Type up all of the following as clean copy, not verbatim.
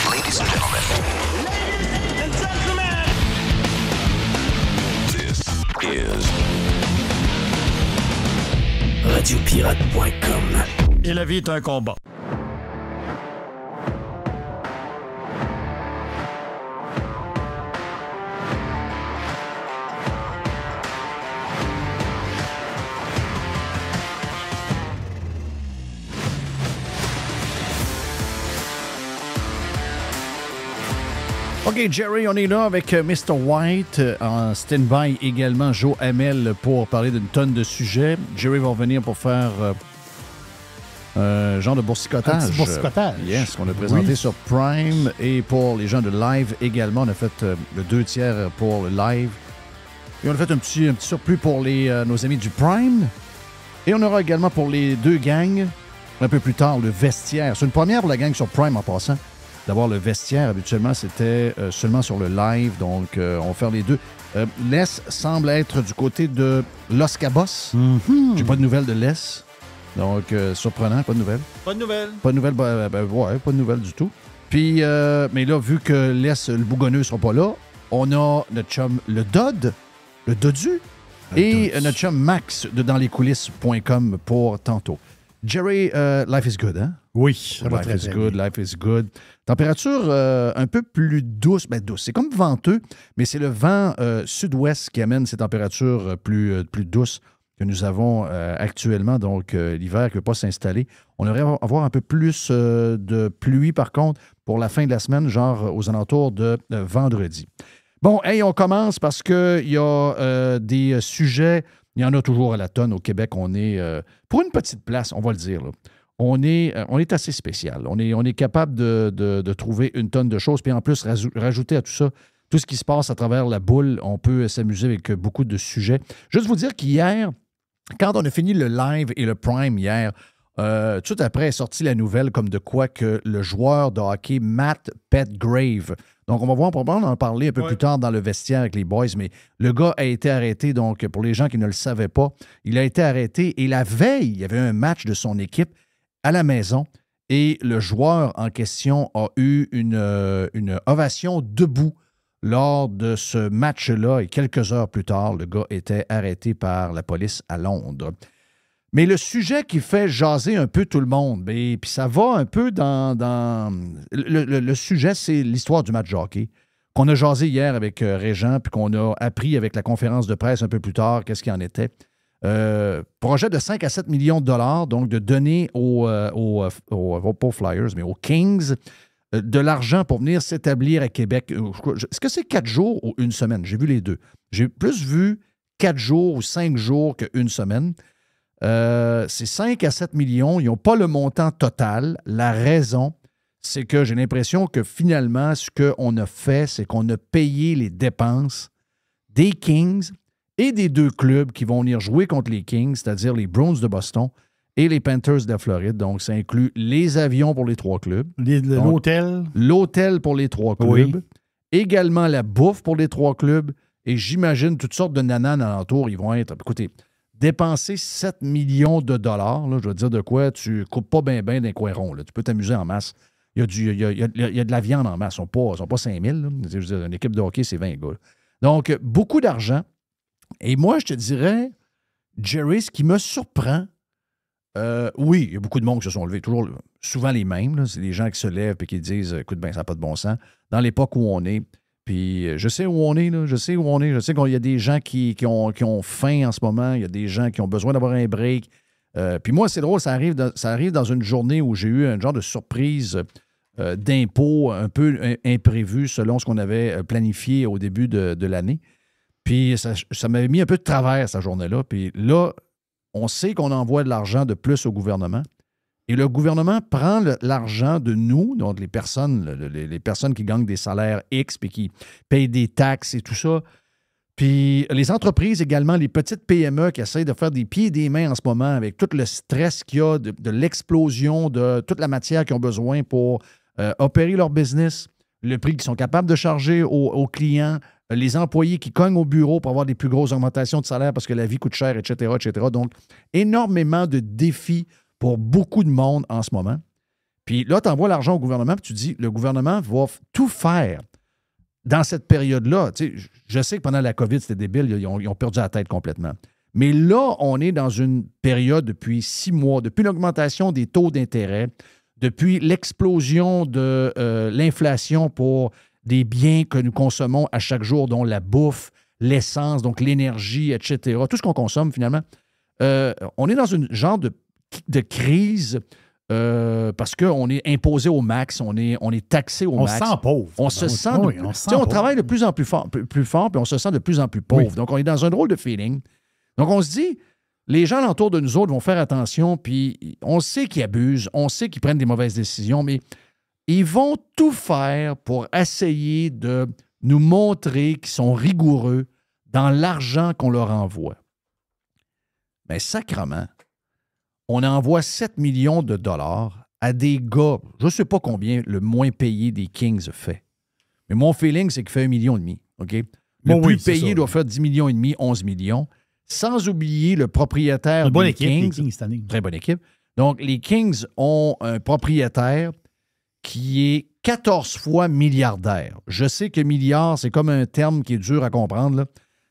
Ladies and gentlemen. Ladies and gentlemen. This is Radiopirate.com. Et la vie est un combat. OK, Jerry, on est là avec Mr. White en stand-by également, Joe Hamel pour parler d'une tonne de sujets. Jerry va revenir pour faire genre de boursicotage. Un petit boursicotage. Yes, qu'on a présenté sur Prime. Et pour les gens de live également, on a fait le 2/3 pour le live. Et on a fait un petit surplus pour nos amis du Prime. Et on aura également pour les deux gangs, un peu plus tard, le vestiaire. C'est une première pour la gang sur Prime en passant. D'avoir le vestiaire, habituellement, c'était seulement sur le live, donc on va faire les deux. Les semble être du côté de Los Cabos. J'ai pas de nouvelles de Les, donc surprenant, pas de nouvelles. Pas de nouvelles. Pas de nouvelles, ouais, pas de nouvelles du tout. Puis, mais là, vu que Les, le bougonneux, ne sera pas là, on a notre chum, le Dodd, le Dodu, et notre chum Max de danslescoulisses.com pour tantôt. Jerry, life is good, hein? Oui, ça va life très, is très good, bien. life is good. Température un peu plus douce. Ben douce, c'est comme venteux, mais c'est le vent sud-ouest qui amène ces températures plus douces que nous avons actuellement. Donc, l'hiver ne peut pas s'installer. On devrait avoir un peu plus de pluie, par contre, pour la fin de la semaine, genre aux alentours de vendredi. Bon, hey, on commence parce qu'il y a des sujets. Il y en a toujours à la tonne. Au Québec, on est, pour une petite place, on va le dire, là, on est assez spécial. On est capable de trouver une tonne de choses. Puis en plus, rajouter à tout ça, tout ce qui se passe à travers la boule, on peut s'amuser avec beaucoup de sujets. Juste vous dire qu'hier, quand on a fini le live et le prime hier, tout après est sortie la nouvelle comme de quoi que le joueur de hockey Matt Petgrave, donc on va voir, probablement en parler un peu plus tard dans le vestiaire avec les boys, mais le gars a été arrêté, donc pour les gens qui ne le savaient pas, il a été arrêté et la veille, il y avait un match de son équipe à la maison et le joueur en question a eu une ovation debout lors de ce match-là et quelques heures plus tard, le gars était arrêté par la police à Londres. Mais le sujet qui fait jaser un peu tout le monde, puis ça va un peu dans le sujet, c'est l'histoire du match de hockey qu'on a jasé hier avec Régent, puis qu'on a appris avec la conférence de presse un peu plus tard, qu'est-ce qu'il en était. Projet de 5 à 7 millions de dollars, donc de donner pas aux Flyers, mais aux Kings, de l'argent pour venir s'établir à Québec. Est-ce que c'est 4 jours ou une semaine? J'ai vu les deux. J'ai plus vu 4 jours ou 5 jours qu'une semaine. C'est 5 à 7 millions. Ils n'ont pas le montant total. La raison, c'est que j'ai l'impression que finalement, ce qu'on a fait, c'est qu'on a payé les dépenses des Kings et des deux clubs qui vont venir jouer contre les Kings, c'est-à-dire les Browns de Boston et les Panthers de la Floride. Donc, ça inclut les avions pour les 3 clubs. L'hôtel. L'hôtel pour les 3 clubs. Oui. Également la bouffe pour les 3 clubs. Et j'imagine toutes sortes de nananes alentour. Ils vont être... Écoutez, dépenser 7 millions de dollars, là, je veux dire de quoi, tu coupes pas bien d'un coin rond. Là. Tu peux t'amuser en masse. Il y a de la viande en masse. Ils ne sont pas 5 000. Là. Je veux dire, une équipe de hockey, c'est 20 gars. Là. Donc, beaucoup d'argent. Et moi, je te dirais, Jerry, ce qui me surprend, oui, il y a beaucoup de monde qui se sont levés, toujours souvent les mêmes. Là, c'est les gens qui se lèvent et qui disent « Écoute, ben, ça n'a pas de bon sens. » Dans l'époque où on est, puis je sais où on est, là, je sais qu'il y a des gens qui ont faim en ce moment, il y a des gens qui ont besoin d'avoir un break. Puis moi, c'est drôle, ça arrive dans une journée où j'ai eu un genre de surprise d'impôt un peu imprévu selon ce qu'on avait planifié au début de l'année. Puis ça m'avait mis un peu de travers, cette journée-là. Puis là, on sait qu'on envoie de l'argent de plus au gouvernement. Et le gouvernement prend l'argent de nous, donc les personnes qui gagnent des salaires X puis qui payent des taxes et tout ça. Puis les entreprises également, les petites PME qui essayent de faire des pieds et des mains en ce moment avec tout le stress qu'il y a de l'explosion de toute la matière qu'ils ont besoin pour opérer leur business, le prix qu'ils sont capables de charger aux clients, les employés qui cognent au bureau pour avoir des plus grosses augmentations de salaire parce que la vie coûte cher, etc. Donc, énormément de défis pour beaucoup de monde en ce moment. Puis là, tu envoies l'argent au gouvernement, puis tu dis, le gouvernement va tout faire dans cette période-là. Tu sais, je sais que pendant la COVID, c'était débile, ils ont perdu la tête complètement. Mais là, on est dans une période depuis 6 mois, depuis l'augmentation des taux d'intérêt, depuis l'explosion de l'inflation pour des biens que nous consommons à chaque jour, dont la bouffe, l'essence, donc l'énergie, etc. Tout ce qu'on consomme, finalement. On est dans une genre de crise parce qu'on est imposé au max, on est taxé au max. On se sent pauvre. On se sent on travaille de plus en plus fort, puis on se sent de plus en plus pauvre. Donc, on est dans un drôle de feeling. Donc, on se dit, les gens alentour de nous autres vont faire attention, puis on sait qu'ils abusent, on sait qu'ils prennent des mauvaises décisions, mais ils vont tout faire pour essayer de nous montrer qu'ils sont rigoureux dans l'argent qu'on leur envoie. Mais sacrement, on envoie 7 millions de dollars à des gars, je ne sais pas combien le moins payé des Kings fait. Mais mon feeling, c'est qu'il fait 1,5 million. OK? Le plus payé doit faire 10,5 millions, 11 millions. Sans oublier le propriétaire des Kings. Les Kings cette année. Très bonne équipe. Donc, les Kings ont un propriétaire qui est 14 fois milliardaire. Je sais que milliard, c'est comme un terme qui est dur à comprendre, là,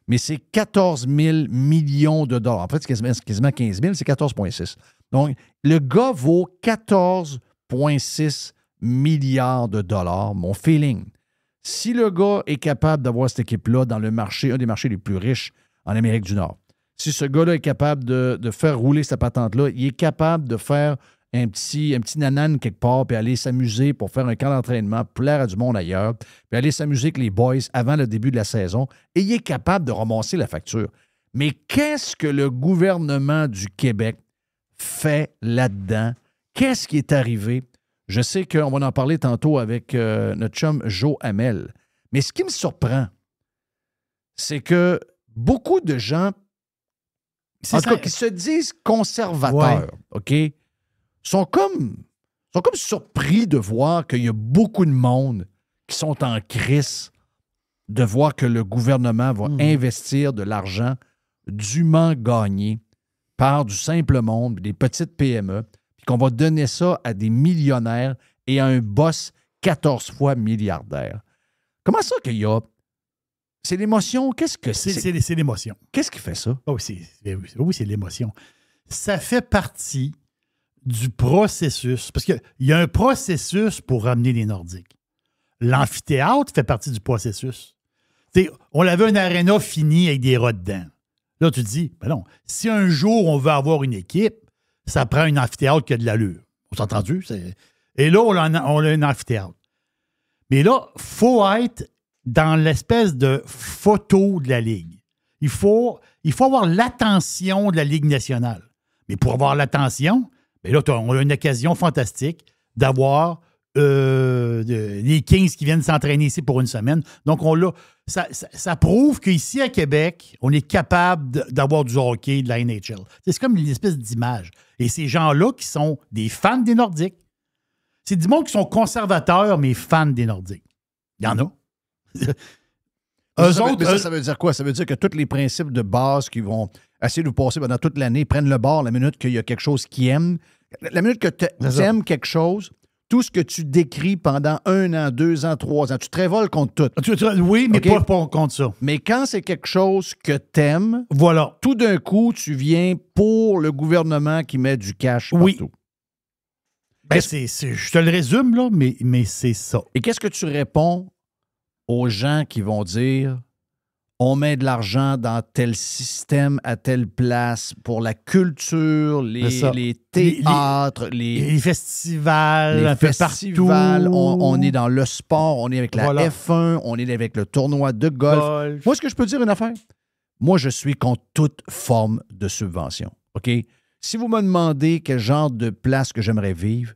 mais c'est 14 000 millions de dollars. En fait, c'est quasiment 15 000, c'est 14,6. Donc, le gars vaut 14,6 milliards de dollars, mon feeling. Si le gars est capable d'avoir cette équipe-là dans le marché, un des marchés les plus riches en Amérique du Nord, si ce gars-là est capable de faire rouler cette patente-là, il est capable de faire un petit nanane quelque part, puis aller s'amuser pour faire un camp d'entraînement, plaire à du monde ailleurs, puis aller s'amuser avec les boys avant le début de la saison, et il est capable de ramasser la facture. Mais qu'est-ce que le gouvernement du Québec fait là-dedans? Qu'est-ce qui est arrivé? Je sais qu'on va en parler tantôt avec notre chum Joe Hamel. Mais ce qui me surprend, c'est que beaucoup de gens, en tout cas, qui se disent conservateurs, OK, sont comme surpris de voir qu'il y a beaucoup de monde qui sont en crise de voir que le gouvernement va investir de l'argent dûment gagné par du simple monde, des petites PME, puis qu'on va donner ça à des millionnaires et à un boss 14 fois milliardaire. Comment ça qu'il y a... C'est l'émotion? Qu'est-ce que c'est? C'est l'émotion. Qu'est-ce qui fait ça? Oui, c'est l'émotion. Ça fait partie du processus, parce qu'il y a un processus pour ramener les Nordiques. L'amphithéâtre fait partie du processus. T'sais, on avait un aréna fini avec des rats dedans. Là, tu te dis, ben non, si un jour on veut avoir une équipe, ça prend un amphithéâtre qui a de l'allure. On s'est entendu? Et là, on a un amphithéâtre. Mais là, il faut être dans l'espèce de photo de la Ligue. Il faut avoir l'attention de la Ligue nationale. Mais pour avoir l'attention, bien là, on a une occasion fantastique d'avoir les Kings qui viennent s'entraîner ici pour une semaine. Donc, ça prouve qu'ici à Québec, on est capable d'avoir du hockey, de la NHL. C'est comme une espèce d'image. Et ces gens-là qui sont des fans des Nordiques, c'est du monde qui sont conservateurs, mais fans des Nordiques. Il y en a. Ça veut dire quoi? Ça veut dire que tous les principes de base qui vont essayer de vous passer pendant toute l'année prennent le bord la minute qu'il y a quelque chose qu'ils aiment. La minute que tu aimes quelque chose, tout ce que tu décris pendant 1 an, 2 ans, 3 ans, tu te révoltes contre tout. Oui, mais okay? pas contre ça. Mais quand c'est quelque chose que tu aimes, voilà, tout d'un coup, tu viens pour le gouvernement qui met du cash partout. Ben, je te le résume, là, mais c'est ça. Et qu'est-ce que tu réponds aux gens qui vont dire on met de l'argent dans tel système à telle place pour la culture, les théâtres, les festivals, on est dans le sport, on est avec la F1, on est avec le tournoi de golf. Moi, est-ce que je peux dire une affaire? Moi, je suis contre toute forme de subvention. OK? Si vous me demandez quel genre de place que j'aimerais vivre,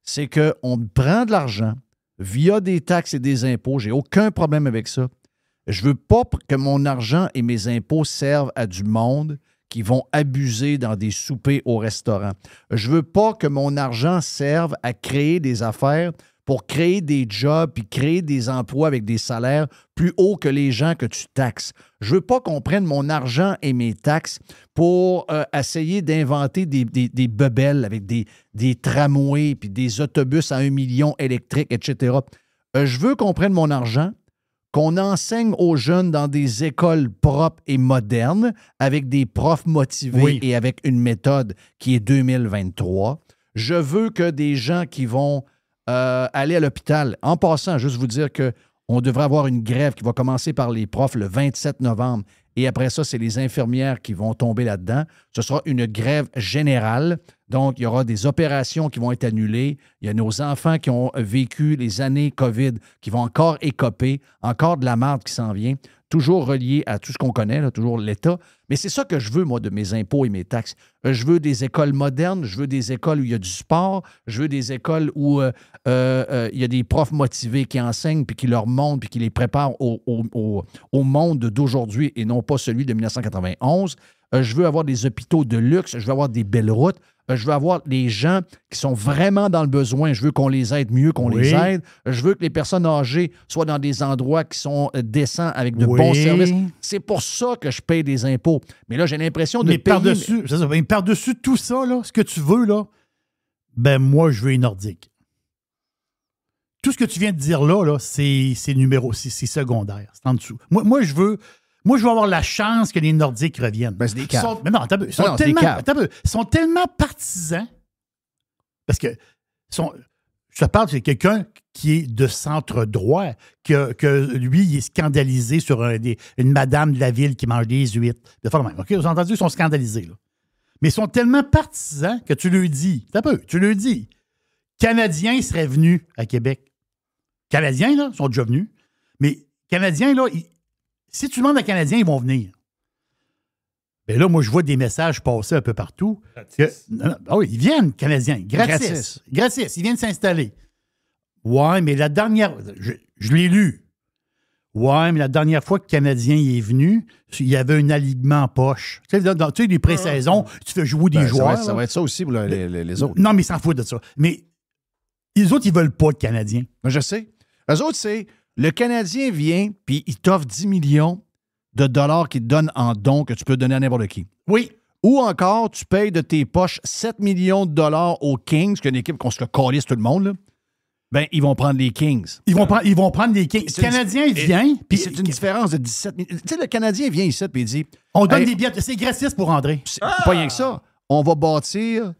c'est qu'on prend de l'argent via des taxes et des impôts. J'ai aucun problème avec ça. Je veux pas que mon argent et mes impôts servent à du monde qui vont abuser dans des soupers au restaurant. Je veux pas que mon argent serve à créer des affaires pour créer des jobs puis créer des emplois avec des salaires plus hauts que les gens que tu taxes. Je veux pas qu'on prenne mon argent et mes taxes pour essayer d'inventer des bebelles avec des tramways puis des autobus à 1 million électriques, etc. Je veux qu'on prenne mon argent, qu'on enseigne aux jeunes dans des écoles propres et modernes avec des profs motivés et avec une méthode qui est 2023. Je veux que des gens qui vont aller à l'hôpital, en passant, juste vous dire qu'on devrait avoir une grève qui va commencer par les profs le 27 novembre et après ça, c'est les infirmières qui vont tomber là-dedans. Ce sera une grève générale. Donc, il y aura des opérations qui vont être annulées. Il y a nos enfants qui ont vécu les années COVID qui vont encore écoper, encore de la marde qui s'en vient, toujours relié à tout ce qu'on connaît, là, toujours l'État. Mais c'est ça que je veux, moi, de mes impôts et mes taxes. Je veux des écoles modernes, je veux des écoles où il y a du sport, je veux des écoles où il y a des profs motivés qui enseignent, puis qui leur montrent, puis qui les préparent au monde d'aujourd'hui et non pas celui de 1991. Je veux avoir des hôpitaux de luxe, je veux avoir des belles routes, je veux avoir des gens qui sont vraiment dans le besoin. Je veux qu'on les aide mieux qu'on les aide. Je veux que les personnes âgées soient dans des endroits qui sont décents avec de bons services. C'est pour ça que je paye des impôts. Mais là, j'ai l'impression de payer... Par-dessus tout ça, là, ce que tu veux, là, ben moi, je veux les Nordiques. Tout ce que tu viens de dire là c'est secondaire. C'est en dessous. Moi, je veux avoir la chance que les Nordiques reviennent. Ben, c'est des caves. Ils sont tellement partisans. Parce que je te parle, c'est quelqu'un qui est de centre-droit, que lui, il est scandalisé sur une madame de la ville qui mange des huîtres. De faire le même. OK, vous avez entendu, ils sont scandalisés. Là. Mais ils sont tellement partisans que tu leur dis, Canadiens seraient venus à Québec. Canadiens, là, sont déjà venus. Mais Canadiens, là, si tu demandes à Canadiens, ils vont venir. Bien là, moi, je vois des messages passer un peu partout. Oui, ils viennent, Canadiens. Gratis. Ils viennent s'installer. Ouais, mais la dernière... Je l'ai lu. Ouais, mais la dernière fois que le Canadien y est venu, il y avait un alignement en poche. Tu sais, les pré-saisons, tu fais jouer des joueurs. Ça va être ça aussi pour les autres. Non, mais ils s'en foutent de ça. Mais les autres, ils veulent pas de Canadiens. Je sais. Eux autres, c'est... Le Canadien vient, puis il t'offre 10 millions de dollars qu'il te donne en don que tu peux donner à n'importe qui. Oui. Ou encore, tu payes de tes poches 7 millions de dollars aux Kings, qui est une équipe qu'on se calisse tout le monde, là. Ben, ils vont prendre les Kings. Ils vont prendre les Kings. Le Canadien vient. Puis c'est une différence de 17 millions. Tu sais, le Canadien vient ici, puis il dit... On donne des billets. C'est gratis pour André. Pas rien que ça. On va bâtir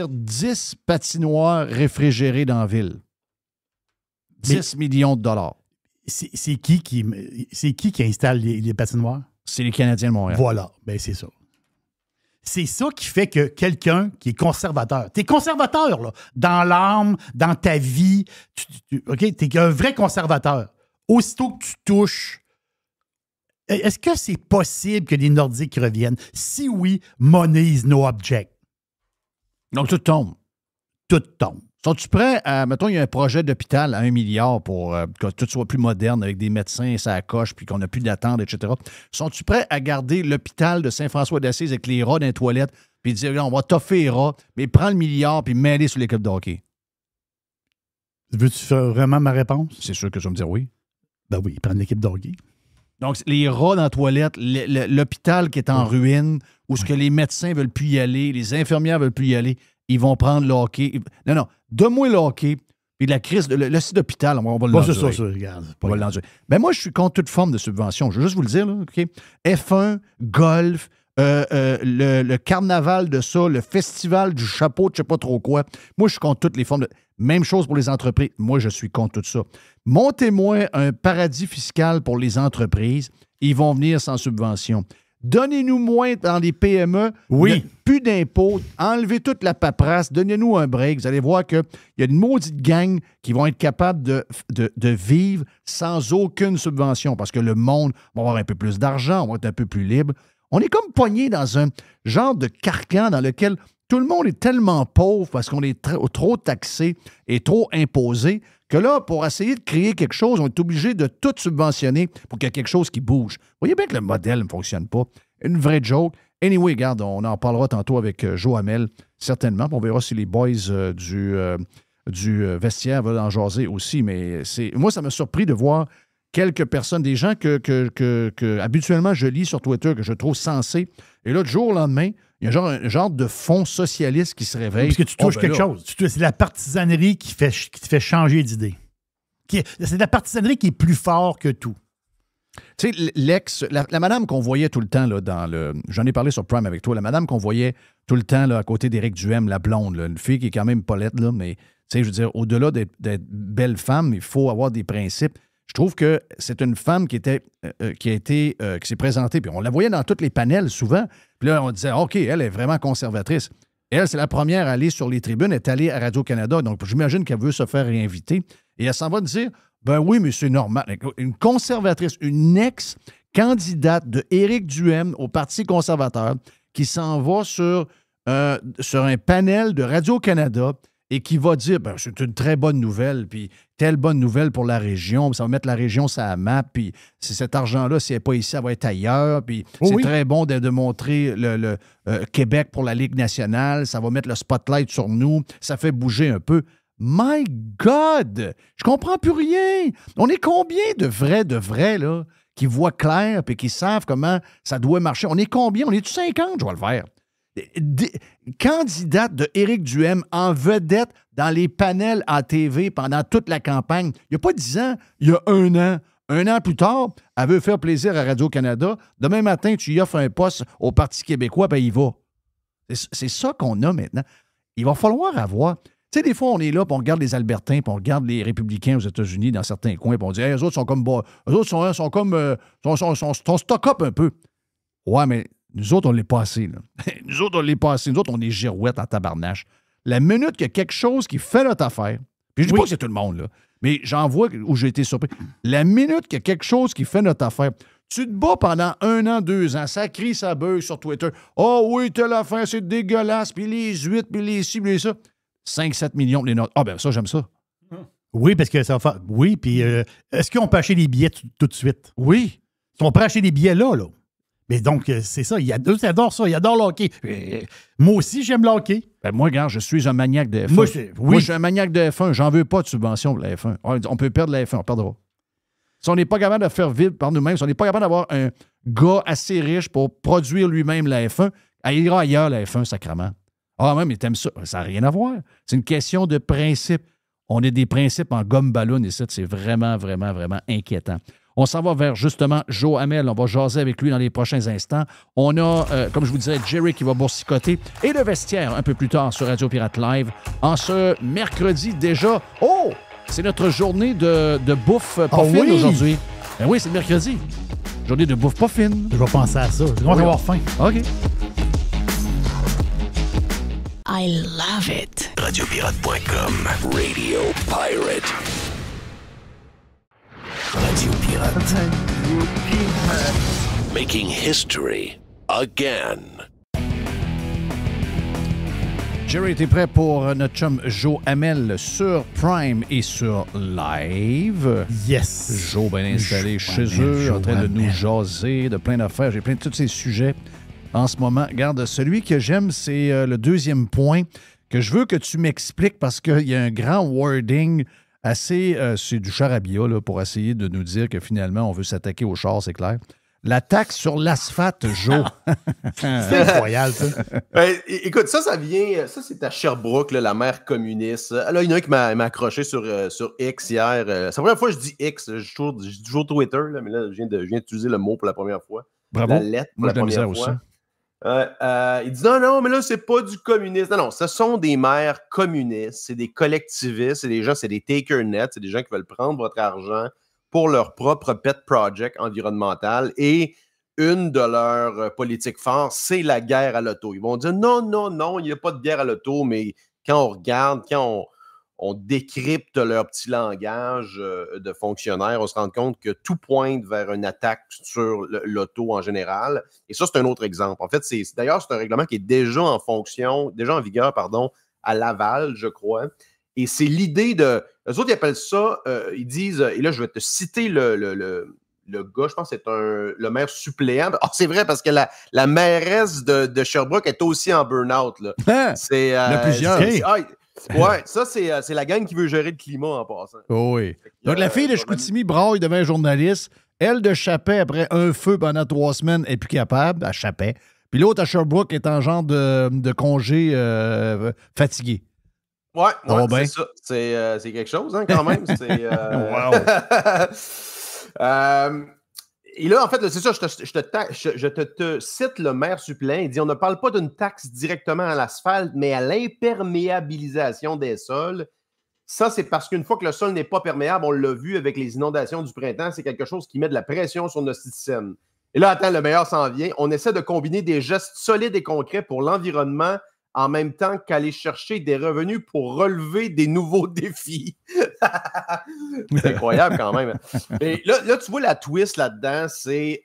10 patinoires réfrigérées dans la ville. 10 millions de dollars. C'est qui installe les patinoires? C'est les Canadiens de Montréal. Voilà. Ben c'est ça. C'est ça qui fait que quelqu'un qui est conservateur, t'es conservateur, là, dans l'âme, dans ta vie, OK? T'es un vrai conservateur. Aussitôt que tu touches, est-ce que c'est possible que les Nordiques reviennent? Si oui, money is no object. Donc, tout tombe. Tout tombe. Sont-tu prêts à, mettons, il y a un projet d'hôpital à 1 milliard pour que tout soit plus moderne avec des médecins et ça coche puis qu'on n'a plus d'attente, etc. Sont-tu prêts à garder l'hôpital de Saint-François-d'Assise avec les rats dans les toilettes puis dire, on va toffer les rats, mais prends le milliard puis mets-les sur l'équipe de hockey? Veux-tu faire vraiment ma réponse? C'est sûr que je vais me dire oui. Ben oui, prendre l'équipe de hockey. Donc, les rats dans la toilette, l'hôpital qui est en ruine, où ce que les médecins ne veulent plus y aller, les infirmières ne veulent plus y aller, ils vont prendre le hockey. Non, donne-moi le hockey, puis la crise, le site d'hôpital, on va l'endurer. C'est ça, regarde. On va l'endurer. Ben moi, je suis contre toute forme de subvention. Je veux juste vous le dire, là, OK? F1, golf, le carnaval de ça, le festival du chapeau de je ne sais pas trop quoi. Moi, je suis contre toutes les formes de... Même chose pour les entreprises. Moi, je suis contre tout ça. Montez-moi un paradis fiscal pour les entreprises. Ils vont venir sans subvention. Donnez-nous moins dans les PME. Oui. Plus d'impôts. Enlevez toute la paperasse. Donnez-nous un break. Vous allez voir qu'il y a une maudite gang qui vont être capables de vivre sans aucune subvention parce que le monde va avoir un peu plus d'argent, on va être un peu plus libre. On est comme poigné dans un genre de carcan dans lequel tout le monde est tellement pauvre parce qu'on est trop taxé et trop imposé que là, pour essayer de créer quelque chose, on est obligé de tout subventionner pour qu'il y ait quelque chose qui bouge. Vous voyez bien que le modèle ne fonctionne pas. Une vraie joke. Anyway, regarde, on en parlera tantôt avec Joe Hamel, certainement. On verra si les boys du vestiaire va en jaser aussi, mais moi, ça m'a surpris de voir quelques personnes, des gens que habituellement je lis sur Twitter, que je trouve sensés, et là, du jour au lendemain, il y a un genre de fond socialiste qui se réveille. Parce que tu touches quelque chose. C'est la partisanerie qui te fait changer d'idée. C'est la partisanerie qui est plus fort que tout. Tu sais, la madame qu'on voyait tout le temps là, j'en ai parlé sur Prime avec toi, la madame qu'on voyait tout le temps là, à côté d'Éric Duhem, la blonde, là, une fille qui est quand même pas laide, là, mais tu sais, je veux dire, au-delà d'être belle femme, il faut avoir des principes. Je trouve que c'est une femme qui s'est présentée, puis on la voyait dans tous les panels souvent. Puis là, on disait, OK, elle est vraiment conservatrice. Elle, c'est la première à aller sur les tribunes, elle est allée à Radio-Canada, donc j'imagine qu'elle veut se faire réinviter. Et elle s'en va dire, ben oui, mais c'est normal. Une conservatrice, une ex-candidate de Éric Duhem au Parti conservateur qui s'en va sur un panel de Radio-Canada et qui va dire, ben, c'est une très bonne nouvelle, puis telle bonne nouvelle pour la région, ça va mettre la région sur la map, puis cet argent-là, s'il n'est pas ici, ça va être ailleurs, puis c'est très bon de montrer le Québec pour la Ligue nationale, ça va mettre le spotlight sur nous, ça fait bouger un peu. My God! Je comprends plus rien! On est combien de vrais, là, qui voient clair et qui savent comment ça doit marcher? On est combien? On est-tu 50? Je vais le faire. Candidate de Éric Duhem en vedette dans les panels à TV pendant toute la campagne. Il n'y a pas 10 ans, il y a 1 an. 1 an plus tard, elle veut faire plaisir à Radio-Canada. Demain matin, tu y offres un poste au Parti québécois, ben il va. C'est ça qu'on a maintenant. Il va falloir avoir... Tu sais, des fois, on est là, puis on regarde les Albertains, puis on regarde les républicains aux États-Unis dans certains coins, puis on dit, hey, eux autres sont comme... Eux autres sont comme... sont stock-up un peu. Ouais, mais nous autres, on l'est pas assez, là. Nous autres, on l'est pas assez. Nous autres, on est girouettes en tabarnache. La minute qu'il y a quelque chose qui fait notre affaire, puis je dis pas que c'est tout le monde, là, mais j'en vois où j'ai été surpris. La minute qu'il y a quelque chose qui fait notre affaire, tu te bats pendant 1 an, 2 ans, ça crie, ça beuille sur Twitter. Oh oui, telle affaire, c'est dégueulasse, puis les huîtres, puis les ci, puis les ça. 5-7 millions les notes. Ah, ben ça, j'aime ça. Oui, parce que ça va faire. Oui, puis est-ce qu'on peut acheter des billets tout de suite? Oui. On peut acheter des billets là. Mais donc, c'est ça. Ils adorent ça. Ils adorent le hockey. Moi aussi, j'aime le hockey. Ben moi, regarde, je suis un maniaque de F1. Moi, je suis un maniaque de F1. J'en veux pas de subvention pour la F1. On peut perdre la F1. On perdra. Si on n'est pas capable de faire vivre par nous-mêmes, si on n'est pas capable d'avoir un gars assez riche pour produire lui-même la F1, il ira ailleurs, la F1, sacrément. Ah, ouais, mais t'aimes ça. Ça n'a rien à voir. C'est une question de principe. On a des principes en gomme ballon et ça, c'est vraiment, vraiment, vraiment inquiétant. On s'en va vers, justement, Joe Hamel. On va jaser avec lui dans les prochains instants. On a, comme je vous disais, Jerry qui va boursicoter et le vestiaire un peu plus tard sur Radio Pirate Live. En ce mercredi déjà. Oh! C'est notre journée de bouffe pas fine aujourd'hui. Ben oui, c'est le mercredi. Journée de bouffe pas fine. Je vais penser à ça. Je vais avoir faim. OK. I love it. Radiopirate.com. Radio Pirate. Radio Pirate. Making history again. Jerry, t'es prêt pour notre chum Joe Hamel sur Prime et sur Live? Yes. Joe bien installé chez eux, en train de nous jaser de plein d'affaires. J'ai plein de tous ces sujets en ce moment. Regarde, celui que j'aime, c'est le deuxième point que je veux que tu m'expliques parce qu'il y a un grand wording assez... c'est du charabia là, pour essayer de nous dire que finalement, on veut s'attaquer au char, c'est clair. La taxe sur l'asphalte, Joe. C'est incroyable, ça. Écoute, ça vient... Ça, c'est à Sherbrooke, là, la maire communiste. Là, il y en a un qui m'a accroché sur X hier. C'est la première fois que je dis X. Je dis toujours Twitter, là, mais là, je viens d'utiliser le mot pour la première fois. Bravo. La lettre pour Moi, la première aussi. Il dit non, mais là, c'est pas du communisme. Non, ce sont des maires communistes, c'est des collectivistes, c'est des gens, c'est des taker net, c'est des gens qui veulent prendre votre argent pour leur propre pet project environnemental et une de leurs politiques fortes, c'est la guerre à l'auto. Ils vont dire non, il n'y a pas de guerre à l'auto, mais quand on regarde, quand on décrypte leur petit langage de fonctionnaires, on se rend compte que tout pointe vers une attaque sur l'auto en général. Et ça, c'est un autre exemple. En fait, d'ailleurs, c'est un règlement qui est déjà en vigueur, à Laval, je crois. Et c'est l'idée de... Eux autres, ils appellent ça, ils disent, et là, je vais te citer le gars, je pense que c'est le maire suppléant. Oh, c'est vrai, parce que la mairesse de Sherbrooke est aussi en burn-out. Là. Il y en a plusieurs. Ouais, ça, c'est la gang qui veut gérer le climat en passant. Oh oui. Donc, la fille de Chicoutimi braille devant un journaliste. Elle de Chapet, après un feu pendant 3 semaines, n'est plus capable, à Chapet. Puis l'autre à Sherbrooke est en genre de congé fatigué. Ouais, ben. c'est ça. C'est quelque chose, hein, quand même. Wow. Et là, en fait, c'est ça, je te cite le maire suppléant. Il dit, on ne parle pas d'une taxe directement à l'asphalte, mais à l'imperméabilisation des sols. Ça, c'est parce qu'une fois que le sol n'est pas perméable, on l'a vu avec les inondations du printemps, c'est quelque chose qui met de la pression sur notre système. Et là, attends, le meilleur s'en vient. On essaie de combiner des gestes solides et concrets pour l'environnement en même temps qu'aller chercher des revenus pour relever des nouveaux défis. C'est incroyable quand même. Et là, tu vois la twist là-dedans, c'est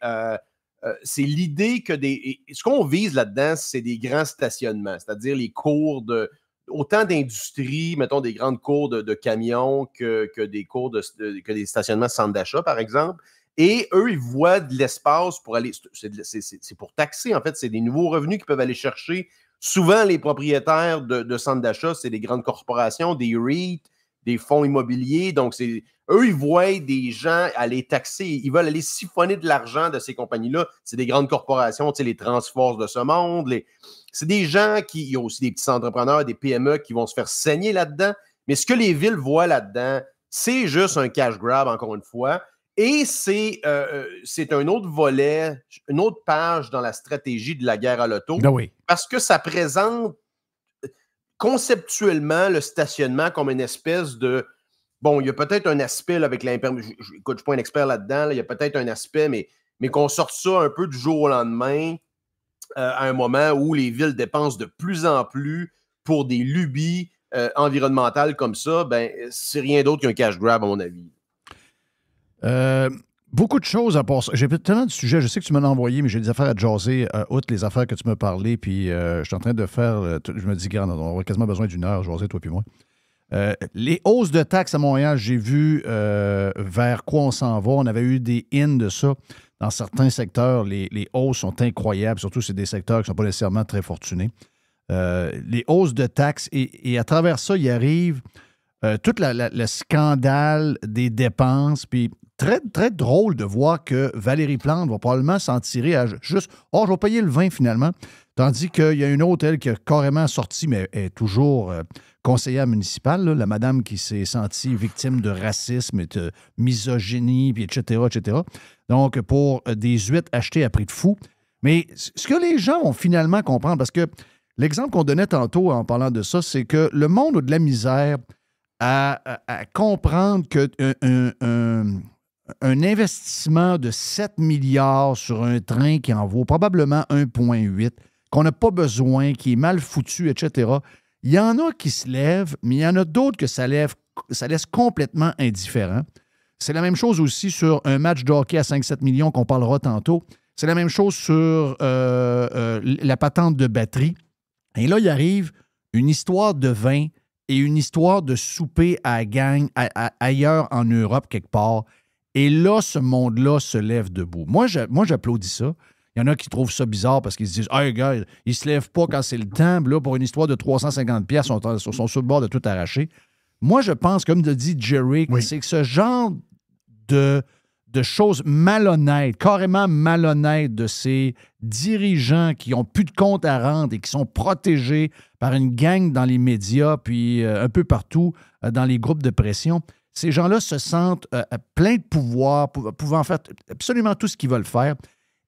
l'idée que ce qu'on vise là-dedans, c'est des grands stationnements, c'est-à-dire les cours de autant d'industries, mettons des grandes cours de camions que des cours que des stationnements centres d'achat, par exemple. Et eux, ils voient de l'espace pour aller... C'est pour taxer, en fait. C'est des nouveaux revenus qu'ils peuvent aller chercher. Souvent, les propriétaires de centres d'achat, c'est des grandes corporations, des REIT, des fonds immobiliers. Donc, eux, ils voient des gens aller taxer. Ils veulent aller siphonner de l'argent de ces compagnies-là. C'est des grandes corporations, tu sais, les Transforce de ce monde. C'est des gens il y a aussi des petits entrepreneurs, des PME qui vont se faire saigner là-dedans. Mais ce que les villes voient là-dedans, c'est juste un cash grab, encore une fois. Et c'est un autre volet, une autre page dans la stratégie de la guerre à l'auto. Ben oui. Parce que ça présente conceptuellement le stationnement comme une espèce de... Bon, il y a peut-être un aspect là, avec l'imperméabilité. Écoute, je ne suis pas un expert là-dedans. Là, il y a peut-être un aspect, mais qu'on sorte ça un peu du jour au lendemain à un moment où les villes dépensent de plus en plus pour des lubies environnementales comme ça, ben, c'est rien d'autre qu'un cash grab, à mon avis. Beaucoup de choses à passer. J'ai tellement de sujets. Je sais que tu m'en as envoyé, mais j'ai des affaires à jaser, outre les affaires que tu m'as parlé. Puis je suis en train de faire. Je me dis, regarde, on aura quasiment besoin d'une heure, jaser, toi puis moi. Les hausses de taxes à Montréal, j'ai vu vers quoi on s'en va. On avait eu des in de ça. Dans certains secteurs, les hausses sont incroyables. Surtout, c'est des secteurs qui ne sont pas nécessairement très fortunés. Les hausses de taxes. Et à travers ça, il arrive tout le scandale des dépenses. Puis très, très drôle de voir que Valérie Plante va probablement s'en tirer à juste « Oh, je vais payer le vin finalement ». Tandis qu'il y a une autre, elle, qui a carrément sorti, mais est toujours conseillère municipale, là, la madame qui s'est sentie victime de racisme et de misogynie, puis etc., etc. Donc, pour des huîtres achetées à prix de fou. Mais ce que les gens vont finalement comprendre, parce que l'exemple qu'on donnait tantôt en parlant de ça, c'est que le monde a de la misère à comprendre qu'un investissement de 7 milliards sur un train qui en vaut probablement 1,8, qu'on n'a pas besoin, qui est mal foutu, etc. Il y en a qui se lèvent, mais il y en a d'autres que ça laisse complètement indifférent. C'est la même chose aussi sur un match de hockey à 5-7 millions qu'on parlera tantôt. C'est la même chose sur la patente de batterie. Et là, il arrive une histoire de vin et une histoire de souper à la gang ailleurs en Europe quelque part. Et là, ce monde-là se lève debout. Moi, j'applaudis ça. Il y en a qui trouvent ça bizarre parce qu'ils se disent « Hey, gars, ils se lèvent pas quand c'est le temps. Là, pour une histoire de 350$, ils sont sur le bord de tout arracher. » Moi, je pense, comme te dit Jerry, Oui. c'est que ce genre de choses malhonnêtes, carrément malhonnêtes de ces dirigeants qui n'ont plus de compte à rendre et qui sont protégés par une gang dans les médias puis un peu partout dans les groupes de pression, ces gens-là se sentent pleins de pouvoir, pouvant faire absolument tout ce qu'ils veulent faire.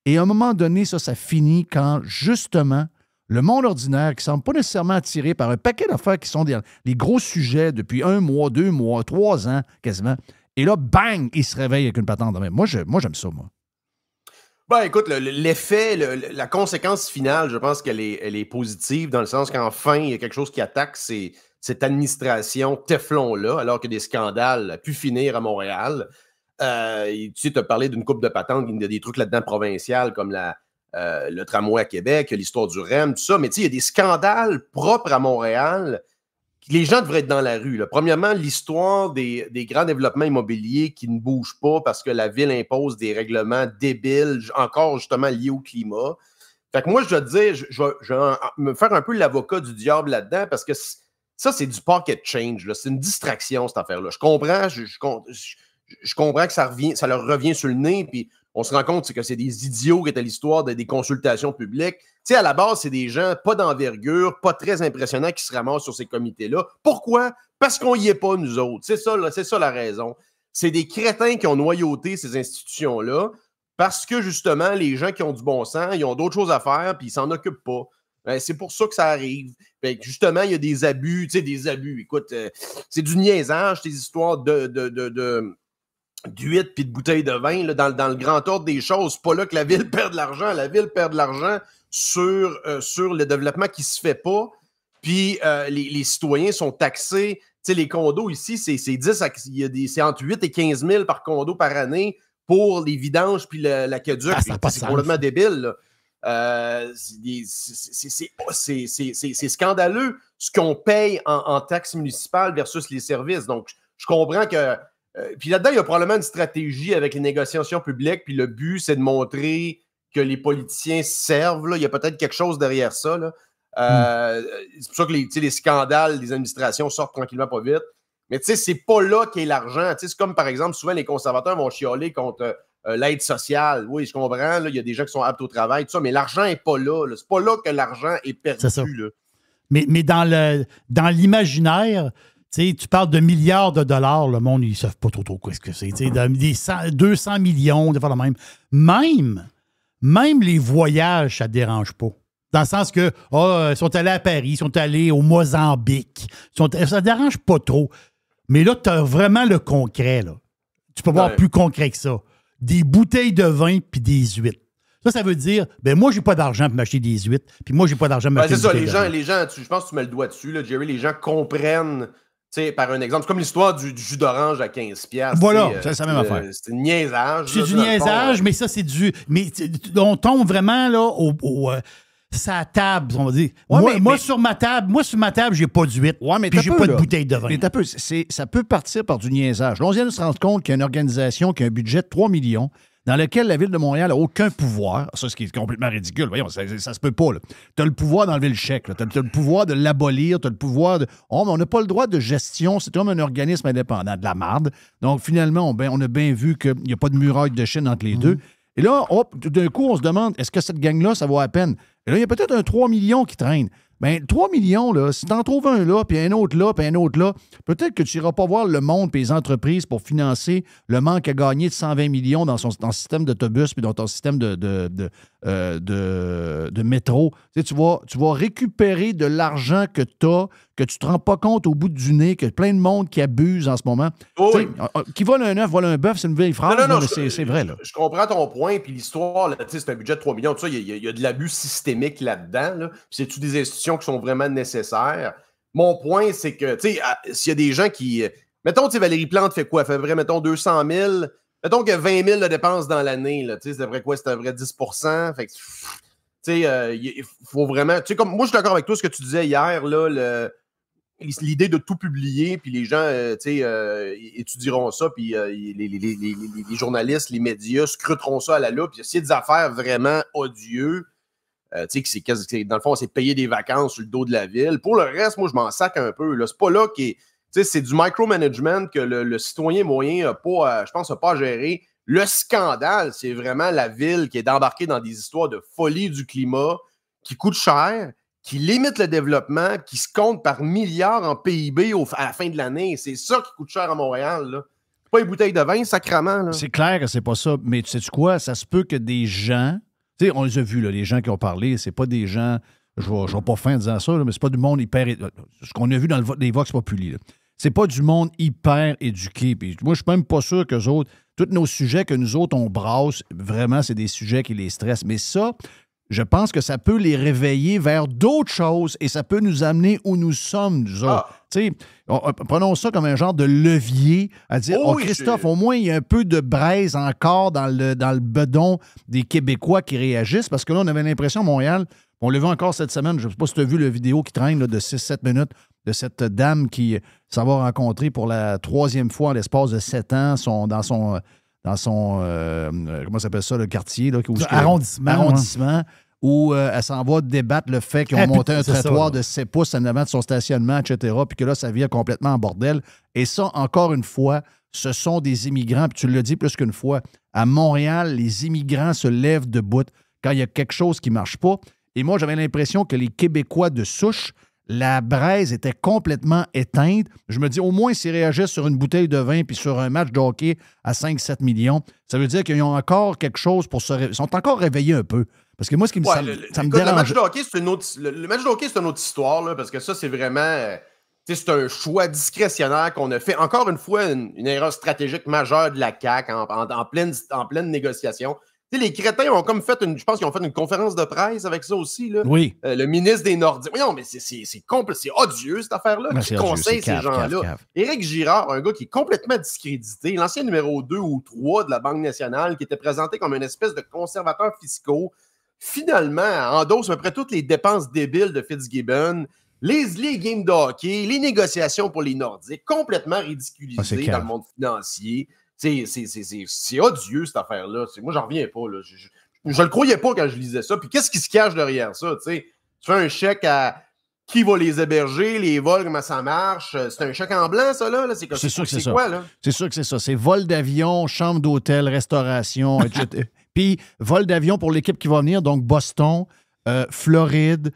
Et à un moment donné, ça finit quand, justement, le monde ordinaire, qui ne semble pas nécessairement attiré par un paquet d'affaires qui sont les gros sujets depuis 1 mois, 2 mois, 3 ans, quasiment, et là, bang, il se réveille avec une patente de même. Moi, j'aime ça, moi. Ben, écoute, l'effet, la conséquence finale, je pense qu'elle est positive, dans le sens qu'enfin, il y a quelque chose qui attaque cette administration Teflon-là, alors que des scandales ont pu finir à Montréal. Tu sais, tu as parlé d'une couple de patentes, il y a des trucs là-dedans provinciales, comme le tramway à Québec, l'histoire du REM, tout ça. Mais tu sais, il y a des scandales propres à Montréal. Les gens devraient être dans la rue. Là. Premièrement, l'histoire des grands développements immobiliers qui ne bougent pas parce que la ville impose des règlements débiles, encore justement liés au climat. Fait que moi, je dois te dire, je vais me faire un peu l'avocat du diable là-dedans parce que Ça, c'est du pocket change. Là. C'est une distraction, cette affaire-là. Je comprends, je comprends que ça leur revient sur le nez, puis on se rend compte que c'est des idiots qui étaient l'histoire des consultations publiques. Tu sais, à la base, c'est des gens pas d'envergure, pas très impressionnants qui se ramassent sur ces comités-là. Pourquoi? Parce qu'on y est pas, nous autres. C'est ça la raison. C'est des crétins qui ont noyauté ces institutions-là parce que, justement, les gens qui ont du bon sens, ils ont d'autres choses à faire, puis ils s'en occupent pas. C'est pour ça que ça arrive. Justement, il y a des abus. Tu sais, des abus. Écoute, c'est du niaisage, ces histoires d'huîtres puis de bouteilles de vin. Là, dans le grand ordre des choses, c'est pas là que la ville perd de l'argent. La ville perd de l'argent sur le développement qui se fait pas. Puis les citoyens sont taxés. Tu sais, les condos ici, c'est entre 8 et 15 000 par condo par année pour les vidanges puis l'aqueduc. C'est complètement débile, là. C'est scandaleux ce qu'on paye en taxes municipales versus les services. Donc, je comprends que... puis là-dedans, il y a probablement une stratégie avec les négociations publiques, puis le but, c'est de montrer que les politiciens servent. Là. Il y a peut-être quelque chose derrière ça. Là. C'est pour ça que les scandales des administrations sortent tranquillement pas vite. Mais tu sais, c'est pas là qu'est l'argent. C'est comme, par exemple, souvent, les conservateurs vont chialer contre... l'aide sociale, oui, je comprends. Là, il y a des gens qui sont aptes au travail, tout ça, mais l'argent n'est pas là. C'est pas là que l'argent est perdu. C'est ça. Là. Mais dans l'imaginaire, tu parles de milliards de dollars, le monde, ils ne savent pas trop ce que c'est. 200 millions, de faire le même. Même les voyages, ça ne dérange pas. Dans le sens que, ils sont allés à Paris, ils sont allés au Mozambique. Ça ne dérange pas trop. Mais là, tu as vraiment le concret. Là. Tu peux voir plus concret que ça. Des bouteilles de vin puis des huîtres. Ça veut dire, moi, j'ai pas d'argent pour m'acheter des huîtres, puis moi, j'ai pas d'argent pour m'acheter des huîtres. C'est ça, les gens, je pense que tu mets le doigt dessus, là, Jerry, les gens comprennent, tu sais, par un exemple, c'est comme l'histoire du jus d'orange à 15$. Voilà, c'est la même affaire. C'est un niaisage. C'est du niaisage, mais ça, c'est du... Mais on tombe vraiment, là, sa table, on va dire. Ouais, moi, sur ma table, j'ai pas d'huître. Ouais, mais puis j'ai pas de bouteille de vin. Mais ça peut partir par du niaisage. Là, on vient de se rendre compte qu'il y a une organisation qui a un budget de 3 millions dans lequel la Ville de Montréal n'a aucun pouvoir. Ça, ce qui est complètement ridicule. Voyons, ça se peut pas. Tu as le pouvoir d'enlever le chèque. Tu as le pouvoir de l'abolir. Tu as le pouvoir de... Oh, mais on n'a pas le droit de gestion. C'est comme un organisme indépendant. De la marde. Donc, finalement, on a bien vu qu'il n'y a pas de muraille de Chine entre les deux. Et là, d'un coup, on se demande, est-ce que cette gang-là, ça vaut la peine? Et là, il y a peut-être un 3 millions qui traîne. Bien, 3 millions, là, si tu en trouves un là, puis un autre là, puis un autre là, peut-être que tu n'iras pas voir le monde et les entreprises pour financer le manque à gagner de 120 millions dans son système d'autobus puis dans ton système de métro. Tu vas récupérer de l'argent que tu as, que tu ne te rends pas compte au bout du nez, que plein de monde qui abuse en ce moment. Oh oui. Qui vole un œuf, vole un bœuf, c'est une vieille phrase, non, mais c'est vrai. Là. Je comprends ton point, puis l'histoire, c'est un budget de 3 millions, tout ça, il y a de l'abus systémique là-dedans, là, puis c'est-tu des institutions qui sont vraiment nécessaires? Mon point, c'est que, tu sais, s'il y a des gens qui... Mettons, tu sais, Valérie Plante fait quoi? Elle fait vrai, mettons, 200 000. Mettons qu'il y a 20 000 de dépenses dans l'année, là, tu sais, c'est vrai quoi? C'est un vrai 10 Fait que, tu sais, il faut vraiment... Tu sais, comme moi, je suis d'accord avec toi, ce que tu disais hier, là, l'idée de tout publier, puis les gens, tu sais, étudieront ça, puis les journalistes, les médias scruteront ça à la loupe, puis s'il y a des affaires vraiment odieuses, tu sais, que dans le fond, c'est payer des vacances sur le dos de la ville. Pour le reste, moi, je m'en sac un peu. Là. C'est pas là qui est... Tu sais, c'est du micromanagement que le citoyen moyen n'a pas, je pense, pas à gérer. Le scandale, c'est vraiment la ville qui est embarquée dans des histoires de folie du climat, qui coûte cher, qui limite le développement, qui se compte par milliards en PIB à la fin de l'année. C'est ça qui coûte cher à Montréal, là. Pas une bouteille de vin, sacrément, là. C'est clair que c'est pas ça. Mais tu sais quoi? Ça se peut que des gens... Tu sais, on les a vus, là, les gens qui ont parlé, c'est pas des gens, je vais pas fin en disant ça, là, mais c'est pas du monde hyper... Ce qu'on a vu dans les Vox Populi, là. C'est pas du monde hyper éduqué. Puis moi, je suis même pas sûr qu'eux autres, tous nos sujets que nous autres, on brasse, vraiment, c'est des sujets qui les stressent. Mais ça, je pense que ça peut les réveiller vers d'autres choses et ça peut nous amener où nous sommes, nous autres. Tu sais, prenons ça comme un genre de levier à dire, Christophe, au moins, il y a un peu de braise encore dans le bedon des Québécois qui réagissent, parce que là, on avait l'impression, Montréal, on l'a vu encore cette semaine, je ne sais pas si tu as vu la vidéo qui traîne là, de 6-7 minutes de cette dame qui s'en va rencontrer pour la 3e fois en l'espace de 7 ans dans son comment s'appelle ça, le quartier? Là, arrondissement. Arrondissement. où elle s'en va débattre le fait qu'ils ont monté un c'est ça, trottoir là. de 7 pouces en avant de son stationnement, etc., puis que là, ça vient complètement en bordel. Et ça, encore une fois, ce sont des immigrants, puis tu l'as dit plus qu'une fois, à Montréal, les immigrants se lèvent debout quand il y a quelque chose qui ne marche pas. Et moi, j'avais l'impression que les Québécois de souche, la braise était complètement éteinte. Je me dis, au moins, s'ils réagissent sur une bouteille de vin puis sur un match de hockey à 5-7 millions, ça veut dire qu'ils ont encore quelque chose pour se réveiller. Ils sont encore réveillés un peu. Parce que moi, ce qui me, ça me Écoute, dérange. le match de hockey, c'est une autre, le match de hockey, c'est une autre histoire, là, parce que ça, c'est vraiment... c'est un choix discrétionnaire qu'on a fait. Encore une fois, une erreur stratégique majeure de la CAQ en pleine négociation. Les crétins ont comme fait je pense qu'ils ont fait une conférence de presse avec ça aussi. Là. Oui. Le ministre des Nordiques. Oui, non, mais c'est odieux, cette affaire-là. Ben, Qui c'est odieux, conseille c'est ces gens-là? cave. Éric Girard, un gars qui est complètement discrédité, l'ancien numéro 2 ou 3 de la Banque nationale, qui était présenté comme une espèce de conservateur fiscaux, finalement, endosse à peu près toutes les dépenses débiles de Fitzgibbon, les games de hockey, les négociations pour les Nordiques, complètement ridiculisées dans le monde financier. C'est odieux, cette affaire-là. Moi, j'en reviens pas. Là. Je le croyais pas quand je lisais ça. Puis qu'est-ce qui se cache derrière ça? Tu fais un chèque à qui va les héberger, les vols, comment ça marche. C'est un chèque en blanc, ça, là? C'est sûr que c'est ça. Quoi, là? C'est sûr que c'est ça. C'est vol d'avion, chambre d'hôtel, restauration, etc. Puis vol d'avion pour l'équipe qui va venir, donc Boston, Floride,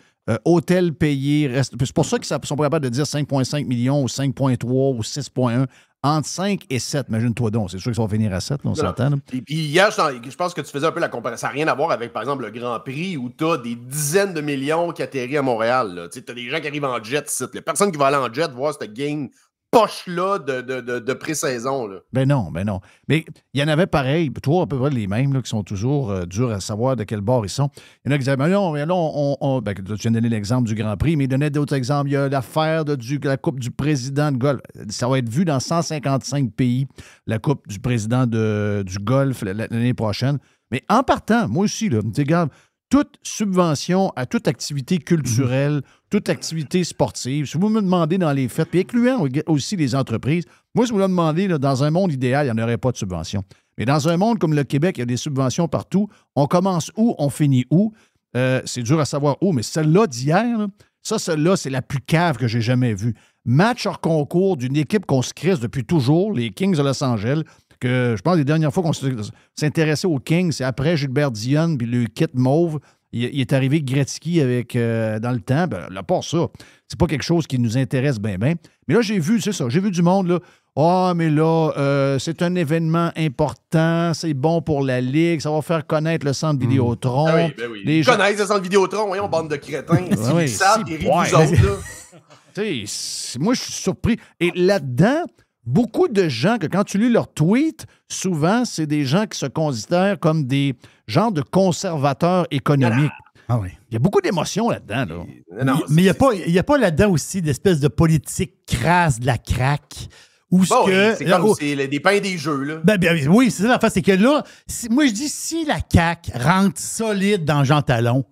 hôtel payé. C'est pour ça qu'ils sont pas capables de dire 5,5 millions ou 5,3 ou 6,1. Entre 5 et 7, imagine-toi donc. C'est sûr qu'ils vont finir à 7, là, on s'entend. Et puis hier, je pense que tu faisais un peu la comparaison. Ça n'a rien à voir avec, par exemple, le Grand Prix où tu as des dizaines de millions qui atterrissent à Montréal. Tu as des gens qui arrivent en jet ici. Personne qui va aller en jet voir cette game poche-là de pré-saison. Là. Ben non. Mais il y en avait pareil, toujours à peu près les mêmes, là, qui sont toujours durs à savoir de quel bord ils sont. Il y en a qui disaient, ben non, ben, tu viens de donner l'exemple du Grand Prix, mais il donnait d'autres exemples. Il y a l'affaire de la Coupe du président de golf. Ça va être vu dans 155 pays, la Coupe du président du golf l'année prochaine. Mais en partant, moi aussi, là, regarde, toute subvention à toute activité culturelle, toute activité sportive, si vous me demandez dans les fêtes, puis incluant aussi les entreprises, moi, si vous me demandez, là, dans un monde idéal, il n'y en aurait pas de subvention. Mais dans un monde comme le Québec, il y a des subventions partout. On commence où? On finit où? C'est dur à savoir où, mais celle-là d'hier, là, celle-là, c'est la plus cave que j'ai jamais vue. Match hors concours d'une équipe qu'on se crisse depuis toujours, les Kings de Los Angeles, que je pense que les dernières fois qu'on s'intéressait aux Kings, c'est après Gilbert Dionne puis le kit mauve. Il est arrivé Gretzky avec, dans le temps. Ben, à part ça, c'est pas quelque chose qui nous intéresse bien. Mais là, j'ai vu du monde, là. Mais là, c'est un événement important, c'est bon pour la Ligue, ça va faire connaître le centre Vidéotron. Ah oui. Ils connaissent le centre Vidéotron, voyons, bande de crétins. Oui, ils savent, ils rient de vous autres, là. Moi, je suis surpris. Et là-dedans, beaucoup de gens, que quand tu lis leurs tweets, souvent, c'est des gens qui se considèrent comme des genres de conservateurs économiques. Ah oui. Il y a beaucoup d'émotions là-dedans. Là. Non, mais il n'y a pas là-dedans aussi d'espèce de politique crasse de la craque. C'est comme c'est des pains des jeux. Là. Ben, oui, c'est ça l'affaire. C'est que là, moi, je dis, si la CAQ rentre solide dans Jean Talon,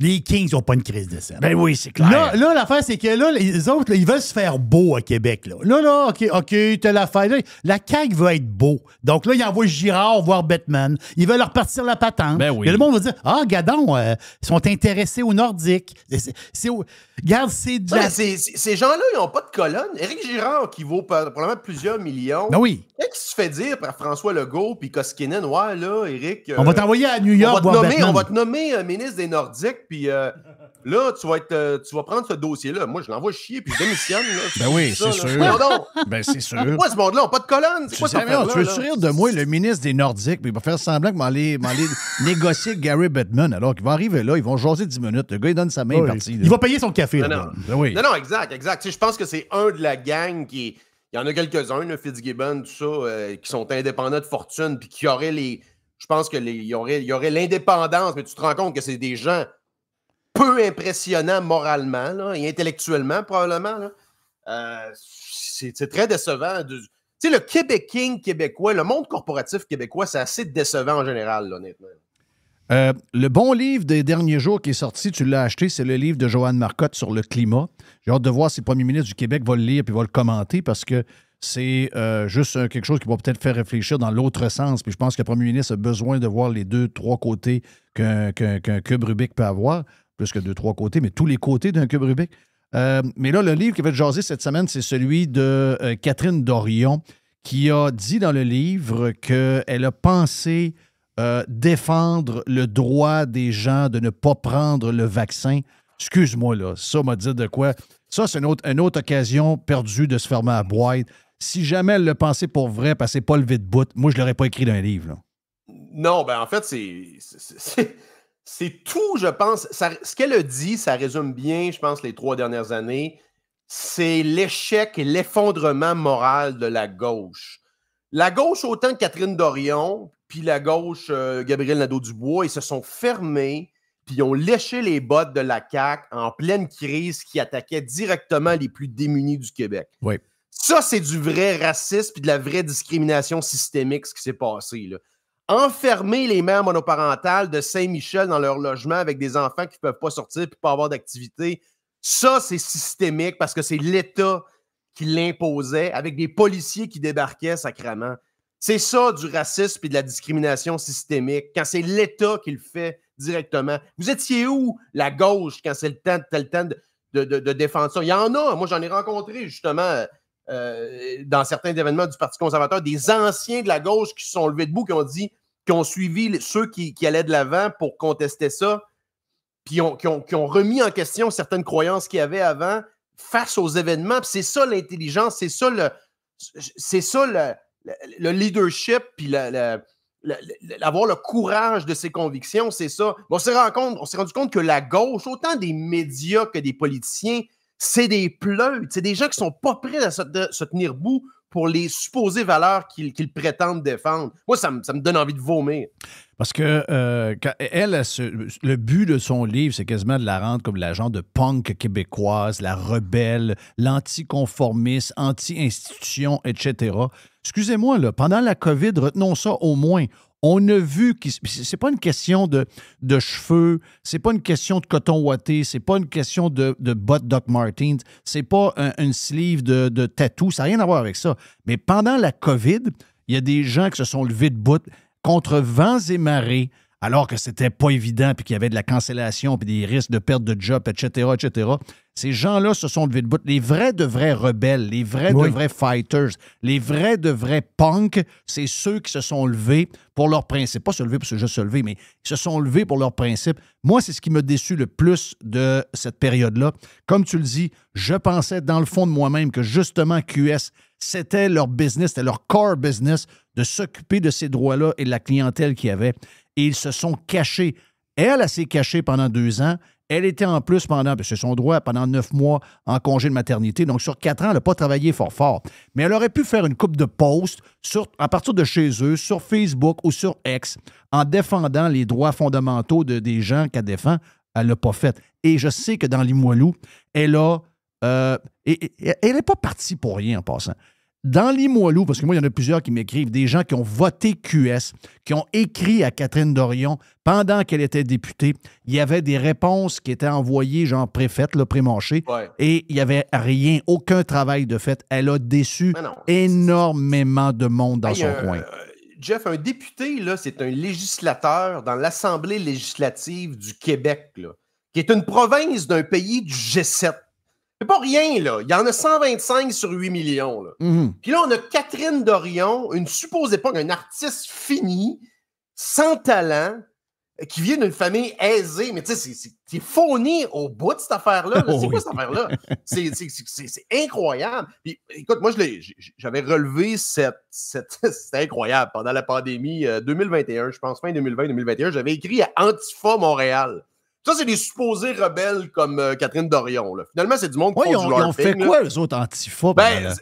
les Kings n'ont pas une crise de scène. Ben oui, c'est clair. Là, l'affaire, c'est que là, les autres, là, ils veulent se faire beau à Québec. Là, OK, t'as l'affaire. Là, la CAQ veut être beau. Donc là, ils envoient Girard voir Bettman. Ils veulent leur partir la patente. Ben oui. Et le monde va dire, gadon, ils sont intéressés aux Nordiques. Regarde, c'est de la... Ces gens-là, ils n'ont pas de colonne. Éric Girard, qui vaut probablement plusieurs millions. Ben oui. Qu'est-ce qui se fait dire par François Legault puis Koskinen? Ouais, là, Éric... on va t'envoyer à New York voir Bettman. On va te nommer ministre des Nordiques, puis là, tu vas prendre ce dossier-là. Moi, je l'envoie chier, puis je démissionne. Là, ben oui, c'est sûr. Ben c'est sûr. Pourquoi ce monde-là n'a pas de colonne? C'est quoi ça? Tu veux sourire de moi, le ministre des Nordiques, puis il va faire semblant que m'en aller négocier avec Gary Bettman, alors qu'il va arriver là, ils vont jaser 10 minutes. Le gars, il donne sa main partie. Il va payer son café. Non, exact. Tu sais, je pense que c'est un de la gang qui... Il y en a quelques-uns, là, Fitzgibbon, tout ça, qui sont indépendants de fortune, puis qui auraient les... Je pense qu'il y aurait l'indépendance, mais tu te rends compte que c'est des gens peu impressionnants moralement là, et intellectuellement, probablement. Là. C'est très décevant. Tu sais, le Québec King québécois, le monde corporatif québécois, c'est assez décevant en général, là, honnêtement. Le bon livre des derniers jours qui est sorti, tu l'as acheté, c'est le livre de Joanne Marcotte sur le climat. J'ai hâte de voir si le premier ministre du Québec va le lire et va le commenter parce que c'est juste quelque chose qui va peut-être faire réfléchir dans l'autre sens. Puis je pense que le premier ministre a besoin de voir les 2-3 côtés qu'un cube Rubik peut avoir, plus que 2-3 côtés, mais tous les côtés d'un cube Rubik. Mais là, le livre qui va être jasé cette semaine, c'est celui de Catherine Dorion, qui a dit dans le livre qu'elle a pensé défendre le droit des gens de ne pas prendre le vaccin. Excuse-moi, là, ça m'a dit de quoi? Ça, c'est une autre occasion perdue de se fermer à boîte. Si jamais elle le pensait pour vrai, parce que c'est pas levé de bout, moi, je l'aurais pas écrit dans un livre. Là. Non, ben en fait, c'est tout, je pense. Ce qu'elle a dit, ça résume bien, je pense, les 3 dernières années. C'est l'échec et l'effondrement moral de la gauche. La gauche, autant que Catherine Dorion, puis la gauche, Gabriel Nadeau-Dubois, ils se sont fermés, puis ils ont léché les bottes de la CAQ en pleine crise qui attaquait directement les plus démunis du Québec. Oui. Ça, c'est du vrai racisme puis de la vraie discrimination systémique, ce qui s'est passé, là. Enfermer les mères monoparentales de Saint-Michel dans leur logement avec des enfants qui ne peuvent pas sortir et pas avoir d'activité, ça, c'est systémique parce que c'est l'État qui l'imposait avec des policiers qui débarquaient sacrément. C'est ça du racisme et de la discrimination systémique, quand c'est l'État qui le fait directement. Vous étiez où, la gauche, quand c'est le temps de défendre ça? Il y en a. Moi, j'en ai rencontré, justement, dans certains événements du Parti conservateur, des anciens de la gauche qui se sont levés debout, qui ont suivi ceux qui allaient de l'avant pour contester ça, puis qui ont remis en question certaines croyances qu'il y avait avant face aux événements. Puis c'est ça l'intelligence, c'est ça le leadership, puis avoir le courage de ses convictions, c'est ça. On s'est rendu compte que la gauche, autant des médias que des politiciens, c'est des pleutres, c'est des gens qui ne sont pas prêts à se tenir debout pour les supposées valeurs qu'ils prétendent défendre. Moi, ça me donne envie de vomir. Parce que le but de son livre, c'est quasiment de la rendre comme la genre de punk québécoise, la rebelle, l'anticonformiste, anti-institution, etc. Excusez-moi, là, pendant la COVID, retenons ça au moins. On a vu que c'est pas une question de cheveux, c'est pas une question de coton ouaté, c'est pas une question de bottes Doc Martens, c'est pas une sleeve de tatou, ça n'a rien à voir avec ça. Mais pendant la COVID, il y a des gens qui se sont levés de bout contre vents et marées, alors que c'était pas évident, puis qu'il y avait de la cancellation, puis des risques de perte de job, etc., etc. Ces gens-là se sont levés de bout. Les vrais de vrais rebelles, les vrais de vrais fighters, les vrais de vrais punks, c'est ceux qui se sont levés pour leurs principes. Pas se lever pour juste se lever, mais ils se sont levés pour leurs principes. Moi, c'est ce qui m'a déçu le plus de cette période-là. Comme tu le dis, je pensais dans le fond de moi-même que justement QS, c'était leur business, c'était leur core business de s'occuper de ces droits-là et de la clientèle qu'il y avait. Et ils se sont cachés. Elle s'est cachée pendant 2 ans. Elle était en plus c'est son droit, pendant 9 mois en congé de maternité. Donc, sur 4 ans, elle n'a pas travaillé fort. Mais elle aurait pu faire une couple de posts à partir de chez eux, sur Facebook ou sur X, en défendant les droits fondamentaux des gens qu'elle défend. Elle ne l'a pas fait. Et je sais que dans Limoilou, elle n'est pas partie pour rien en passant. Dans Limoilou, parce que moi, il y en a plusieurs qui m'écrivent, des gens qui ont voté QS, qui ont écrit à Catherine Dorion pendant qu'elle était députée. Il y avait des réponses qui étaient envoyées, genre préfète, pré-manché, et il n'y avait rien, aucun travail de fait. Elle a déçu énormément de monde dans son coin. Jeff, un député, là, c'est un législateur dans l'Assemblée législative du Québec, là, qui est une province d'un pays du G7. C'est pas rien, là. Il y en a 125 sur 8 millions, là. Puis là, on a Catherine Dorion, une supposée pas un artiste fini, sans talent, qui vient d'une famille aisée. Mais tu sais, c'est fourni au bout de cette affaire-là. Là. C'est quoi cette affaire-là? C'est incroyable. Puis, écoute, moi, j'avais relevé c'était incroyable. Pendant la pandémie 2021, je pense, fin 2020-2021, j'avais écrit à Antifa Montréal. Ça, c'est des supposés rebelles comme Catherine Dorion. Là. Finalement, c'est du monde qui font du LARPing. Ils ont fait quoi, eux autres, Antifa?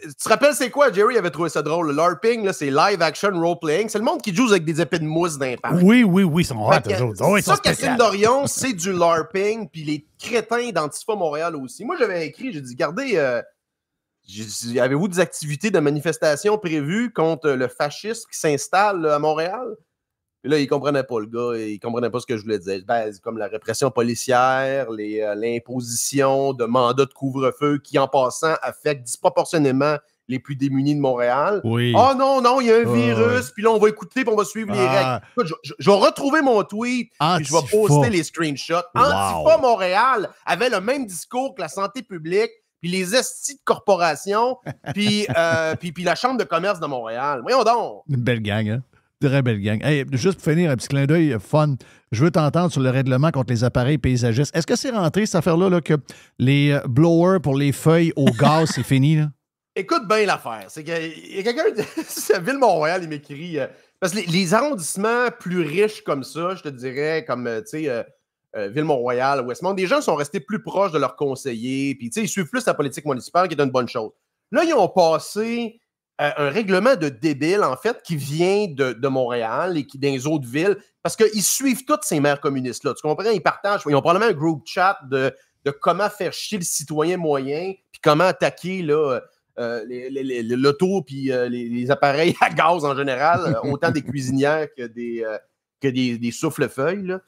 Tu te rappelles, c'est quoi? Jerry avait trouvé ça drôle. Le LARPing, là, c'est live action role-playing. C'est le monde qui joue avec des épées de mousse d'impact. Oui, ils sont hot, eux autres. Ça, Catherine Dorion, c'est du LARPing, puis les crétins d'Antifa Montréal aussi. Moi, j'avais écrit, j'ai dit, regardez, avez-vous des activités de manifestation prévues contre le fascisme qui s'installe à Montréal? Et là, il ne comprenait pas, le gars. Il ne comprenait pas ce que je voulais dire. C'est comme la répression policière, l'imposition de mandats de couvre-feu qui, en passant, affectent disproportionnément les plus démunis de Montréal. Oui. Ah non, il y a un Oh, virus, puis là, on va écouter, puis on va suivre les règles. Écoute, je vais retrouver mon tweet, puis je vais Antifa. poster les screenshots. Wow. Antifa Montréal avait le même discours que la santé publique, puis les estis de corporation, puis la Chambre de commerce de Montréal. Voyons donc. Une belle gang, hein? Très belle gang. Hey, juste pour finir, un petit clin d'œil fun. Je veux t'entendre sur le règlement contre les appareils paysagistes. Est-ce que c'est rentré, cette affaire-là, là, que les blowers pour les feuilles au gaz, c'est fini, là? Écoute bien l'affaire. C'est qu'il y a quelqu'un de Ville-Montréal, il m'écrit... parce que les arrondissements plus riches comme ça, je te dirais, comme, tu sais... Ville-Mont-Royal, Westmount, des gens sont restés plus proches de leurs conseillers, puis ils suivent plus la politique municipale, qui est une bonne chose. Là, ils ont passé un règlement de débile, en fait, qui vient de Montréal et qui des autres villes, parce qu'ils suivent toutes ces maires communistes-là. Tu comprends? Ils partagent, ils ont probablement un group chat de comment faire chier le citoyen moyen, puis comment attaquer là, l'auto, puis les appareils à gaz en général, autant des cuisinières que des souffle-feuilles. Là.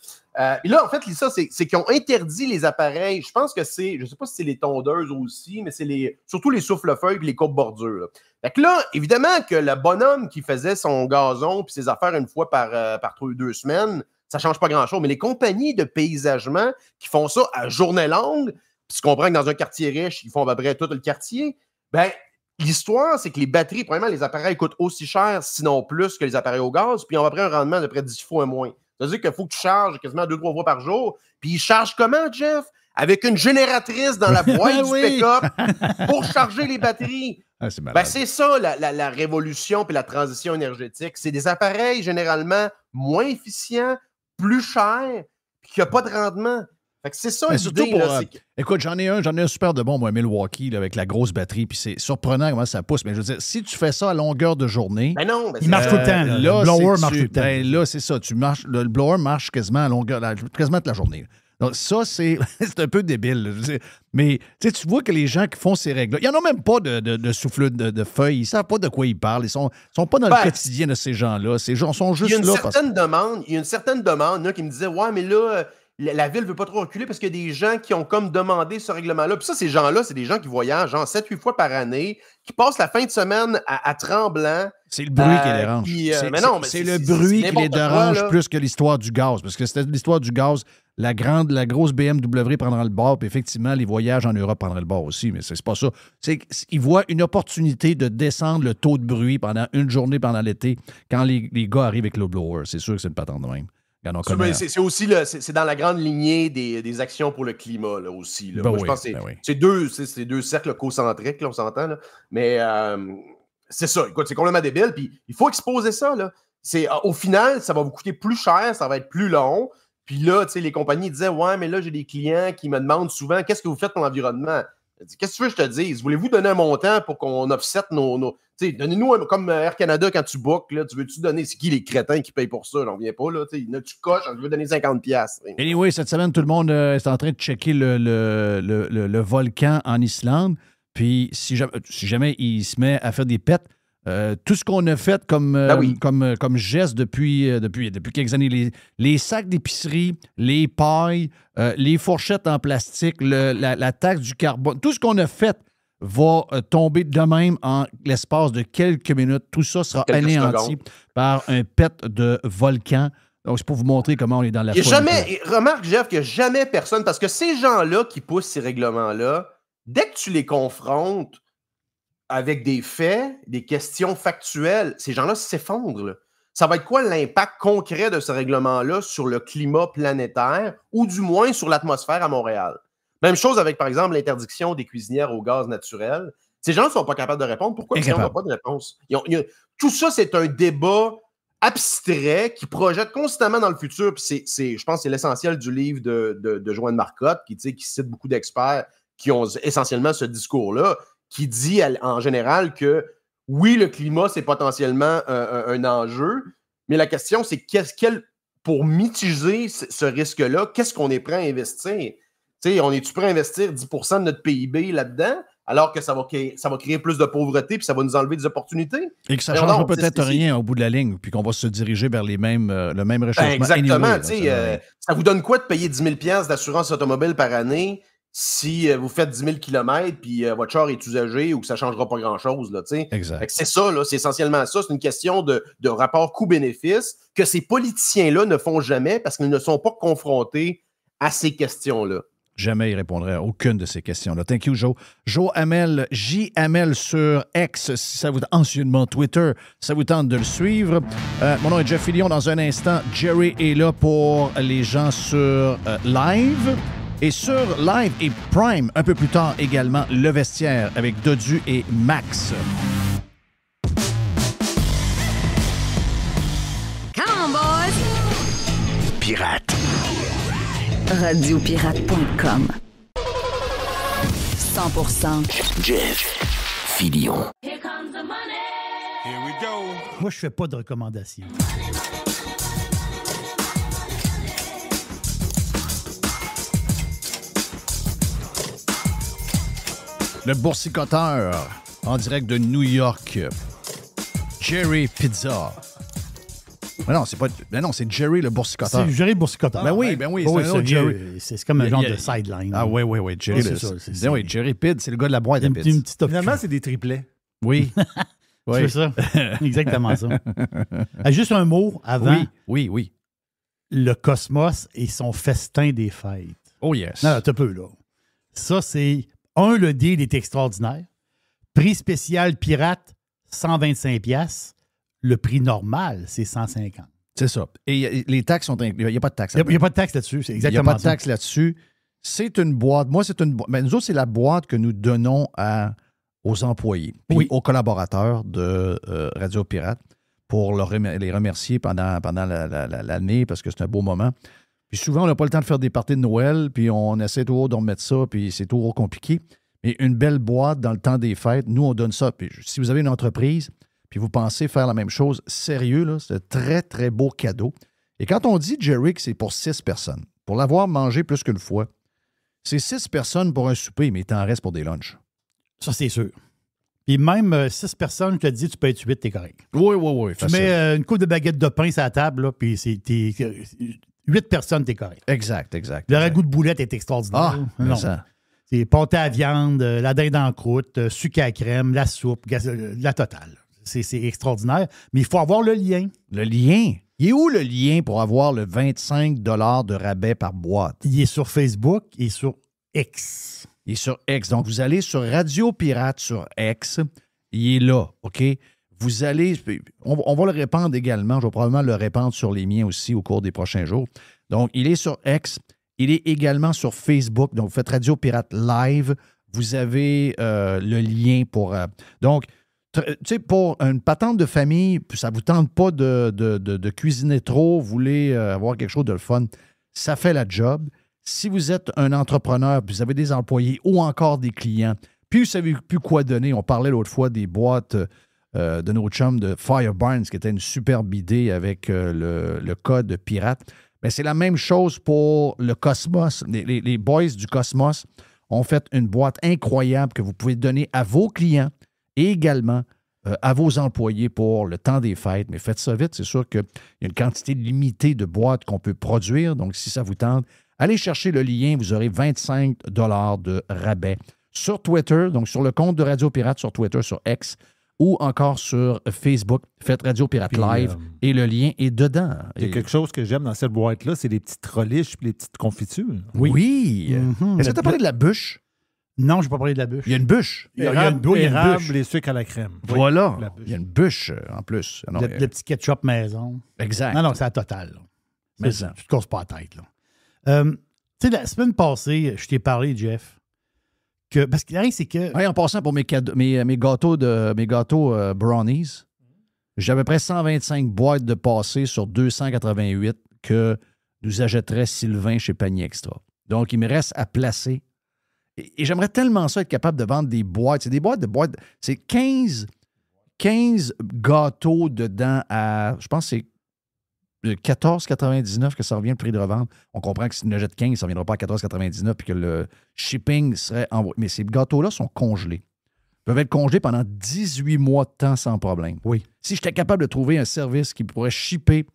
Et là, en fait, ça, c'est qu'ils ont interdit les appareils. Je pense que je ne sais pas si c'est les tondeuses aussi, mais c'est surtout les souffle-feuilles et les courbe-bordures. Là. Fait que là, évidemment que le bonhomme qui faisait son gazon puis ses affaires une fois par 2 semaines, ça ne change pas grand-chose. Mais les compagnies de paysagement qui font ça à journée longue, puis tu comprends que dans un quartier riche, ils font à peu près tout le quartier, ben l'histoire, c'est que les batteries, premièrement, les appareils coûtent aussi cher, sinon plus, que les appareils au gaz, puis ils ont à peu près un rendement de près de 10 fois moins. C'est-à-dire qu'il faut que tu charges quasiment 2-3 fois par jour. Puis ils chargent comment, Jeff? Avec une génératrice dans la boîte du pick-up pour charger les batteries. Ah, c'est malade. C'est ça, la révolution puis la transition énergétique. C'est des appareils généralement moins efficients, plus chers, puis qui n'ont pas de rendement. Fait que c'est ça l'idée. Écoute, j'en ai un super de bon, moi, à Milwaukee, là, avec la grosse batterie, puis c'est surprenant comment ça pousse. Mais je veux dire, si tu fais ça à longueur de journée... Ben non, il marche tout le temps. Le blower marche tout le temps. Ben là, c'est ça. Le blower marche quasiment à longueur, quasiment toute la journée. Donc ça, c'est un peu débile. Mais tu vois que les gens qui font ces règles-là, ils n'en ont même pas de souffle de feuilles. Ils ne savent pas de quoi ils parlent. Ils sont pas dans le quotidien de ces gens-là. Ces gens sont juste là. Il y a une certaine demande là, qui me disait « Ouais, mais là... » La ville ne veut pas trop reculer parce qu'il y a des gens qui ont comme demandé ce règlement-là. Puis ça, ces gens-là, c'est des gens qui voyagent genre 7-8 fois par année, qui passent la fin de semaine à Tremblant. C'est le bruit qui les dérange. C'est le bruit qui les dérange plus que l'histoire du gaz. Parce que c'était l'histoire du gaz. La grosse BMW prendra le bord, puis effectivement, les voyages en Europe prendraient le bord aussi, mais c'est pas ça. Ils voient une opportunité de descendre le taux de bruit pendant une journée pendant l'été quand les gars arrivent avec le blower. C'est sûr que c'est une patente de même. C'est aussi c'est dans la grande lignée des actions pour le climat là, aussi. Là. Moi, je pense que c'est deux cercles concentriques, là, on s'entend. Là. Mais c'est ça. Écoute, c'est complètement débile. Puis il faut exposer ça. Là. Au final, ça va vous coûter plus cher, ça va être plus long. Puis là, les compagnies disaient « Ouais, mais là, j'ai des clients qui me demandent souvent qu'est-ce que vous faites pour l'environnement? » Qu'est-ce que tu veux que je te dise? Voulez-vous donner un montant pour qu'on offset nos donnez-nous, comme Air Canada, quand tu bookes, là, tu veux-tu donner? C'est qui les crétins qui payent pour ça? J'en viens pas, là. Tu coches, je veux donner 50$. Anyway, cette semaine, tout le monde est en train de checker le volcan en Islande. Puis, si jamais il se met à faire des pets, tout ce qu'on a fait comme geste depuis quelques années, les sacs d'épicerie, les pailles, les fourchettes en plastique, la taxe du carbone, tout ce qu'on a fait va tomber de même en l'espace de quelques minutes. Tout ça sera anéanti par un pet de volcan. Donc, c'est pour vous montrer comment on est dans la folie. Remarque, Jeff, qu'il n'y a jamais personne, parce que ces gens-là qui poussent ces règlements-là, dès que tu les confrontes avec des faits, des questions factuelles, ces gens-là s'effondrent. Là. Ça va être quoi l'impact concret de ce règlement-là sur le climat planétaire ou du moins sur l'atmosphère à Montréal? Même chose avec, par exemple, l'interdiction des cuisinières au gaz naturel. Ces gens ne sont pas capables de répondre. Pourquoi? Parce qu'ils n'ont pas de réponse. Tout ça, c'est un débat abstrait qui projette constamment dans le futur. Puis je pense que c'est l'essentiel du livre de Joanne Marcotte, qui cite beaucoup d'experts qui ont essentiellement ce discours-là, qui dit en général que oui, le climat, c'est potentiellement un enjeu, mais la question, c'est pour mitiger ce risque-là, qu'est-ce qu'on est prêt à investir? On est-tu prêt à investir 10% de notre PIB là-dedans, alors que ça va créer plus de pauvreté puis ça va nous enlever des opportunités? Et que ça ne changera peut-être rien au bout de la ligne, puis qu'on va se diriger vers le même réchauffement. Exactement. Ça vous donne quoi de payer 10 000$ d'assurance automobile par année si vous faites 10 000 km puis votre char est usagé ou que ça ne changera pas grand-chose. Là, Exact. Fait que c'est ça, là, c'est essentiellement ça. C'est une question de rapport coût-bénéfice que ces politiciens-là ne font jamais parce qu'ils ne sont pas confrontés à ces questions-là. Jamais il répondrait à aucune de ces questions-là. Thank you, Joe. Joe Hamel, J. Hamel sur X, si ça vous anciennement Twitter, ça vous tente de le suivre. Mon nom est Jeff Fillion. Dans un instant, Jerry est là pour les gens sur Live. Et sur Live et Prime, un peu plus tard également, Le Vestiaire avec Dodu et Max. Come on, boys! Pirate. Radiopirate.com 100% Jeff Fillion. Here we go. Moi, je fais pas de recommandations. Le boursicoteur en direct de New York. Jerry Pizza. Mais non, c'est Jerry le boursicoteur. C'est Jerry Boursicoteur. Ben oui, c'est un autre Jerry. C'est comme un genre de sideline. Ah oui, Jerry. Ouais, c'est ça, Oui, Jerry Pidd, c'est le gars de la boîte à Une pizza. petite Finalement, c'est des triplets. Oui. C'est ça. Exactement ça. Juste un mot avant Oui. le Cosmos et son festin des fêtes. Oh yes. Non, t'as peu, là. Ça, c'est... le deal est extraordinaire. Prix spécial pirate, 125$. Le prix normal, c'est 150$. C'est ça. Et les taxes sont incluses. Il n'y a pas de taxes. Il n'y a pas de taxe là-dessus. C'est Il n'y a exactement pas de taxe là-dessus. C'est une boîte. Moi, c'est une boîte. Nous autres, c'est la boîte que nous donnons aux employés puis aux collaborateurs de Radio Pirate pour les remercier pendant l'année parce que c'est un beau moment. Puis souvent, on n'a pas le temps de faire des parties de Noël, puis on essaie toujours de remettre ça, puis c'est toujours compliqué. Mais une belle boîte dans le temps des fêtes, nous, on donne ça. Puis si vous avez une entreprise, puis vous pensez faire la même chose, sérieux, là, c'est un très, très beau cadeau. Et quand on dit, Jerry, que c'est pour 6 personnes, pour l'avoir mangé plus qu'une fois, c'est 6 personnes pour un souper, mais il t'en reste pour des lunchs. Ça, c'est sûr. Puis même 6 personnes, je te dis, tu peux être 8, t'es correct. Oui. Tu mets une coupe de baguette de pain sur la table, là, puis 8 personnes, t'es correct. Exact. Le ragoût de boulette est extraordinaire. Ah, non. ça. C'est pâté à viande, la dinde en croûte, sucre à crème, la soupe, la totale. C'est extraordinaire. Mais il faut avoir le lien. Le lien? Il est où le lien pour avoir le 25 $ de rabais par boîte? Il est sur Facebook et sur X. Il est sur X. Donc, vous allez sur Radio Pirate sur X. Il est là, OK? Vous allez... On va le répandre également. Je vais probablement le répandre sur les miens aussi au cours des prochains jours. Donc, il est sur X. Il est également sur Facebook. Donc, vous faites Radio Pirate Live. Vous avez le lien pour... donc, tu sais, pour une patente de famille, ça ne vous tente pas de cuisiner trop, vous voulez avoir quelque chose de le fun, ça fait la job. Si vous êtes un entrepreneur, puis vous avez des employés ou encore des clients, puis vous ne savez plus quoi donner, on parlait l'autre fois des boîtes de nos chums de Firebarns, qui était une superbe idée avec le code pirate. Mais c'est la même chose pour le Cosmos. Les boys du Cosmos ont fait une boîte incroyable que vous pouvez donner à vos clients et également à vos employés pour le temps des fêtes. Mais faites ça vite, c'est sûr qu'il y a une quantité limitée de boîtes qu'on peut produire. Donc, si ça vous tente, allez chercher le lien, vous aurez 25 $ de rabais sur Twitter, donc sur le compte de Radio Pirate sur Twitter, sur X, ou encore sur Facebook. Faites Radio Pirate Puis, Live et le lien est dedans. Il y a quelque chose que j'aime dans cette boîte-là, c'est les petites reliches et les petites confitures. Oui. Est-ce que tu as parlé de la bûche? Non, je n'ai pas parlé de la bûche. Il y a une bûche. Il y a une bûche. Érable, les sucres à la crème. Voilà. la bûche. Il y a une bûche en plus. Non, Le petit ketchup maison. exact. Non, c'est la totale. Là. Mais Ça, ça. tu te casses pas la tête. Là. Tu sais, la semaine passée, je t'ai parlé, Jeff, que parce qu'il arrive, c'est que... Oui, en passant pour mes gâteaux brownies, j'ai à peu près 125 boîtes de passé sur 288 que nous achèterait Sylvain chez Panier Extra. Donc, il me reste à placer. Et j'aimerais tellement ça être capable de vendre des boîtes. C'est des boîtes. C'est 15 gâteaux dedans à, je pense que c'est 14,99 que ça revient le prix de revente. On comprend que si on achète 15, ça ne reviendra pas à 14,99 puis que le shipping serait envoyé. Mais ces gâteaux-là sont congelés. Ils peuvent être congelés pendant 18 mois de temps sans problème. Oui. Si j'étais capable de trouver un service qui pourrait shipper,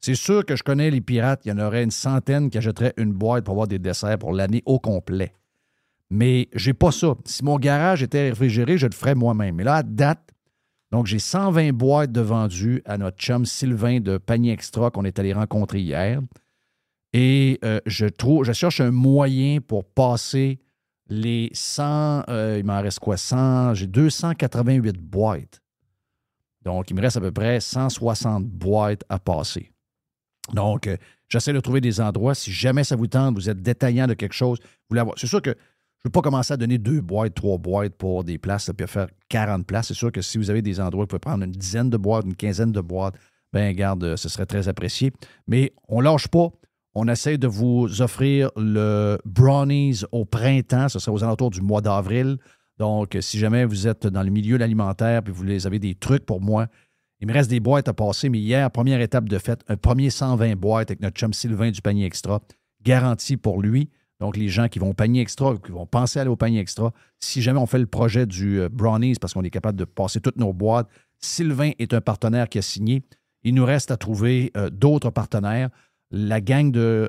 c'est sûr que je connais les pirates. Il y en aurait une centaine qui achèteraient une boîte pour avoir des desserts pour l'année au complet. Mais j'ai pas ça. Si mon garage était réfrigéré, je le ferais moi-même. Mais là, à date, donc j'ai 120 boîtes de vendus à notre chum Sylvain de Panier Extra qu'on est allé rencontrer hier. Et je cherche un moyen pour passer les 100, il m'en reste quoi? 100, j'ai 288 boîtes. Donc, il me reste à peu près 160 boîtes à passer. Donc, j'essaie de trouver des endroits. Si jamais ça vous tente, vous êtes détaillant de quelque chose, vous voulez avoir. C'est sûr que je ne veux pas commencer à donner 2 boîtes, 3 boîtes pour des places, puis faire 40 places. C'est sûr que si vous avez des endroits où vous pouvez prendre une dizaine de boîtes, une quinzaine de boîtes, bien, garde, ce serait très apprécié. Mais on ne lâche pas. On essaie de vous offrir le Brownies au printemps. Ce sera aux alentours du mois d'avril. Donc, si jamais vous êtes dans le milieu alimentaire et vous avez des trucs pour moi, il me reste des boîtes à passer. Mais hier, première étape de fête, un premier 120 boîtes avec notre chum Sylvain du Panier Extra, garanti pour lui. Donc, les gens qui vont au Panier Extra, qui vont penser à aller au Panier Extra, si jamais on fait le projet du Brownies parce qu'on est capable de passer toutes nos boîtes, Sylvain est un partenaire qui a signé. Il nous reste à trouver d'autres partenaires. La gang de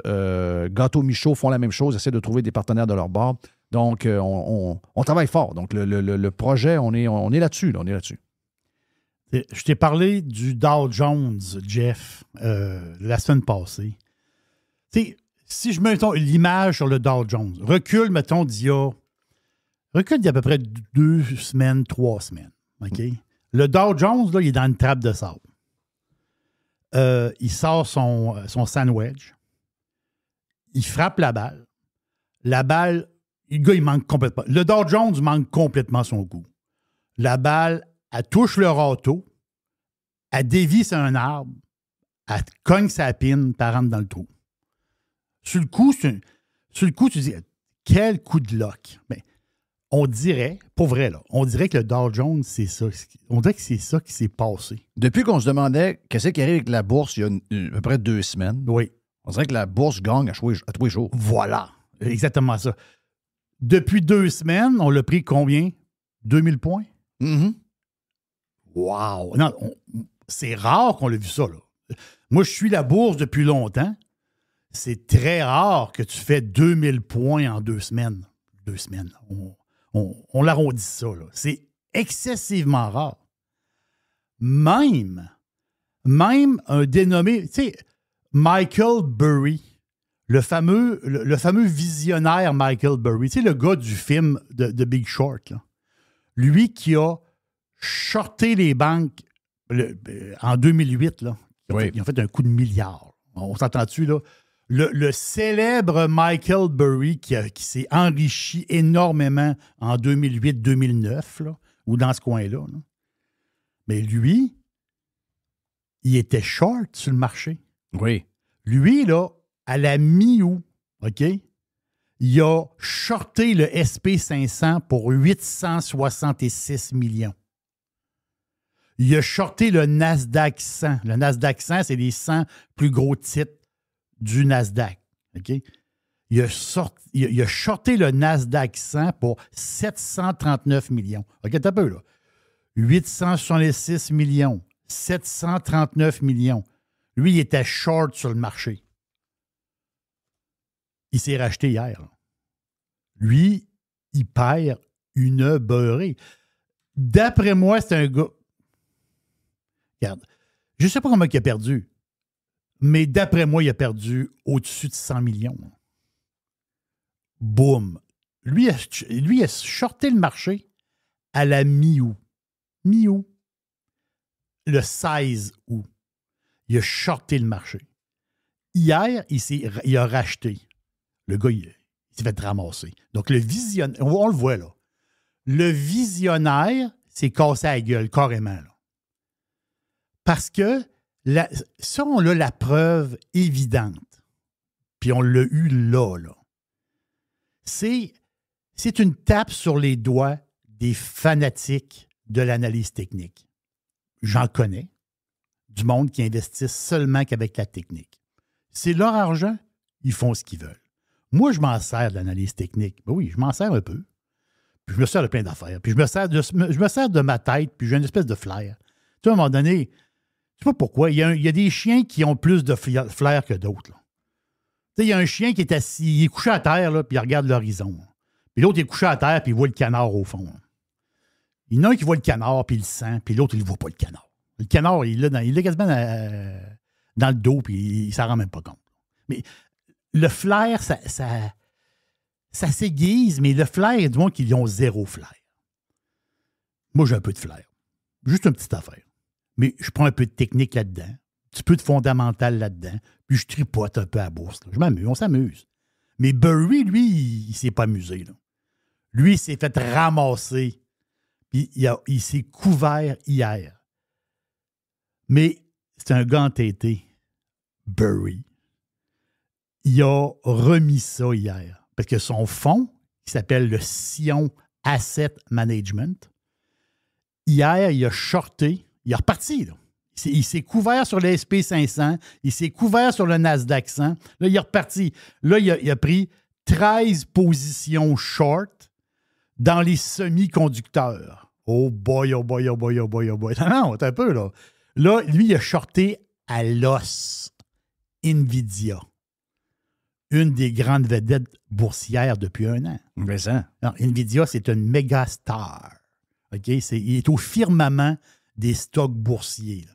Gâteau Michaud font la même chose, essaient de trouver des partenaires de leur bord. Donc, on travaille fort. Donc, le projet, on est là-dessus. On est là-dessus. Je t'ai parlé du Dow Jones, Jeff, la semaine passée. Tu sais, si je mets l'image sur le Dow Jones, recule, mettons, d'il y a à peu près 2 semaines, 3 semaines. OK? Le Dow Jones, là, il est dans une trappe de sable. Il sort son sandwich. Il frappe la balle. La balle, le gars, il manque complètement. Le Dow Jones manque complètement son goût. La balle, elle touche le râteau, elle dévie sur un arbre, elle cogne sa pine, puis elle rentre dans le trou. Sur le coup, tu dis, quel coup de luck. Mais on dirait, pour vrai, là, on dirait que le Dow Jones, c'est ça. On dirait que c'est ça qui s'est passé. Depuis qu'on se demandait qu'est-ce qui arrive avec la bourse il y a à peu près 2 semaines, oui. On dirait que la bourse gagne à tous les jours. Voilà, exactement ça. Depuis 2 semaines, on l'a pris combien? 2000 points? Mm-hmm. Wow! Non, c'est rare qu'on ait vu ça, là. Moi, je suis la bourse depuis longtemps. C'est très rare que tu fais 2000 points en 2 semaines. 2 semaines. On l'arrondit ça, là. C'est excessivement rare. Même un dénommé, tu sais, Michael Burry, le fameux visionnaire Michael Burry, tu sais, le gars du film de Big Short, là. Lui qui a shorté les banques en 2008, là. Oui. Ils ont fait un coup de milliard. On s'entend-tu, là? Le célèbre Michael Burry qui s'est enrichi énormément en 2008-2009, là, ou dans ce coin-là. Là. Mais lui, il était short sur le marché. Oui. Lui, là, à la mi-août, OK, il a shorté le SP500 pour 866 millions. Il a shorté le Nasdaq 100. Le Nasdaq 100, c'est les 100 plus gros titres du Nasdaq. OK? Il a shorté le Nasdaq 100 pour 739 millions. OK, t'as un peu, là. 866 millions, 739 millions. Lui, il était short sur le marché. Il s'est racheté hier. Là. Lui, il perd une beurrée. D'après moi, c'est un gars... Regarde, je ne sais pas comment il a perdu, mais d'après moi, il a perdu au-dessus de 100 millions. Boum. Lui a shorté le marché à la mi-août. Mi-août. Le 16 août. Il a shorté le marché. Hier, il a racheté. Le gars, il s'est fait ramasser. Donc, le visionnaire, on le voit là. Le visionnaire s'est cassé la gueule, carrément. Là. Parce que ça, on a la preuve évidente. Puis on l'a eu là. C'est une tape sur les doigts des fanatiques de l'analyse technique. J'en connais. Du monde qui investissent seulement qu'avec la technique. C'est leur argent, ils font ce qu'ils veulent. Moi, je m'en sers de l'analyse technique. Ben oui, je m'en sers un peu. Puis je me sers de plein d'affaires. Puis je me sers de ma tête, puis j'ai une espèce de flair. Tu vois, à un moment donné, je sais pas pourquoi, il y a des chiens qui ont plus de flair que d'autres. Tu sais, il y a un chien qui est assis, il est couché à terre, là, puis il regarde l'horizon. Puis Puis l'autre est couché à terre, puis il voit le canard au fond. Il y en a un qui voit le canard, puis il le sent, puis l'autre, il ne voit pas le canard. Le canard, il est quasiment dans le dos, puis il ne s'en rend même pas compte. Mais le flair, ça s'aiguise, mais le flair, il y a du monde qui ont zéro flair. Moi, j'ai un peu de flair. Juste une petite affaire. Mais je prends un peu de technique là-dedans, un petit peu de fondamental là-dedans, puis je tripote un peu à la bourse. Là. Je m'amuse, on s'amuse. Mais Burry, lui, il ne s'est pas amusé. Là. Lui, il s'est fait ramasser. Puis il s'est couvert hier. Mais c'est un gars entêté. Burry. Il a remis ça hier. Parce que son fonds, qui s'appelle le Sion Asset Management, hier, il a shorté. Il est reparti, là. Il s'est couvert sur le SP500. Il s'est couvert sur le Nasdaq 100. Là, il est reparti. Là, il a pris 13 positions short dans les semi-conducteurs. Oh boy, oh boy, oh boy, oh boy, oh boy. Non, attends un peu, là. Là, lui, il a shorté à l'os Nvidia. Une des grandes vedettes boursières depuis un an. Mais ça. Alors, Nvidia, c'est une méga star. OK? Il est au firmament des stocks boursiers. Là.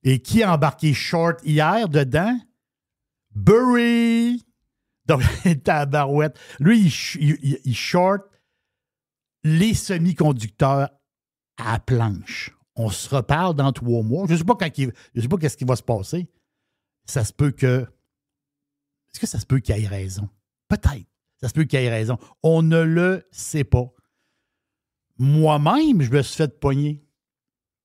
Et qui a embarqué short hier dedans? Burry! Donc, tabarouette. Lui, il short les semi-conducteurs à la planche. On se reparle dans 3 mois. Je ne sais pas qu'est-ce qui va se passer. Ça se peut que... Est-ce que ça se peut qu'il ait raison? Peut-être. Ça se peut qu'il ait raison. On ne le sait pas. Moi-même, je me suis fait pogner.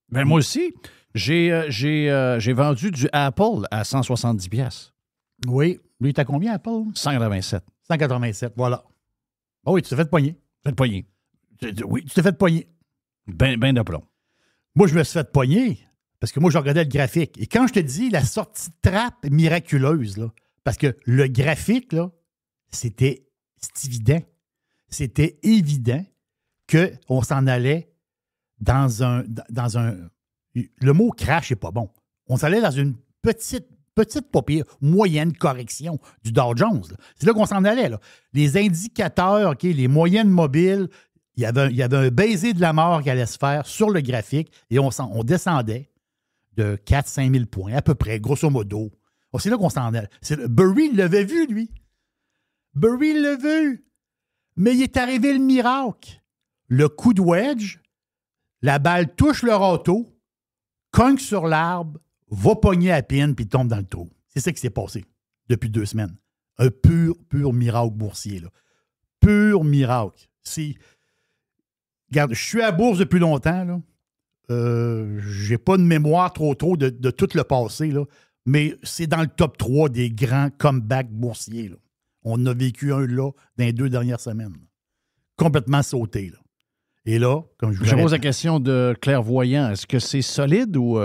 Ben moi aussi. J'ai vendu du Apple à 170 pièces. Oui. Lui, t'as combien, Apple? 187. 187, voilà. Oh oui, tu t'es fait pogner. Fait pogner. Oui, tu t'es fait pogner. Ben de plomb. Moi, je me suis fait pogner parce que moi, je regardais le graphique. Et quand je te dis la sortie de trappe miraculeuse, là, parce que le graphique, là, c'est évident. C'était évident qu'on s'en allait dans un... Le mot crash n'est pas bon. On s'en allait dans une petite pas pire, moyenne correction du Dow Jones. Là. C'est là qu'on s'en allait. Là. Les indicateurs, okay, les moyennes mobiles, il y avait un baiser de la mort qui allait se faire sur le graphique et on descendait de 4-5 000 points, à peu près, grosso modo. Oh, c'est là qu'on s'en allait. Burry l'avait vu, lui. Burry l'a vu. Mais il est arrivé le miracle. Le coup de wedge, la balle touche le râteau, cogne sur l'arbre, va pogner à pine puis tombe dans le trou. C'est ça qui s'est passé depuis 2 semaines. Un pur miracle boursier. Là. Pur miracle. Regarde, je suis à la bourse depuis longtemps. Là. J'ai pas de mémoire trop de tout le passé, là. Mais c'est dans le top 3 des grands comebacks boursiers. Là. On a vécu un là dans les 2 dernières semaines. Là. Complètement sauté. Là. Et là, comme je vous Je pose la question de clairvoyant. Est-ce que c'est solide ou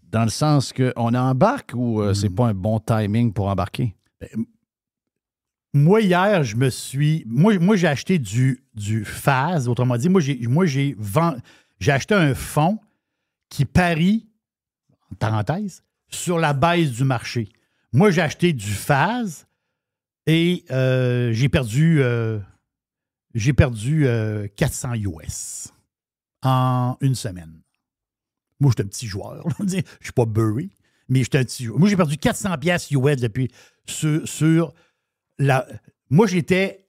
dans le sens qu'on embarque ou c'est pas un bon timing pour embarquer? Moi, hier, je me suis... Moi, j'ai acheté du FAS. Autrement dit, j'ai acheté un fonds qui parie, en parenthèse, sur la baisse du marché. Moi, j'ai acheté du FAS et j'ai perdu 400 US en 1 semaine. Moi, je suis un petit joueur. Je ne suis pas Burry, mais je suis un petit joueur. Moi, j'ai perdu 400 pièces US depuis sur la... Moi, j'étais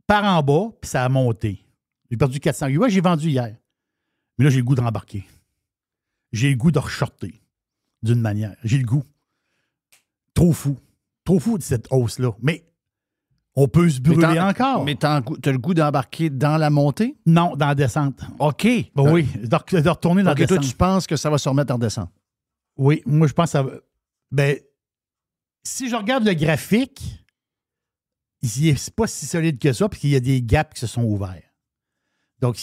par en bas, puis ça a monté. J'ai perdu 400 US, j'ai vendu hier. Mais là, j'ai le goût de rembarquer. J'ai le goût de reshorter d'une manière. J'ai le goût. Trop fou. Trop fou de cette hausse-là. Mais on peut se brûler encore. Mais tu as le goût d'embarquer dans la montée? Non, dans la descente. OK. Oui, de retourner dans la descente. Toi, tu penses que ça va se remettre en descente? Oui, moi, je pense que ça va... Ben, si je regarde le graphique, c'est pas si solide que ça, parce qu'il y a des gaps qui se sont ouverts. Donc,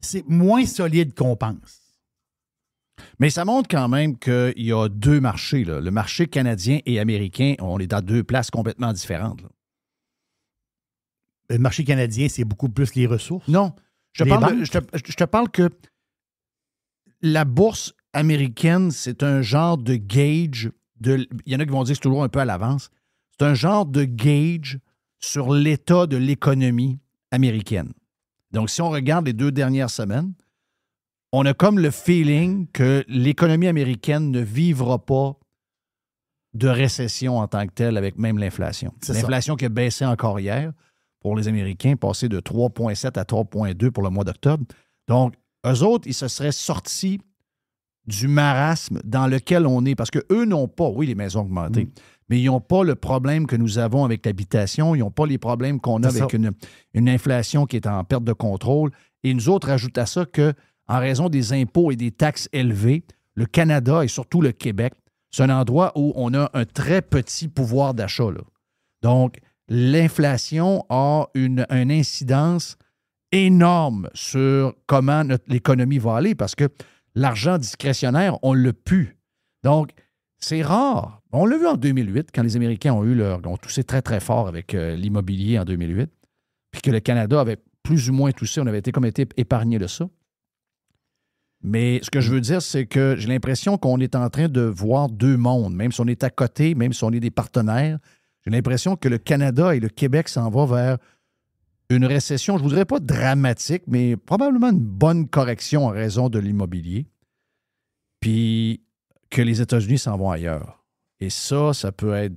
c'est moins solide qu'on pense. Mais ça montre quand même qu'il y a 2 marchés. Là. Le marché canadien et américain, on est dans 2 places complètement différentes. Là. Le marché canadien, c'est beaucoup plus les ressources. Non. Je te parle que la bourse américaine, c'est un genre de gauge. Il y en a qui vont dire que c'est toujours un peu à l'avance. C'est un genre de gauge sur l'état de l'économie américaine. Donc, si on regarde les 2 dernières semaines, on a comme le feeling que l'économie américaine ne vivra pas de récession en tant que telle avec même l'inflation. C'est L'inflation qui a baissé encore hier pour les Américains, passé de 3,7 à 3,2 pour le mois d'octobre. Donc, eux autres, ils se seraient sortis du marasme dans lequel on est, parce qu'eux n'ont pas, oui, les maisons augmentées, mais ils n'ont pas le problème que nous avons avec l'habitation, ils n'ont pas les problèmes qu'on a avec une inflation qui est en perte de contrôle. Et nous autres, rajoutent à ça qu'en raison des impôts et des taxes élevées, le Canada et surtout le Québec, c'est un endroit où on a un très petit pouvoir d'achat, là. Donc, l'inflation a une incidence énorme sur comment l'économie va aller, parce que l'argent discrétionnaire, on l'a pu. Donc, c'est rare. On l'a vu en 2008, quand les Américains ont toussé très, très fort avec l'immobilier en 2008, puis que le Canada avait plus ou moins toussé, on avait été épargné de ça. Mais ce que je veux dire, c'est que j'ai l'impression qu'on est en train de voir 2 mondes, même si on est à côté, même si on est des partenaires. J'ai l'impression que le Canada et le Québec s'en vont vers une récession, je ne voudrais pas dramatique, mais probablement une bonne correction en raison de l'immobilier, puis que les États-Unis s'en vont ailleurs. Et ça peut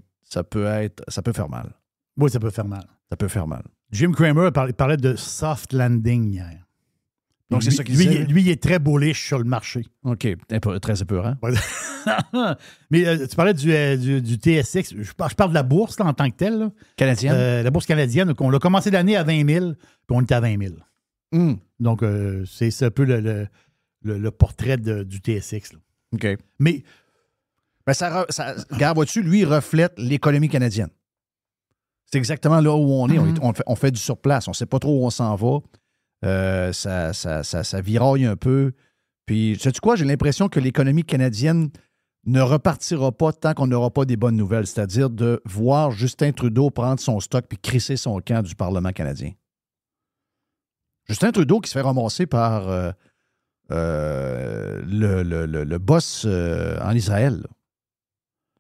faire mal. Oui, ça peut faire mal. Ça peut faire mal. Jim Cramer parlait de soft landing hier. Donc, c'est lui, ça qu'il disait. Lui, il est très bullish sur le marché. OK. Très épeurant. Mais tu parlais du TSX. Je parle de la bourse là, en tant que telle. Là. Canadienne? La bourse canadienne. On a commencé l'année à 20 000, puis on était à 20 000. Donc, c'est un peu le portrait du TSX. Là. OK. Mais regarde, vois-tu, lui, il reflète l'économie canadienne. C'est exactement là où on est. On fait du surplace. On ne sait pas trop où on s'en va. Ça viraille un peu. Puis, sais-tu quoi? J'ai l'impression que l'économie canadienne ne repartira pas tant qu'on n'aura pas des bonnes nouvelles, c'est-à-dire de voir Justin Trudeau prendre son stock puis crisser son camp du Parlement canadien. Justin Trudeau qui se fait ramasser par le boss en Israël. Là.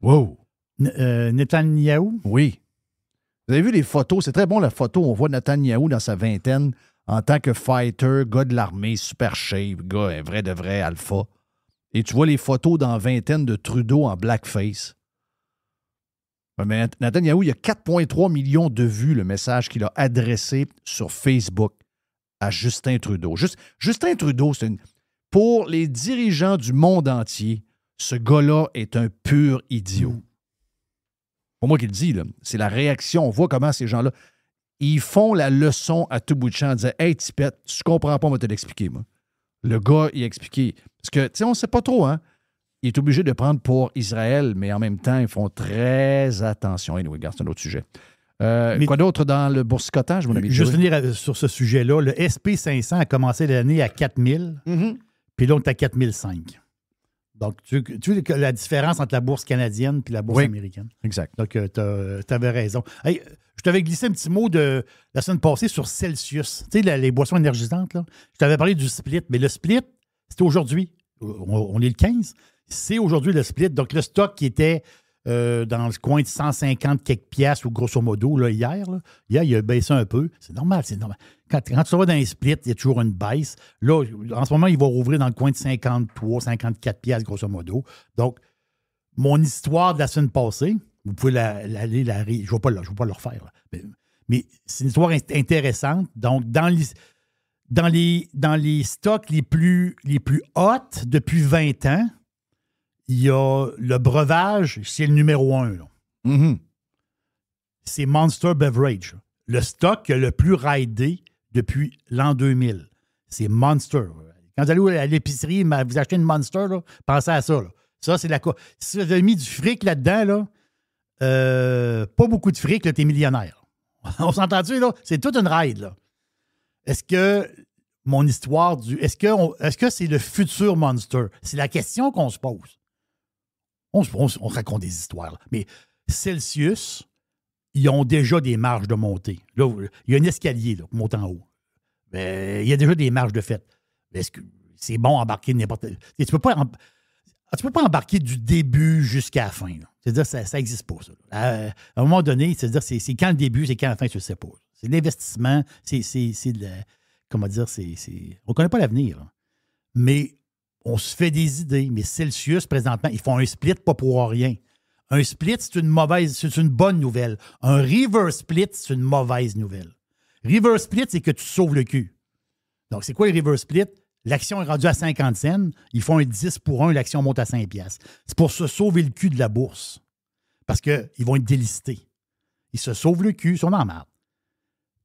Wow! Netanyahou? Oui. Vous avez vu les photos? C'est très bon, la photo. On voit Netanyahou dans sa vingtaine en tant que fighter, gars de l'armée, super shape, gars, un vrai de vrai alpha. Et tu vois les photos dans vingtaine de Trudeau en blackface. Mais Netanyahou, il y a 4,3 millions de vues, le message qu'il a adressé sur Facebook à Justin Trudeau. Justin Trudeau, pour les dirigeants du monde entier, ce gars-là est un pur idiot. Pour moi qui le dis, là, c'est la réaction. On voit comment ces gens-là, ils font la leçon à tout bout de champ en disant « Hey, Tipette, tu comprends pas, on va te l'expliquer, moi. » Le gars, il a expliqué. Parce que, tu sais, on ne sait pas trop, hein. Il est obligé de prendre pour Israël, mais en même temps, ils font très attention. Anyway, regarde, c'est un autre sujet. Quoi d'autre dans le boursicotage, mon ami? Juste venir sur ce sujet-là, le SP500 a commencé l'année à 4 000, puis là, on est à 4 500. Donc, tu vois la différence entre la bourse canadienne et la bourse américaine. Exact. Donc, tu avais raison. Hey, je t'avais glissé un petit mot de la semaine passée sur Celsius. Tu sais, les boissons énergisantes, là. Je t'avais parlé du split, mais le split, c'était aujourd'hui. On est le 15. C'est aujourd'hui le split. Donc, le stock qui était dans le coin de 150 quelques piastres, ou grosso modo, là, hier, il a baissé un peu. C'est normal, c'est normal. Quand tu vas dans un split, il y a toujours une baisse. Là, en ce moment, il va rouvrir dans le coin de 53, 54 piastres, grosso modo. Donc, mon histoire de la semaine passée, vous pouvez je ne vais pas le refaire. Là. Mais c'est une histoire intéressante. Donc, dans les stocks les plus hot depuis 20 ans, il y a le breuvage, c'est le numéro 1. Là. C'est Monster Beverage. Le stock le plus raidé depuis l'an 2000. C'est Monster. Quand vous allez à l'épicerie, vous achetez une Monster, là, pensez à ça. Là. Ça, c'est la quoi. Si vous avez mis du fric là-dedans, là, pas beaucoup de fric, là, t'es millionnaire. On s'entend-tu, là? C'est toute une ride, là. Est-ce que mon histoire est-ce que c'est le futur Monster? C'est la question qu'on se pose. On raconte des histoires, là. Mais Celsius, ils ont déjà des marges de montée. Là, il y a un escalier là, pour monter en haut. Mais il y a déjà des marges de fait. Est-ce que c'est bon embarquer n'importe... Tu peux pas embarquer du début jusqu'à la fin. Là. C'est-à-dire ça n'existe pas, ça. À un moment donné, c'est-à-dire c'est quand le début, c'est quand la fin, tu ne sais pas. C'est de l'investissement, c'est de la... Comment dire, on ne connaît pas l'avenir. Là. Mais on se fait des idées. Mais Celsius, présentement, ils font un split pas pour rien. Un split, c'est une bonne nouvelle. Un reverse split, c'est une mauvaise nouvelle. Reverse split, c'est que tu sauves le cul. Donc, c'est quoi le reverse split? L'action est rendue à 50 cents. Ils font un 10 pour 1, l'action monte à 5 piastres. C'est pour se sauver le cul de la bourse. Parce qu'ils vont être délistés. Ils se sauvent le cul, ils sont dans la merde.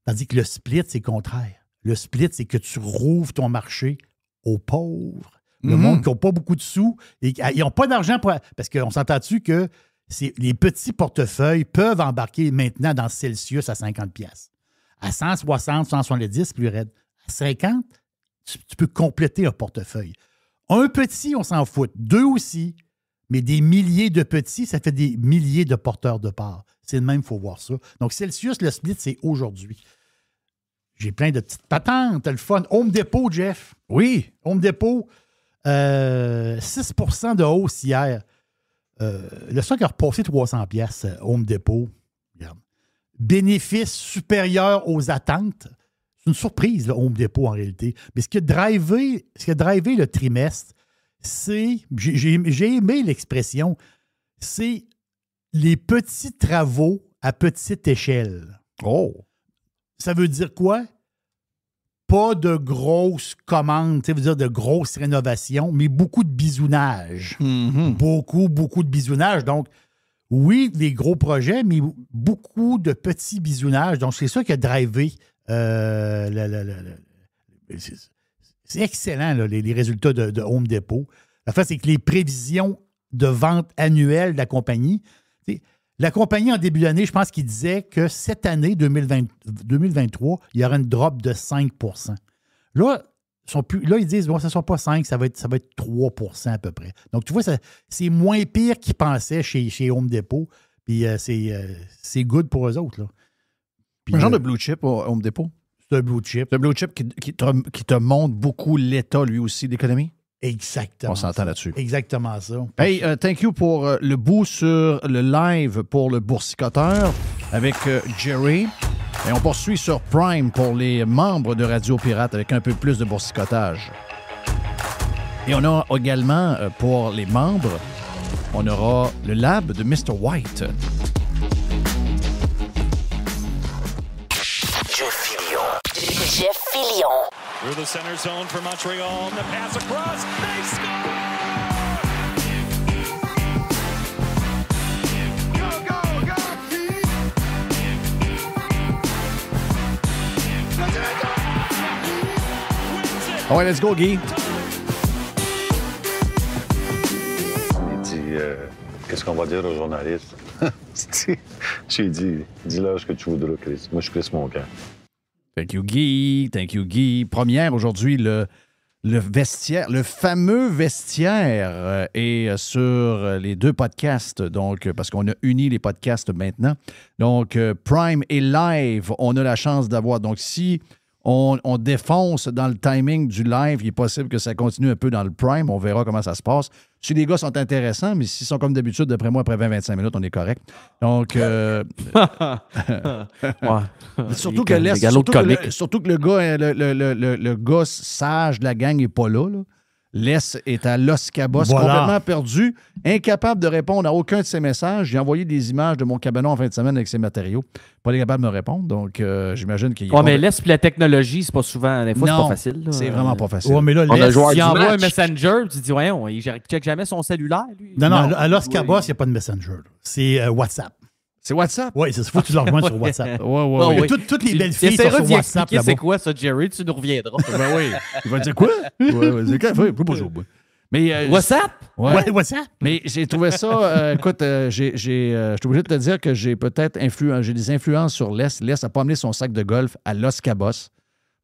Tandis que le split, c'est le contraire. Le split, c'est que tu rouvres ton marché aux pauvres. Le monde qui n'a pas beaucoup de sous. Et ils n'ont pas d'argent pour... Parce qu'on s'entend-tu que les petits portefeuilles peuvent embarquer maintenant dans Celsius à 50 piastres. À 160, 170, plus raide. À 50, tu peux compléter un portefeuille. Un petit, on s'en fout. 2 aussi. Mais des milliers de petits, ça fait des milliers de porteurs de parts. C'est le même, il faut voir ça. Donc, Celsius, le split, c'est aujourd'hui. J'ai plein de petites patentes, le fun. Home Depot, Jeff. Oui. Home Depot, 6 de hausse hier. Le stock a repassé 300 pièces Home Depot. Regarde. Bénéfice supérieur aux attentes. C'est une surprise, le Home Depot, en réalité. Mais ce qui a drivé le trimestre, c'est, j'ai aimé l'expression, c'est les petits travaux à petite échelle. Oh! Ça veut dire quoi? Pas de grosses commandes, tu sais, veut dire de grosses rénovations, mais beaucoup de bisounage. Beaucoup de bisounage. Donc, oui, des gros projets, mais beaucoup de petits bisounages. Donc, c'est ça qui a drivé c'est excellent, là, les résultats de Home Depot. La fait, c'est que les prévisions de vente annuelle de la compagnie, la compagnie, en début d'année, je pense qu'il disait que cette année, 2023, il y aura une drop de 5 %. Là, ils disent, bon, ça ne sera pas 5, ça va être 3 % à peu près. Donc, tu vois, c'est moins pire qu'ils pensaient chez Home Depot. Puis, c'est good pour eux autres. Là. Puis, un genre de blue chip au Home Depot. C'est un blue chip. C'est un blue chip qui te montre beaucoup l'état, lui aussi, d'économie. Exactement. On s'entend là-dessus. Exactement ça. Hey, thank you pour le bout sur le live pour le boursicoteur avec Jerry. Et on poursuit sur Prime pour les membres de Radio Pirate avec un peu plus de boursicotage. Et on a également, pour les membres, on aura le lab de Mr. White. Jeff Fillion. Through the center zone for Montreal. The pass across. They score! Go, go, go! All right, let's go, Guy. Il dit qu'est-ce qu'on va dire aux journalistes? J'ai dit, dis-leur ce que tu voudras, Chris. Moi, je crisse mon camp. Thank you, Guy. Thank you, Guy. Première aujourd'hui, le vestiaire, le fameux vestiaire est sur les 2 podcasts, donc parce qu'on a uni les podcasts maintenant. Donc, Prime et Live, on a la chance d'avoir. Donc, si on défonce dans le timing du live, il est possible que ça continue un peu dans le Prime. On verra comment ça se passe. Si les gars sont intéressants, mais s'ils sont comme d'habitude, d'après moi, après 20-25 minutes, on est correct. Donc, ouais. surtout que le gars sage de la gang n'est pas là. Les est à Los Cabos, complètement perdu, incapable de répondre à aucun de ses messages. J'ai envoyé des images de mon cabanon en fin de semaine avec ses matériaux. Pas capable de me répondre, donc j'imagine qu'il y a... Ouais, mais laisse puis la technologie, c'est pas souvent... Des fois, c'est pas facile. Là. C'est vraiment pas facile. Ouais, mais là, s'il envoie un messenger, tu dis, voyons, il check jamais son cellulaire, lui. Non, à Los Cabos, il n'y a pas de messenger. Là. C'est WhatsApp. C'est WhatsApp? Oui, il faut que tu le rejoignes sur WhatsApp. Oui. Toutes les belles filles sont sur WhatsApp. C'est quoi ça, Jerry? Tu nous reviendras. Ben oui. Il va dire quoi? C'est quoi? Bonjour. Mais, WhatsApp? Ouais, WhatsApp. Mais j'ai trouvé ça... écoute, je suis obligé de te dire que j'ai peut-être j'ai des influences sur Les. Les n'a pas amené son sac de golf à Los Cabos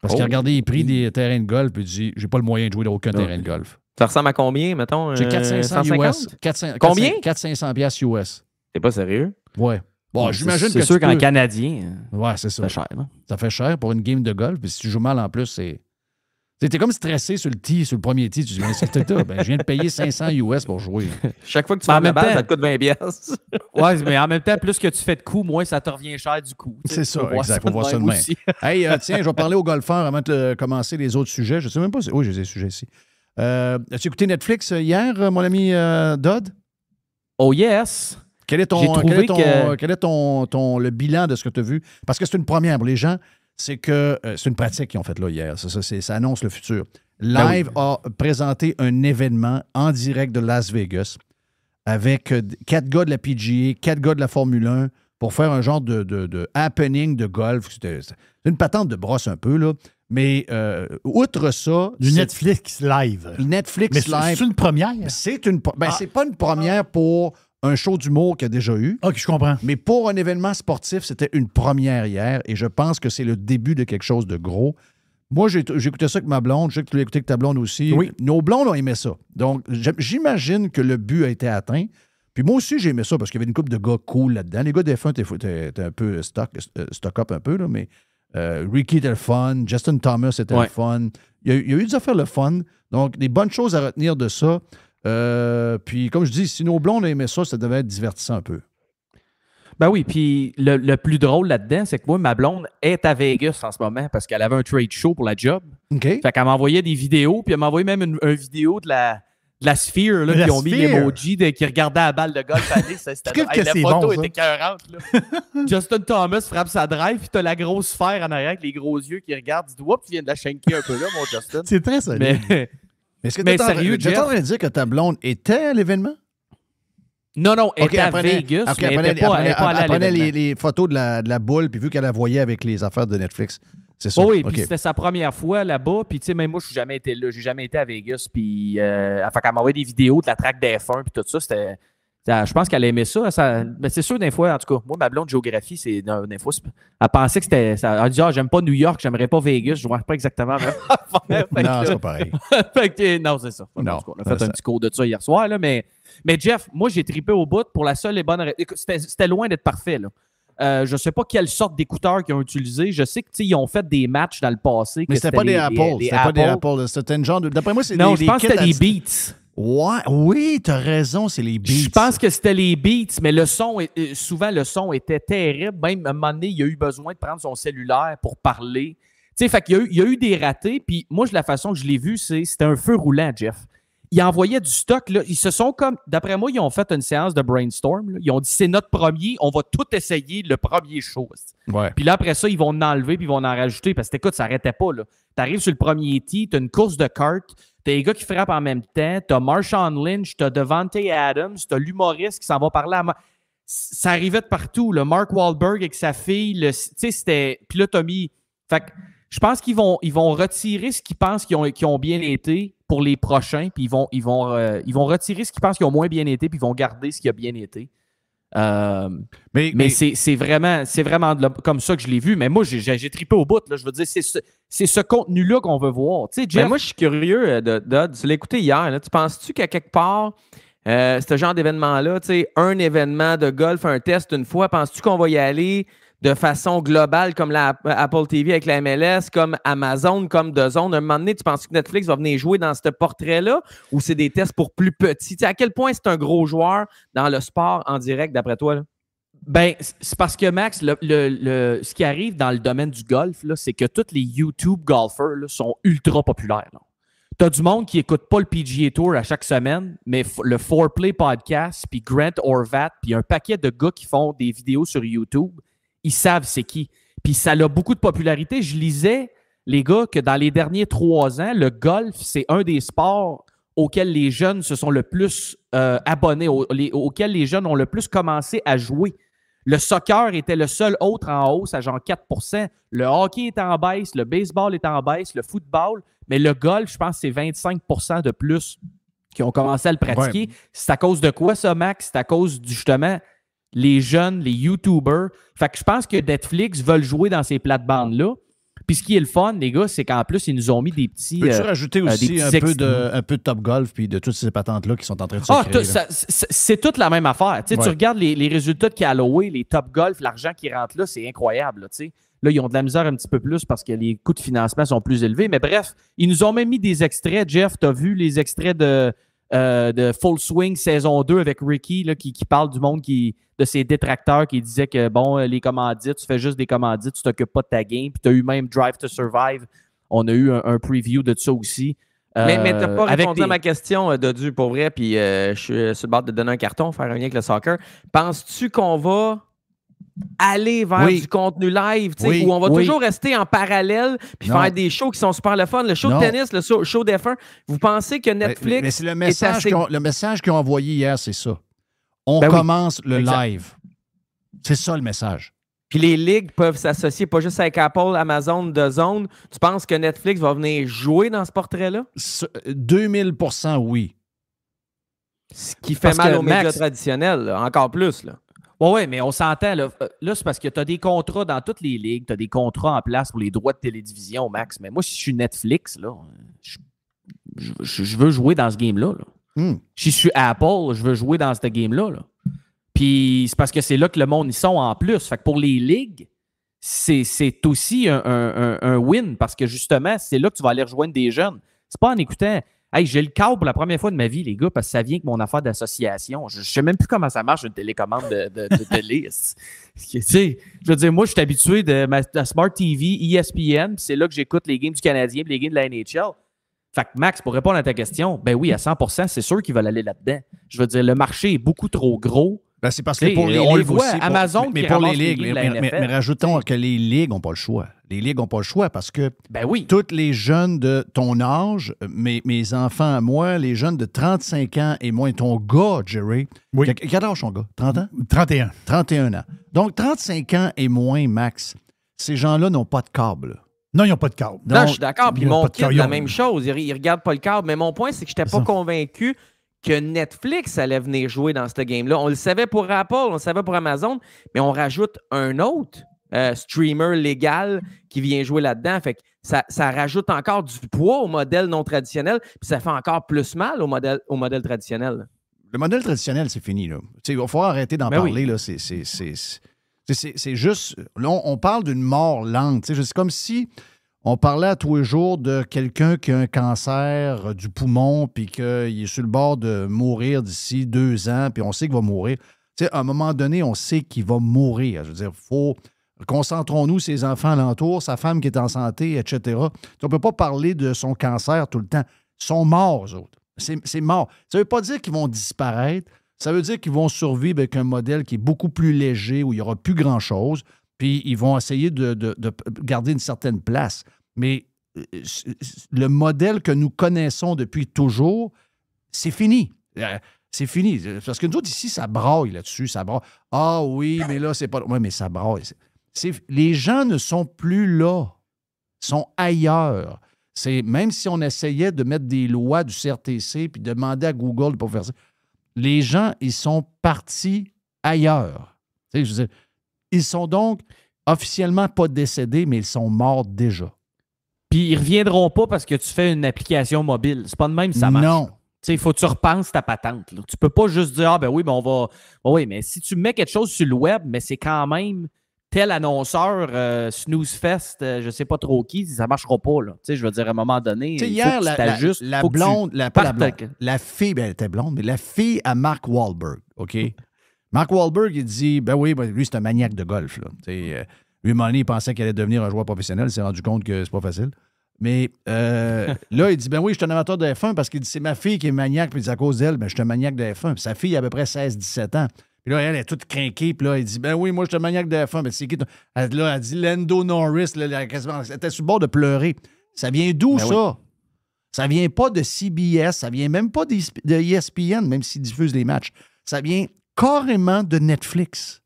parce qu'il a regardé les prix des terrains de golf et il dit « J'ai pas le moyen de jouer dans aucun terrain de golf. » Ça ressemble à combien, mettons? J'ai 400-500 US. Combien? 400-500 US. T'es pas sérieux? Ouais. Bon, j'imagine que c'est sûr qu'en Canadien, ouais, c'est ça. Ça fait cher. Là. Ça fait cher pour une game de golf. Puis si tu joues mal en plus, c'est T'es comme stressé sur le premier tee. Tu dis, mais c'est ça. Ben, je viens de payer 500 US pour jouer. Chaque fois que tu Mais en fais la même balle, temps- ça te coûte 20 piastres. Ouais, mais en même temps, plus que tu fais de coups, moins ça te revient cher du coup. C'est ça, Faut voir exact. Faut voir ça de même même. aussi. Hey, tiens, je vais parler aux golfeurs avant de commencer les autres sujets. Je sais même pas si... Oui, j'ai des sujets ici. As-tu écouté Netflix hier, mon ami Dodd? Oh yes! Quel est J'ai trouvé le bilan de ce que tu as vu? Parce que c'est une première pour les gens. C'est que c'est une pratique qu'ils ont faite là hier. Ça annonce le futur. Live a présenté un événement en direct de Las Vegas avec 4 gars de la PGA, 4 gars de la Formule 1 pour faire un genre de happening de golf. C'est une patente de brosse un peu, là. Mais outre ça... Du Netflix Live. Netflix Mais Live. c'est une première? C'est pas une première pour un show d'humour qu'il y a déjà eu. OK, je comprends. Mais pour un événement sportif, c'était une première hier et je pense que c'est le début de quelque chose de gros. Moi, j'ai écouté ça avec ma blonde. Je sais que tu l'as écouté avec ta blonde aussi. Oui. Nos blondes ont aimé ça. Donc, j'imagine que le but a été atteint. Puis moi aussi, j'ai aimé ça parce qu'il y avait une couple de gars cool là-dedans. Les gars des F1 étaient un peu stock-up un peu, là, mais Ricky était le fun. Justin Thomas était le fun. Il y a eu des affaires le fun. Donc, des bonnes choses à retenir de ça. Puis, comme je dis, si nos blondes aimaient ça, ça devait être divertissant un peu. Ben oui, puis le plus drôle là-dedans, c'est que moi, ma blonde est à Vegas en ce moment parce qu'elle avait un trade show pour la job. OK. Fait qu'elle m'envoyait des vidéos, puis elle m'envoyait même une vidéo de la Sphere, là, qui ont mis l'emoji qui regardait la balle de golf aller. La photo était écœurante. Justin Thomas frappe sa drive, puis t'as la grosse sphère en arrière avec les gros yeux qui regardent. Tu dis, oups, tu viens de la shanker un peu là, mon Justin. C'est très solide. Mais est-ce que mais tu sérieux, es en train de dire que ta blonde était à l'événement? Non, elle était à Vegas, mais elle n'était pas allée à prenait l'événement. les photos de la boule, puis vu qu'elle la voyait avec les affaires de Netflix. C'est ça. Oui, OK. puis c'était sa première fois là-bas. Puis, tu sais, même moi, je suis jamais été là. J'ai jamais été à Vegas. Puis, fait qu'elle m'envoyait des vidéos de la track d'F1 puis tout ça. Je pense qu'elle aimait ça. Mais c'est sûr, des fois, en tout cas, moi, ma blonde géographie, des fois, elle pensait que c'était... Elle dit, j'aime pas New York, j'aimerais pas Vegas. Je vois pas exactement. Non, c'est pas pareil. Non, c'est ça. Non, on a fait un petit cours de ça hier soir, là, mais Jeff, moi, j'ai trippé au bout pour la seule et bonne raison. C'était loin d'être parfait, là. Je ne sais pas quelle sorte d'écouteurs qu'ils ont utilisé. Je sais qu'ils ont fait des matchs dans le passé. Mais c'était pas des Apple. C'était pas des Apple. C'était une genre de... D'après moi, c'est des... Non, je pense que c'était des Beats. Ouais, oui, t'as raison, c'est les Beats. Je pense que c'était les Beats, mais souvent, le son était terrible. Même à un moment donné, il a eu besoin de prendre son cellulaire pour parler. Tu sais, fait qu'il y a eu des ratés. Puis moi, la façon que je l'ai vu, c'était un feu roulant, Jeff. Ils envoyaient du stock. Là. Ils se sont comme... D'après moi, ils ont fait une séance de brainstorm. Là. Ils ont dit, c'est notre premier. On va tout essayer le premier show. Ouais. Puis là, après ça, ils vont en enlever puis ils vont en rajouter. Parce que, écoute, ça n'arrêtait pas. Tu arrives sur le premier tee, tu as une course de kart, tu as les gars qui frappent en même temps, tu as Marshawn Lynch, tu as Devante Adams, tu as l'humoriste qui s'en va parler à... Ça arrivait de partout. Là. Mark Wahlberg avec sa fille. Tu sais, c'était... Puis là, tu as mis... Fait que je pense qu'ils vont retirer ce qu'ils pensent qui ont bien été pour les prochains, puis ils vont retirer ce qu'ils pensent qui ont moins bien été, puis ils vont garder ce qui a bien été. Mais c'est vraiment comme ça que je l'ai vu. Mais moi, j'ai trippé au bout. Là. Je veux dire, c'est ce contenu-là qu'on veut voir. Tu sais, Jeff, moi, je suis curieux, Dodd. Tu l'as écouté hier. Là. Tu penses-tu qu'à quelque part, ce genre d'événement-là, tu sais, un événement de golf, un test une fois, penses-tu qu'on va y aller de façon globale comme la Apple TV avec la MLS, comme Amazon, comme DAZN? À un moment donné, tu penses que Netflix va venir jouer dans ce portrait-là ou c'est des tests pour plus petits? Tu sais, à quel point c'est un gros joueur dans le sport en direct, d'après toi? Là? Ben, c'est parce que, Max, ce qui arrive dans le domaine du golf, là, c'est que tous les YouTube golfers là, sont ultra populaires. Tu as du monde qui n'écoute pas le PGA Tour à chaque semaine, mais le 4Play Podcast, puis Grant Horvat, puis un paquet de gars qui font des vidéos sur YouTube, ils savent c'est qui. Puis ça a beaucoup de popularité. Je lisais, les gars, que dans les derniers 3 ans, le golf, c'est un des sports auxquels les jeunes se sont le plus abonnés, auxquels les jeunes ont le plus commencé à jouer. Le soccer était le seul autre en hausse à genre 4%. Le hockey est en baisse, le baseball est en baisse, le football, mais le golf, je pense que c'est 25% de plus qui ont commencé à le pratiquer. Ouais. C'est à cause de quoi ça, Max? C'est à cause justement les jeunes, les YouTubers. Fait que je pense que Netflix veulent jouer dans ces plates-bandes-là. Puis ce qui est le fun, les gars, c'est qu'en plus, ils nous ont mis des petits... Peux-tu rajouter aussi un peu de Top Golf puis de toutes ces patentes-là qui sont en train de se créer? C'est toute la même affaire. Tu regardes les résultats de Callaway, les Top Golf, l'argent qui rentre là, c'est incroyable. Là, Là, ils ont de la misère un petit peu plus parce que les coûts de financement sont plus élevés. Mais bref, ils nous ont même mis des extraits. Jeff, tu as vu les extraits de Full Swing saison 2 avec Ricky là, qui parle du monde de ses détracteurs qui disaient que, bon, les commandites, tu fais juste des commandites, tu t'occupes pas de ta game. Puis tu as eu même Drive to Survive. On a eu un preview de ça aussi. Mais tu n'as pas répondu à ma question, Dodu, pour vrai, puis je suis sur le bord de donner un carton, faire un lien avec le soccer. Penses-tu qu'on va aller vers du contenu live, où on va toujours rester en parallèle puis faire des shows qui sont super le fun? Le show de tennis, le show d'F1, vous pensez que Netflix... Mais c'est le message qu'ils ont envoyé hier, c'est ça. On commence le live. C'est ça le message. Puis les ligues peuvent s'associer pas juste avec Apple, Amazon, DAZN. Tu penses que Netflix va venir jouer dans ce portrait-là? 2000% oui. Ce qui fait mal aux médias traditionnels, là, encore plus. Là. Oui, mais on s'entend. Là, c'est parce que tu as des contrats dans toutes les ligues. Tu as des contrats en place pour les droits de télédivision, Max. Mais moi, si je suis Netflix, là, je veux jouer dans ce game-là. Là. Si je suis Apple, je veux jouer dans ce game-là. Là. Puis c'est parce que c'est là que le monde y sont en plus. Fait que pour les ligues, c'est aussi un win parce que justement, c'est là que tu vas aller rejoindre des jeunes. C'est pas en écoutant « Hey, j'ai le câble pour la première fois de ma vie, les gars, parce que ça vient avec mon affaire d'association. » Je sais même plus comment ça marche une télécommande de télé. Tu sais, je veux dire, moi, je suis habitué de Smart TV, ESPN, puis c'est là que j'écoute les games du Canadien et les games de la NHL. Fait que Max, pour répondre à ta question, ben oui, à 100%, c'est sûr qu'ils veulent aller là-dedans. Je veux dire, le marché est beaucoup trop gros. Ben, c'est parce que pour les on ligues le voit, aussi, Amazon mais qui pour les ramasse ligues, mais rajoutons que les ligues n'ont pas le choix. Les ligues n'ont pas le choix parce que tous les jeunes de ton âge, mes enfants à moi, les jeunes de 35 ans et moins, ton gars, Jerry, quel âge ton gars? 30 ans? 31. 31 ans. Donc, 35 ans et moins, Max, ces gens-là n'ont pas de câble. Non, ils n'ont pas de câble. Non, je suis d'accord. Puis mon kid, la même chose. Ils ne regardent pas le câble. Mais mon point, c'est que je n'étais pas convaincu que Netflix allait venir jouer dans ce game-là. On le savait pour Apple, on le savait pour Amazon, mais on rajoute un autre streamer légal qui vient jouer là-dedans. Fait que ça rajoute encore du poids au modèle non traditionnel, puis ça fait encore plus mal au modèle traditionnel. Le modèle traditionnel, c'est fini. Il va falloir arrêter d'en parler. Là. C'est juste... Là, on parle d'une mort lente. C'est comme si... On parlait à tous les jours de quelqu'un qui a un cancer du poumon puis qu'il est sur le bord de mourir d'ici 2 ans, puis on sait qu'il va mourir. Tu sais, à un moment donné, on sait qu'il va mourir. Je veux dire, concentrons-nous ses enfants alentour, sa femme qui est en santé, etc. On ne peut pas parler de son cancer tout le temps. Ils sont morts, eux autres. C'est mort. Ça ne veut pas dire qu'ils vont disparaître. Ça veut dire qu'ils vont survivre avec un modèle qui est beaucoup plus léger, où il n'y aura plus grand-chose. Puis ils vont essayer de garder une certaine place. Mais le modèle que nous connaissons depuis toujours, c'est fini. C'est fini. Parce que nous autres, ici, ça braille là-dessus. Ça braille. Ah oui, mais là, c'est pas... Oui, mais ça braille. Les gens ne sont plus là. Ils sont ailleurs. Même si on essayait de mettre des lois du CRTC puis de demander à Google de ne pas faire ça, les gens, ils sont partis ailleurs. Tu sais, je veux dire, ils sont donc officiellement pas décédés, mais ils sont morts déjà. Puis ils ne reviendront pas parce que tu fais une application mobile. C'est pas de même, ça marche. Non. Tu sais, il faut que tu repenses ta patente. Là. Tu peux pas juste dire, ah ben oui, mais on va... Oui, mais si tu mets quelque chose sur le web, mais c'est quand même tel annonceur, Snoozefest, je sais pas trop qui, ça marchera pas. Là. Tu sais, je veux dire, à un moment donné, il hier, la blonde, la fille, ben, elle était blonde, mais la fille à Mark Wahlberg, OK? Mark Wahlberg, il dit, ben oui, lui, c'est un maniaque de golf. Là. Lui, à un moment donné, il pensait qu'il allait devenir un joueur professionnel. Il s'est rendu compte que c'est pas facile. Mais là, il dit, ben oui, je suis un amateur de F1 parce qu'il dit, c'est ma fille qui est maniaque, puis c'est à cause d'elle, ben, je suis un maniaque de F1. Puis sa fille a à peu près 16-17 ans. Puis là, elle est toute crinquée, puis là, il dit, ben oui, moi, je suis un maniaque de F1. Ben, c'est qui? Elle dit, Lando Norris, là, elle était sur le bord de pleurer. Ça vient d'où, ben ça? Oui. Ça vient pas de CBS, ça vient même pas de ESPN, même s'ils diffusent les matchs. Ça vient carrément de Netflix.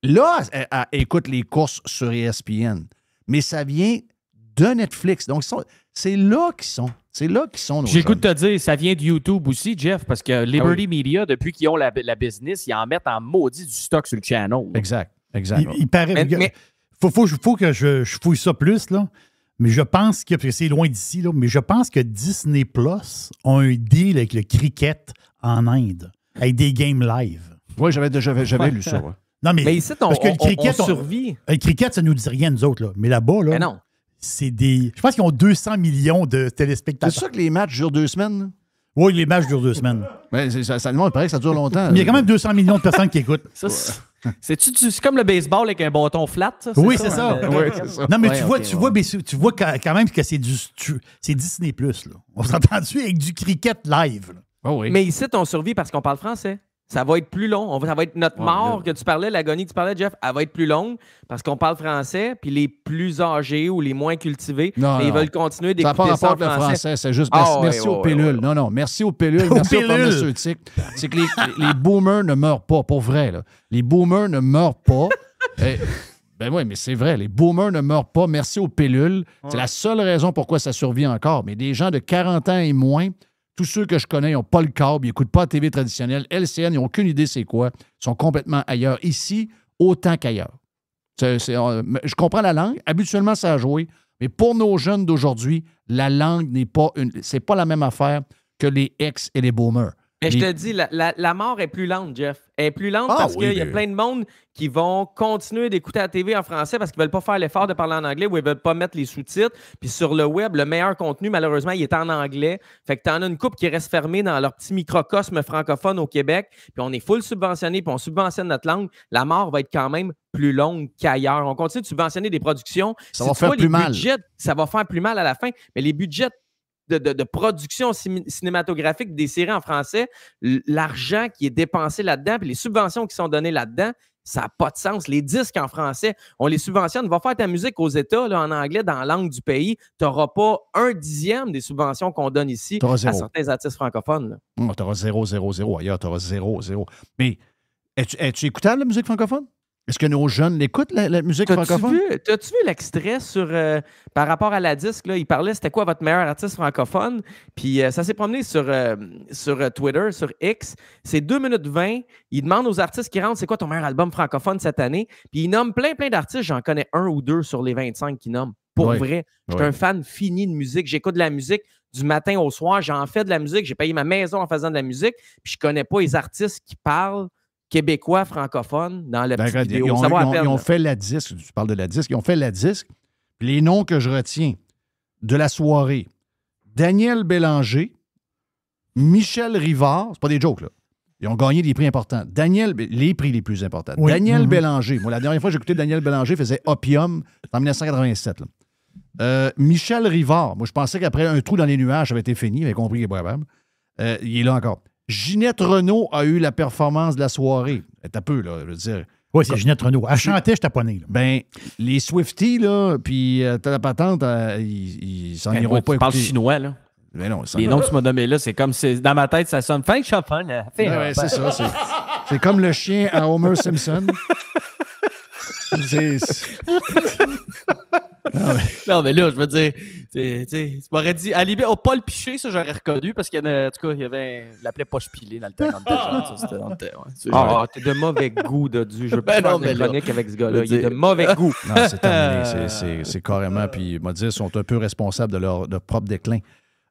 Là, elle écoute les courses sur ESPN, mais ça vient de Netflix. Donc, c'est là qu'ils sont. C'est là qu'ils sont. J'ai le goût de te dire, ça vient de YouTube aussi, Jeff, parce que Liberty Media, depuis qu'ils ont la business, ils en mettent en maudit du stock sur le channel. Exact. Il paraît. Mais faut que je fouille ça plus, là. Mais je pense que, parce que c'est loin d'ici, là, mais je pense que Disney Plus ont un deal avec le cricket en Inde, avec des games live. Oui, j'avais lu ça. Ouais. Non, mais ici, parce que le cricket, on survit. Le cricket, ça nous dit rien, nous autres. Là. Mais là-bas, là, Mais non. c'est des... Je pense qu'ils ont 200 millions de téléspectateurs. C'est ça que les matchs durent 2 semaines? Oui, les matchs durent 2 semaines. Mais ça, il paraît que ça dure longtemps. Mais il y a quand même 200 millions de personnes qui écoutent. Ça, c'est comme le baseball avec un bâton flat, ça? Oui, c'est ça. Oui, c'est ça. Non, mais Ouais, tu vois quand même que c'est Disney+. Là. On s'entend-tu avec du cricket live? Là. Oh oui. Mais ici, on survit parce qu'on parle français. Ça va être plus long. Ça va être notre mort que tu parlais, l'agonie que tu parlais, Jeff, elle va être plus longue parce qu'on parle français, puis les plus âgés ou les moins cultivés, ils veulent continuer d'écouter ça en Ça n'a pas rapport avec le français, c'est juste merci aux pilules. Non, non, merci aux pilules, merci aux pharmaceutiques. C'est que les boomers ne meurent pas, pour vrai. Là. Les boomers ne meurent pas. Ben oui, mais c'est vrai, les boomers ne meurent pas, merci aux pilules. C'est la seule raison pourquoi ça survit encore. Mais des gens de 40 ans et moins, tous ceux que je connais, ils n'ont pas le câble, ils n'écoutent pas la TV traditionnelle. LCN, ils n'ont aucune idée c'est quoi. Ils sont complètement ailleurs. Ici, autant qu'ailleurs. Je comprends la langue. Habituellement, ça a joué. Mais pour nos jeunes d'aujourd'hui, la langue c'est pas la même affaire que les ex et les boomers. Mais je te dis, la mort est plus lente, Jeff. Elle est plus lente parce qu'il y a plein de monde qui vont continuer d'écouter la TV en français parce qu'ils ne veulent pas faire l'effort de parler en anglais ou ils ne veulent pas mettre les sous-titres. Puis sur le web, le meilleur contenu, malheureusement, il est en anglais. Fait que tu en as une couple qui reste fermée dans leur petit microcosme francophone au Québec. Puis on est full subventionné, puis on subventionne notre langue. La mort va être quand même plus longue qu'ailleurs. On continue de subventionner des productions. Ça va faire plus mal. Ça va faire plus mal à la fin. Mais les budgets de production cinématographique des séries en français, l'argent qui est dépensé là-dedans, puis les subventions qui sont données là-dedans, ça n'a pas de sens. Les disques en français, on les subventionne. Va faire ta musique aux États, là, en anglais, dans la langue du pays. Tu n'auras pas 1/10 des subventions qu'on donne ici à certains artistes francophones. Tu auras 0,0,0. Ailleurs, tu auras 0,0. Mais es-tu écoutable, la musique francophone? Est-ce que nos jeunes l'écoutent, la musique francophone? T'as-tu vu l'extrait par rapport à la disque? Là, il parlait, c'était quoi votre meilleur artiste francophone? Puis ça s'est promené sur Twitter, sur X. C'est 2 minutes 20. Il demande aux artistes qui rentrent, c'est quoi ton meilleur album francophone cette année? Puis il nomme plein d'artistes. J'en connais 1 ou 2 sur les 25 qu'il nomme. Pour vrai, je suis un fan fini de musique. J'écoute de la musique du matin au soir. J'en fais de la musique. J'ai payé ma maison en faisant de la musique. Puis je connais pas les artistes qui parlent québécois francophones dans la petite vidéo. Ils ont fait la disque. Tu parles de la disque. Ils ont fait la disque. Les noms que je retiens de la soirée: Daniel Bélanger, Michel Rivard. C'est pas des jokes, là. Ils ont gagné des prix importants. Les prix les plus importants. Oui. Daniel Bélanger. Moi, la dernière fois que j'ai écouté Daniel Bélanger, faisait Opium en 1987. Michel Rivard. Moi, je pensais qu'après Un trou dans les nuages, ça avait été fini. J'avais compris qu'il est probable. Il est là encore. Ginette Renault a eu la performance de la soirée. Un peu, là, je veux dire. Oui, c'est Ginette Renault. Elle chantait, je t'apprenais. Ben, les Swifties, là, puis t'as la patente, ils s'en iront pas écouter. Tu parles chinois, là. Mais non, les noms que tu m'as nommés là, c'est comme dans ma tête, ça sonne fin chopin. Ouais, c'est ça. C'est comme le chien à Homer Simpson. Non, mais là, je veux dire, tu m'aurais dit, à Libé, Paul Piché, ça, j'aurais reconnu parce qu'il y en tout cas, il y avait, il l'appelait Poche Pilé dans le temps. T'es de mauvais goût, Dodu. Je veux pas faire une chronique avec ce gars-là. Il est de mauvais goût. Non, c'est terminé. C'est carrément, puis, il m'a dit, ils sont un peu responsables de leur propre déclin.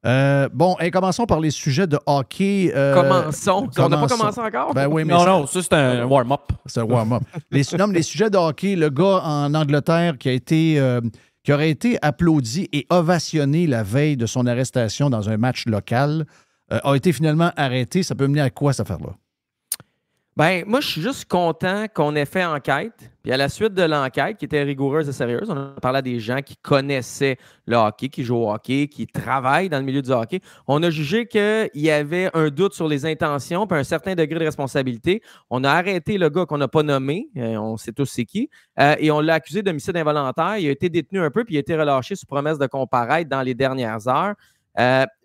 Commençons par les sujets de hockey. Commençons. On n'a pas commencé encore? Ben oui, mais non, ça, c'est un warm-up. C'est un warm-up. les sujets de hockey, le gars en Angleterre qui aurait été applaudi et ovationné la veille de son arrestation dans un match local, a été finalement arrêté. Ça peut mener à quoi, cette affaire-là? Ben, moi, je suis juste content qu'on ait fait enquête. Puis à la suite de l'enquête, qui était rigoureuse et sérieuse, on a parlé à des gens qui connaissaient le hockey, qui jouent au hockey, qui travaillent dans le milieu du hockey. On a jugé qu'il y avait un doute sur les intentions puis un certain degré de responsabilité. On a arrêté le gars qu'on n'a pas nommé, on sait tous c'est qui, et on l'a accusé d'homicide involontaire. Il a été détenu un peu puis il a été relâché sous promesse de comparaître dans les dernières heures.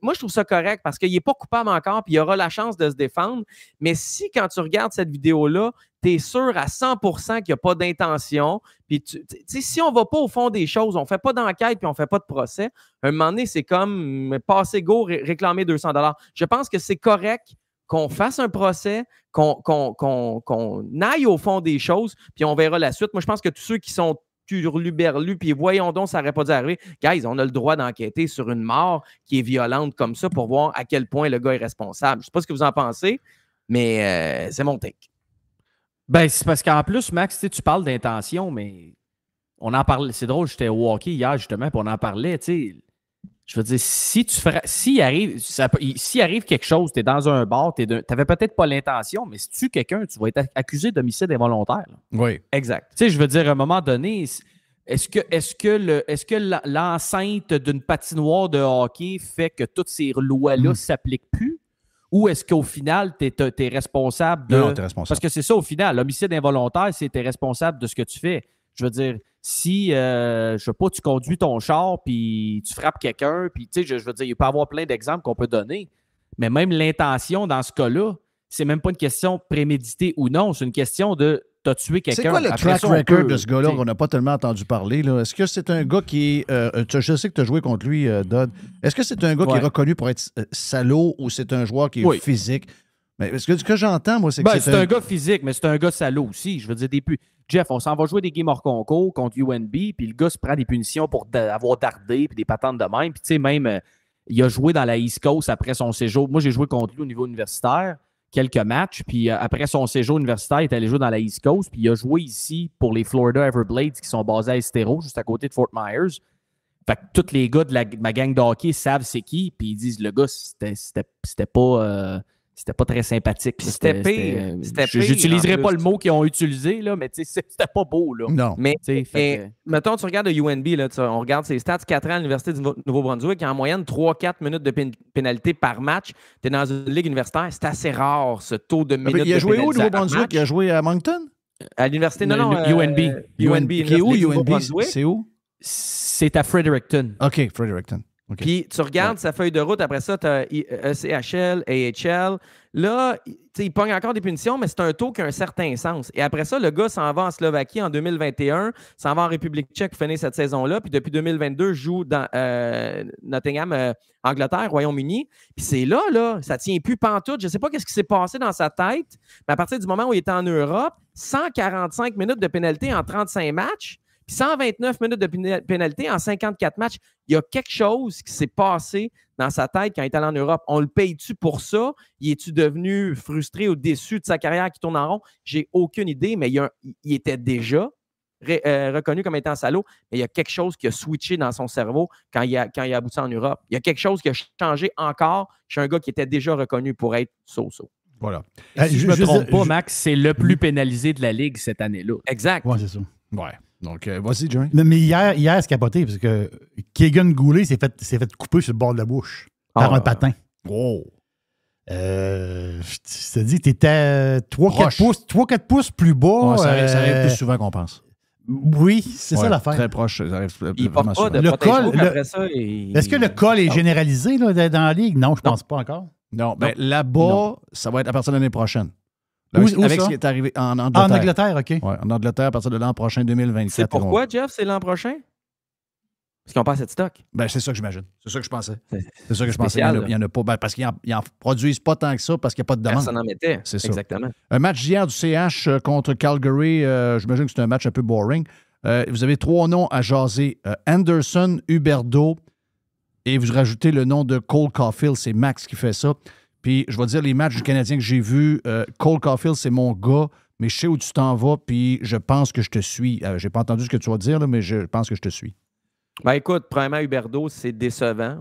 Moi, je trouve ça correct parce qu'il n'est pas coupable encore puis il aura la chance de se défendre. Mais si, quand tu regardes cette vidéo-là, tu es sûr à 100% qu'il n'y a pas d'intention, puis si on ne va pas au fond des choses, on ne fait pas d'enquête puis on ne fait pas de procès, à un moment donné, c'est comme passer go, réclamer 200$. Je pense que c'est correct qu'on fasse un procès, qu'on aille au fond des choses, puis on verra la suite. Moi, je pense que tous ceux qui sont turluberlus, puis voyons donc, ça n'aurait pas dû arriver. Guys, on a le droit d'enquêter sur une mort qui est violente comme ça pour voir à quel point le gars est responsable. Je ne sais pas ce que vous en pensez, mais c'est mon take. Ben, c'est parce qu'en plus, Max, tu parles d'intention, mais on en parlait. C'est drôle, j'étais au hockey hier, justement, puis on en parlait, tu sais. Je veux dire, s'il arrive quelque chose, tu es dans un bar, tu n'avais peut-être pas l'intention, mais si tu tues quelqu'un, tu vas être accusé d'homicide involontaire. Là. Oui. Exact. Tu sais, je veux dire, à un moment donné, est-ce que l'enceinte d'une patinoire de hockey fait que toutes ces lois-là ne s'appliquent plus? Ou est-ce qu'au final, tu es responsable de... Non, tu es responsable. Parce que c'est ça, au final. L'homicide involontaire, c'est tu es responsable de ce que tu fais. Je veux dire, si, je sais pas, tu conduis ton char puis tu frappes quelqu'un, puis tu sais, je veux dire, il peut y avoir plein d'exemples qu'on peut donner, mais même l'intention dans ce cas-là, c'est même pas une question préméditée ou non, c'est une question de t'as tué quelqu'un. C'est quoi le Après track ça, record de ce gars-là qu'on n'a pas tellement entendu parler? Là? Est-ce que c'est un gars qui est... je sais que tu as joué contre lui, Dodd. Est-ce que c'est un gars qui est reconnu pour être salaud ou c'est un joueur qui est physique? Mais parce que ce que j'entends, moi, c'est que c'est un gars physique, mais c'est un gars salaud aussi. Je veux dire, Jeff, on s'en va jouer des games hors concours contre UNB, puis le gars se prend des punitions pour avoir dardé, puis des patentes de même. Puis tu sais, même, il a joué dans la East Coast après son séjour. Moi, j'ai joué contre lui au niveau universitaire, quelques matchs, puis après son séjour universitaire, il est allé jouer dans la East Coast, puis il a joué ici pour les Florida Everblades, qui sont basés à Estero, juste à côté de Fort Myers. Fait que tous les gars de ma gang de hockey savent c'est qui, puis ils disent, le gars, c'était pas... C'était pas très sympathique. C'était pire. J'utiliserai pas le mot qu'ils ont utilisé, là, mais c'était pas beau. Là. Non. Mais mettons, tu regardes le UNB, là, on regarde ses stats, 4 ans à l'Université du Nouveau-Brunswick, en moyenne 3-4 minutes de pénalité par match. Tu es dans une ligue universitaire, c'est assez rare ce taux de minutes de pénalité. Il a joué où, le Nouveau-Brunswick? Il a joué à Moncton? À l'université, UNB. UNB. Qui est où, UNB? C'est où? C'est à Fredericton. OK, Fredericton. Okay. Puis tu regardes sa feuille de route, après ça, tu as ECHL, AHL. Là, il pogne encore des punitions, mais c'est un taux qui a un certain sens. Et après ça, le gars s'en va en Slovaquie en 2021, s'en va en République tchèque pour finir cette saison-là. Puis depuis 2022, joue dans Nottingham, Angleterre, Royaume-Uni. Puis c'est là, ça tient plus pantoute. Je ne sais pas ce qui s'est passé dans sa tête, mais à partir du moment où il était en Europe, 145 minutes de pénalité en 35 matchs. Puis 129 minutes de pénalité en 54 matchs. Il y a quelque chose qui s'est passé dans sa tête quand il est allé en Europe. On le paye-tu pour ça? Il est-tu devenu frustré ou déçu de sa carrière qui tourne en rond? J'ai aucune idée, mais il était déjà reconnu comme étant salaud, mais il y a quelque chose qui a switché dans son cerveau quand il a abouti en Europe. Il y a quelque chose qui a changé encore chez un gars qui était déjà reconnu pour être so-so. Voilà. Si je ne me trompe pas, Max, c'est le plus pénalisé de la Ligue cette année-là. Exact. Oui, c'est ça. Ouais. Donc, vas-y, Jerry. Mais hier, c'est capoté parce que Keegan Goulet s'est fait couper sur le bord de la bouche par un patin. Wow. Je te dis, tu étais 3-4 pouces plus bas. Ouais, ça arrive plus souvent qu'on pense. Oui, c'est ça l'affaire. Très proche. Ça arrive il vraiment porte pas souvent. de protège-roues, après ça. Est-ce que le col est généralisé là, dans la Ligue? Non, je pense pas encore. Non, ben là-bas, ça va être à partir de l'année prochaine. Avec ce qui est arrivé en Angleterre. En Angleterre, OK. Oui, en Angleterre, à partir de l'an prochain, 2024. C'est pourquoi, Jeff, c'est l'an prochain? Parce qu'ils n'ont pas assez de stock. Ben, c'est ça que j'imagine. C'est ça que je pensais. C'est ça que je pensais. Il n'y en a pas. Ben, parce qu'ils n'en produisent pas tant que ça parce qu'il n'y a pas de demande. Personne n'en mettait. C'est ça. Exactement. Un match d'hier du CH contre Calgary, j'imagine que c'est un match un peu boring. Vous avez 3 noms à jaser. Anderson, Huberdeau, et vous rajoutez le nom de Cole Caulfield. C'est Max qui fait ça. Puis, je vais dire les matchs du Canadien que j'ai vus. Cole Caulfield, c'est mon gars, mais je sais où tu t'en vas, puis je pense que je te suis. J'ai pas entendu ce que tu vas dire, là, mais je pense que je te suis. Ben écoute, premièrement, Huberdeau, c'est décevant.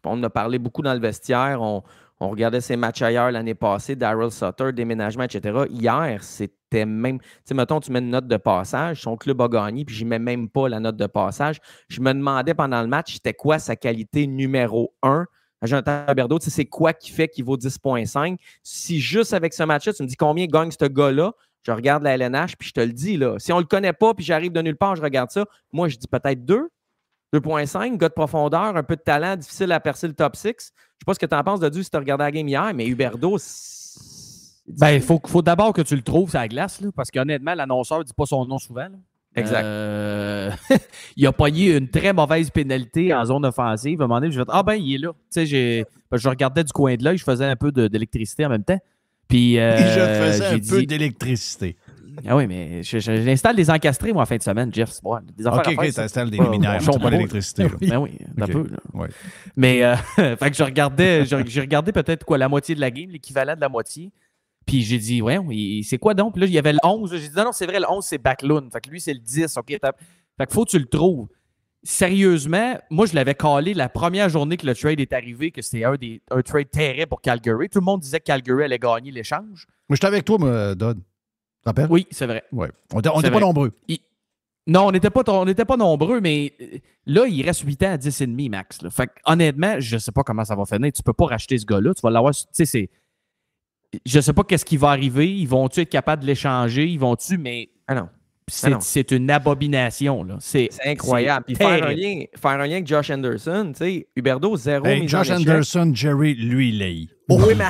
On en a parlé beaucoup dans le vestiaire. On regardait ses matchs ailleurs l'année passée, Darryl Sutter, déménagement, etc. Hier, c'était même... Tu sais, mettons, tu mets une note de passage, son club a gagné, puis je mets même pas la note de passage. Je me demandais pendant le match, c'était quoi sa qualité numéro 1? Jonathan Huberdeau, tu sais, c'est quoi qui fait qu'il vaut 10,5? Si juste avec ce match-là, tu me dis combien gagne ce gars-là, je regarde la LNH, puis je te le dis, là. Si on le connaît pas, puis j'arrive de nulle part, je regarde ça, moi, je dis peut-être 2,5, gars de profondeur, un peu de talent, difficile à percer le top 6. Je ne sais pas ce que tu en penses de Dieu si tu as regardé la game hier, mais Huberdeau, ben, il faut d'abord que tu le trouves sur la glace, là, parce qu'honnêtement, l'annonceur ne dit pas son nom souvent. Là. Exact. Il a pogné une très mauvaise pénalité en zone offensive. À un moment donné, je vais dire, ah ben, il est là. Tu sais, je regardais du coin de l'œil, je faisais un peu d'électricité en même temps. Puis, je faisais un peu d'électricité. Ah oui, mais j'installe des encastrés, moi, en fin de semaine, Jeff. Bon, des affaires OK, tu installes des luminaires, pas d'électricité. Ben oui, un peu. Ouais. Mais, fait que j'ai regardé peut-être la moitié de la game, l'équivalent de la moitié. Puis j'ai dit, ouais, c'est quoi donc? Puis là, il y avait le 11. J'ai dit, non, c'est vrai, le 11, c'est Backlund. Fait que lui, c'est le 10. OK, fait que faut que tu le trouves. Sérieusement, moi, je l'avais callé la première journée que le trade est arrivé, que c'était un trade terrible pour Calgary. Tout le monde disait que Calgary allait gagner l'échange. Moi, j'étais avec toi, Dodd. Tu te rappelles? Oui, c'est vrai. Ouais. On n'était pas nombreux. Non, on n'était pas nombreux, mais là, il reste 8 ans à 10,5 max. Là. Fait que, honnêtement, je ne sais pas comment ça va finir. Tu ne peux pas racheter ce gars-là. Tu vas l'avoir. Tu sais, c'est. Je ne sais pas qu'est-ce qui va arriver. Ils vont-tu être capables de l'échanger? Ils vont-tu, mais. Ah non. C'est une abomination. Là. C'est incroyable. Puis faire un lien avec Josh Anderson, tu sais, Huberdeau, 0 mise Josh en échec. Anderson, Jerry, lui, il l'est. Oui, mais...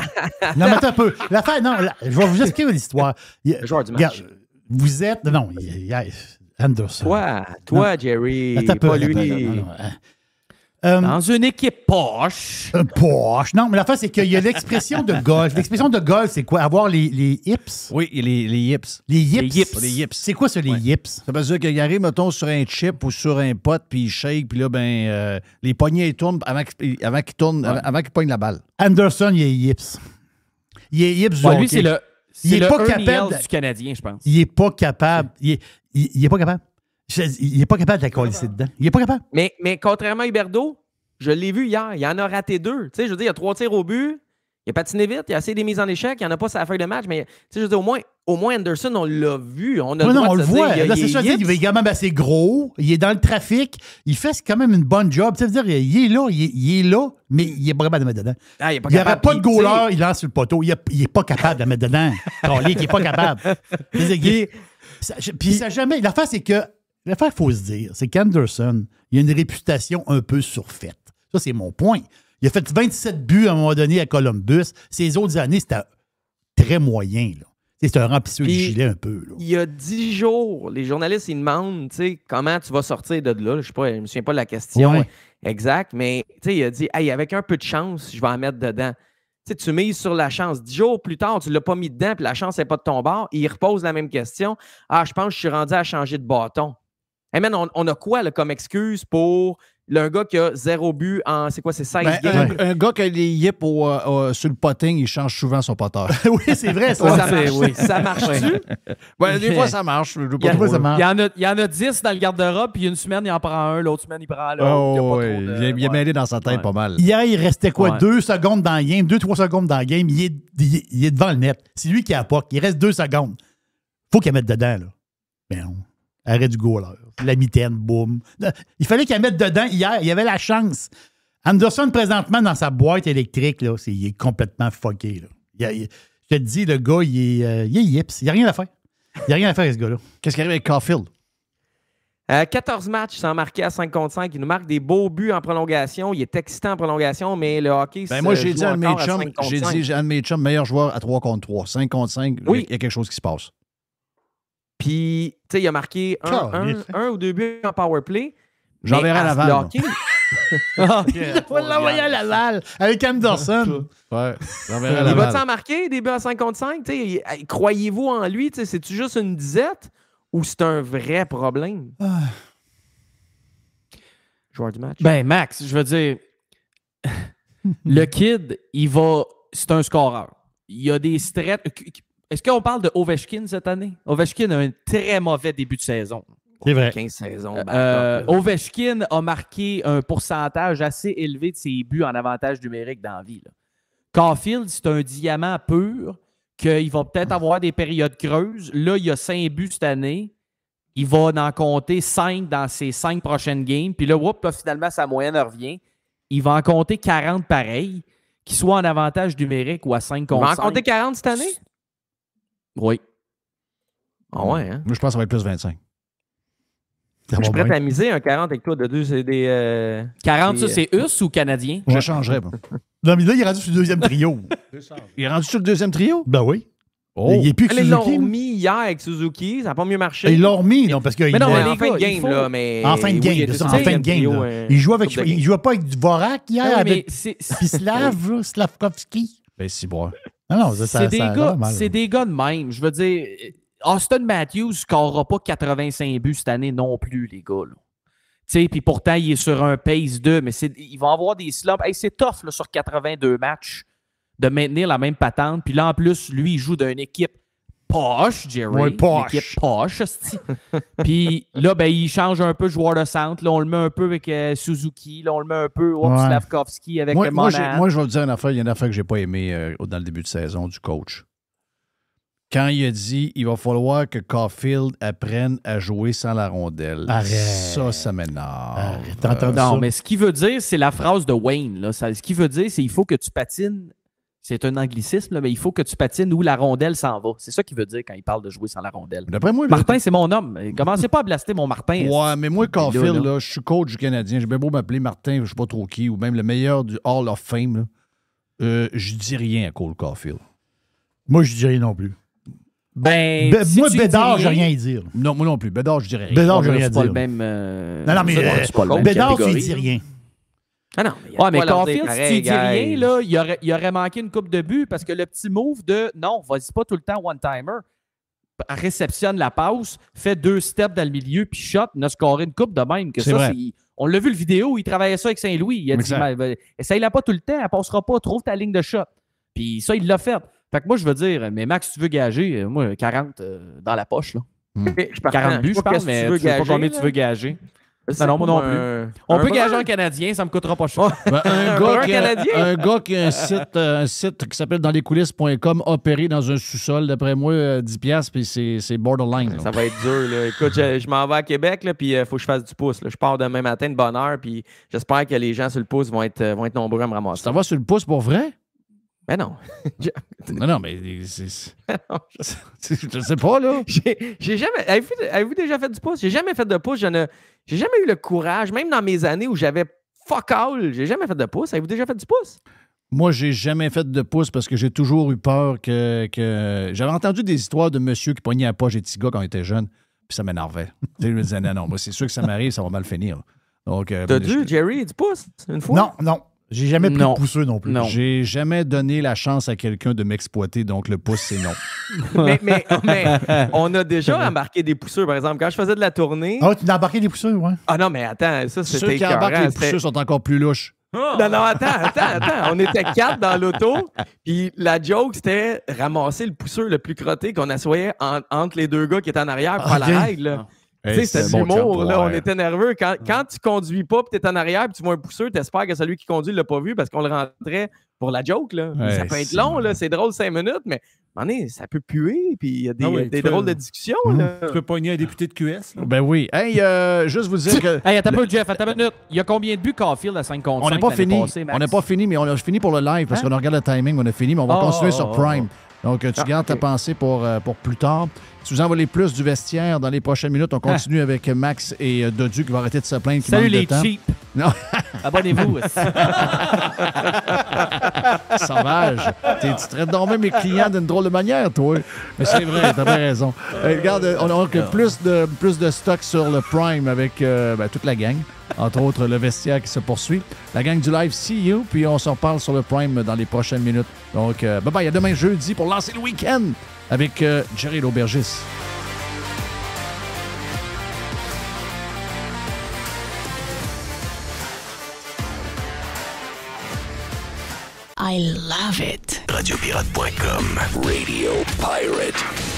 Non, mais attends un peu. L'affaire, non, je vais vous expliquer l'histoire. Le joueur du match. Vous êtes... Non, Anderson. Toi, Jerry, attends pas peu, lui. Dans une équipe poche. Poche. Non, mais l'affaire, c'est qu'il y a l'expression de golf. L'expression de golf, c'est quoi? Avoir les hips? Oui, les yips. Les yips. Les yips. C'est quoi ça, les yips? Ça veut dire qu'il arrive, mettons, sur un chip ou sur un pot, puis il shake, puis là, les poignets, ils tournent avant qu'il pogne la balle. Anderson, il est yips. Il est yips. Lui, c'est le Ernie Els du Canadien, je pense. Il n'est pas capable. Il est pas capable. Il n'est pas capable de la coller dedans. Il n'est pas capable. Mais contrairement à Huberdeau, je l'ai vu hier, il en a raté 2. Tu sais, je veux dire, il y a 3 tirs au but, il a patiné vite, il a essayé des mises en échec, il n'y en a pas sur la feuille de match, mais tu sais, je veux dire, au moins Anderson, on l'a vu. On a on le voit. Dire, là, c'est ça, il est quand même assez gros, il est dans le trafic, il fait quand même une bonne job. Tu sais, dire, il est là, mais il est pas capable de mettre dedans. Il n'y aurait pas de goaler, il lance sur le poteau. Il n'est pas capable de la mettre dedans. Il n'est pas capable. Puis ça jamais. L'affaire, c'est que. L'affaire, il faut se dire, c'est qu'Anderson, il a une réputation un peu surfaite. Ça, c'est mon point. Il a fait 27 buts à un moment donné à Columbus. Ces autres années, c'était très moyen. C'était un remplisseur du gilet un peu. Là. Il y a 10 jours, les journalistes, ils demandent comment tu vas sortir de là. Je ne me souviens pas de la question exacte, mais il a dit hey, avec un peu de chance, je vais en mettre dedans. Tu mises sur la chance. 10 jours plus tard, tu ne l'as pas mis dedans, puis la chance n'est pas de ton bord. Il repose la même question. Ah, je pense que je suis rendu à changer de bâton. Hey man, on a quoi là, comme excuse pour un gars qui a 0 but en, c'est quoi, c'est 16 games? Un gars qui a les yips sur le potting, il change souvent son poteur. Oui, c'est vrai. Ça marche. Ça marche-tu? Des fois, ça marche. Il y en a 10 dans le garde-robe, puis une semaine, il en prend un, l'autre semaine, il prend l'autre. Il est mêlé dans sa tête pas mal. Hier, il restait quoi? 2 secondes dans le game, 2-3 secondes dans le game. Il est devant le net. C'est lui qui a pas. Il reste 2 secondes. Faut qu'il mette dedans, là. Ben non. Arrêt du goaler. La mitaine, boum. Il fallait qu'il la mette dedans hier. Il avait la chance. Anderson, présentement, dans sa boîte électrique, là, il est complètement fucké. Là. Je te dis, le gars, il est yips. Il n'y a rien à faire. Il n'y a rien à faire avec ce gars-là. Qu'est-ce qui arrive avec Caulfield? 14 matchs sans marquer à 5 contre 5. Il nous marque des beaux buts en prolongation. Il est excitant en prolongation, mais le hockey, moi, j'ai dit à un de mes chums, meilleur joueur à 3 contre 3. 5 contre 5, il y a quelque chose qui se passe. Puis, tu sais, il a marqué un ou 2 buts en power play. J'enverrai à Laval. On va l'envoyer à Laval avec Anderson. Ouais, il va-tu en marquer des buts à 5 contre 5? Croyez-vous en lui? C'est-tu juste une disette ou c'est un vrai problème? Joueur du match. Ben, Max, je veux dire, le kid, c'est un scoreur. Il y a des strates. Est-ce qu'on parle de Ovechkin cette année? Ovechkin a un très mauvais début de saison. C'est vrai. 15 saisons. Ovechkin a marqué un pourcentage assez élevé de ses buts en avantage numérique dans la vie. Là. Caulfield, c'est un diamant pur qu'il va peut-être avoir des périodes creuses. Là, il a 5 buts cette année. Il va en compter 5 dans ses 5 prochaines games. Puis là, finalement, sa moyenne revient. Il va en compter 40 pareil, qu'il soit en avantage numérique ou à 5 contre 5. Il va en compter 40 cette année? Oui. Ah ouais, hein? Moi, je pense que ça va être plus 25. Je suis prêt à miser un 40 avec toi de 2, c'est des... 40, ça, c'est US ou Canadien? Je changerais. Non, mais là, il est rendu sur le deuxième trio. Il est rendu sur le deuxième trio? Ben oui. Oh. Il est plus que Suzuki. Ils l'ont remis hier avec Suzuki, ça n'a pas mieux marché. Ils l'ont remis, non, parce que... Mais non, mais en fin de game, là, mais... En fin de game, en fin de game, il jouait pas avec Dvorak hier, avec Pislav, Slavkovski. Ben, si, boire. Non, c'est des gars de même. Je veux dire, Austin Matthews ne scorera pas 85 buts cette année non plus, les gars. Puis pourtant, il est sur un pace 2, mais il va avoir des slumps. Hey, c'est tough là, sur 82 matchs de maintenir la même patente. Puis là, en plus, lui, il joue d'une équipe poche, Jerry. Ouais, poche. Une équipe poche, hostie. Puis là, ben, il change un peu de joueur de centre. Là, on le met un peu avec Suzuki. Là, on le met un peu Slavkovski avec moi, Monahan. je vais vous dire une affaire. Il y a une affaire que j'ai pas aimée dans le début de saison du coach. Quand il a dit il va falloir que Caulfield apprenne à jouer sans la rondelle. Arrête. Ça m'énerve. Arrête. T'entends Non, ça? mais ce qu'il veut dire, c'est la phrase de Wayne. Là. Ce qu'il veut dire, c'est il faut que tu patines. C'est un anglicisme, là, mais il faut que tu patines où la rondelle s'en va. C'est ça qu'il veut dire quand il parle de jouer sans la rondelle. D'après moi, Martin, c'est mon homme. Commencez pas à blaster mon Martin. Ouais, mais moi, Caulfield, là. je suis coach du Canadien. J'ai bien beau m'appeler Martin, je sais pas trop qui, ou même le meilleur du Hall of Fame. Je dis rien à Cole Caulfield. Moi, je dis rien non plus. Si moi, tu Bédard, dis j'ai rien à y dire. Non, moi non plus. Bédard, je dirais rien. Bédard, j'ai c'est rien à pas dire. le même. Non, mais c'est pas le même Bédard, tu catégorie, dis là. rien. Ah non, mais il y a Ouais, mais de quoi leur dire Caulfield, si pareil, tu dis rien, guys. là, il aurait manqué une coupe de but parce que le petit move de non, vas-y pas tout le temps one-timer. Réceptionne la passe, fait 2 steps dans le milieu, puis shot, il a scoré une coupe de même. Que C'est ça, vrai. on l'a vu le vidéo, il travaillait ça avec Saint-Louis. Il a dit Exact. essaye-la pas tout le temps, elle passera pas, trouve ta ligne de shot. Puis ça, il l'a fait. Fait que moi, je veux dire, mais Max, si tu veux gager, moi, 40 dans la poche, là. Je suis partant. 40 buts, je sais pas pense, qu'est-ce que mais tu veux tu sais pas gager, combien là. tu veux gager. C'est Non, moi non pour plus. On peut gager un Canadien, ça me coûtera pas cher. Ben, Un Canadien? un gars qui a un site qui s'appelle danslescoulisses.com opéré dans un sous-sol, d'après moi, 10$, puis c'est borderline. Ça va être dur. Là. Écoute, je m'en vais à Québec, là, puis il faut que je fasse du pouce. Là. Je pars demain matin de bonne heure, puis j'espère que les gens sur le pouce vont être nombreux à me ramasser. Ça va sur le pouce pour vrai? Mais non. Non, mais je sais pas, là. J'ai jamais. Avez-vous déjà fait du pouce? J'ai jamais fait de pouce. J'ai jamais eu le courage, même dans mes années où j'avais fuck all, j'ai jamais fait de pouce. Avez-vous déjà fait du pouce? Moi, j'ai jamais fait de pouce parce que j'ai toujours eu peur que... J'avais entendu des histoires de monsieur qui pognait à la poche des petits gars quand il était jeune, puis ça m'énervait. Tu sais, je me disais, non, moi, c'est sûr que ça m'arrive, ça va mal finir. Donc, T'as dû, Jerry, du pouce, une fois? Non. J'ai jamais pris de pousseux non plus. Non. J'ai jamais donné la chance à quelqu'un de m'exploiter, donc le pouce, c'est non. mais on a déjà embarqué des pousseux, par exemple. Quand je faisais de la tournée... Ah, tu as embarqué des pousseux, ouais? Ah non, mais attends, ça, Ceux c'était qui embarquent écœurant. les pousseux sont encore plus louches. Non, attends. On était 4 dans l'auto. Puis la joke, c'était ramasser le pousseur le plus crotté qu'on assoyait entre les deux gars qui étaient en arrière pour faire la règle. là. Tu sais, c'était de l'humour, là. On était nerveux. Quand tu conduis pas, puis t'es en arrière, puis tu vois un pousseur, t'espères que celui qui conduit l'a pas vu parce qu'on le rentrait pour la joke, là. Ouais, ça peut être long, là. C'est drôle 5 minutes, mais à un moment donné, ça peut puer, puis il y a des drôles de discussions, là. Tu peux pogner un député de QS, là? Ben oui. Hey, juste vous dire que... Hey, attends un peu, Jeff, attends une minute. Il y a combien de buts Caulfield à 5 contre 5 On n'a pas l'année fini. passée, Max? On n'a pas fini, mais on a fini pour le live parce qu'on regarde le timing, on a fini, mais on va continuer sur Prime. Donc, tu gardes ta pensée pour plus tard. Si vous en voulez plus du vestiaire dans les prochaines minutes, on continue avec Max et Dodu qui va arrêter de se plaindre. Salut manque de les temps. cheap. Non. Abonnez-vous. Sauvage. Tu traites donc même mes clients d'une drôle de manière, toi. Mais c'est vrai, t'as bien raison. Regarde, on a plus de stock sur le Prime avec toute la gang. Entre autres, le vestiaire qui se poursuit. La gang du live, see you. Puis on s'en reparle sur le Prime dans les prochaines minutes. Donc, bye-bye. À demain jeudi pour lancer le week-end avec Jerry l'Aubergiste. I love it. Radiopirate.com. Radio Pirate.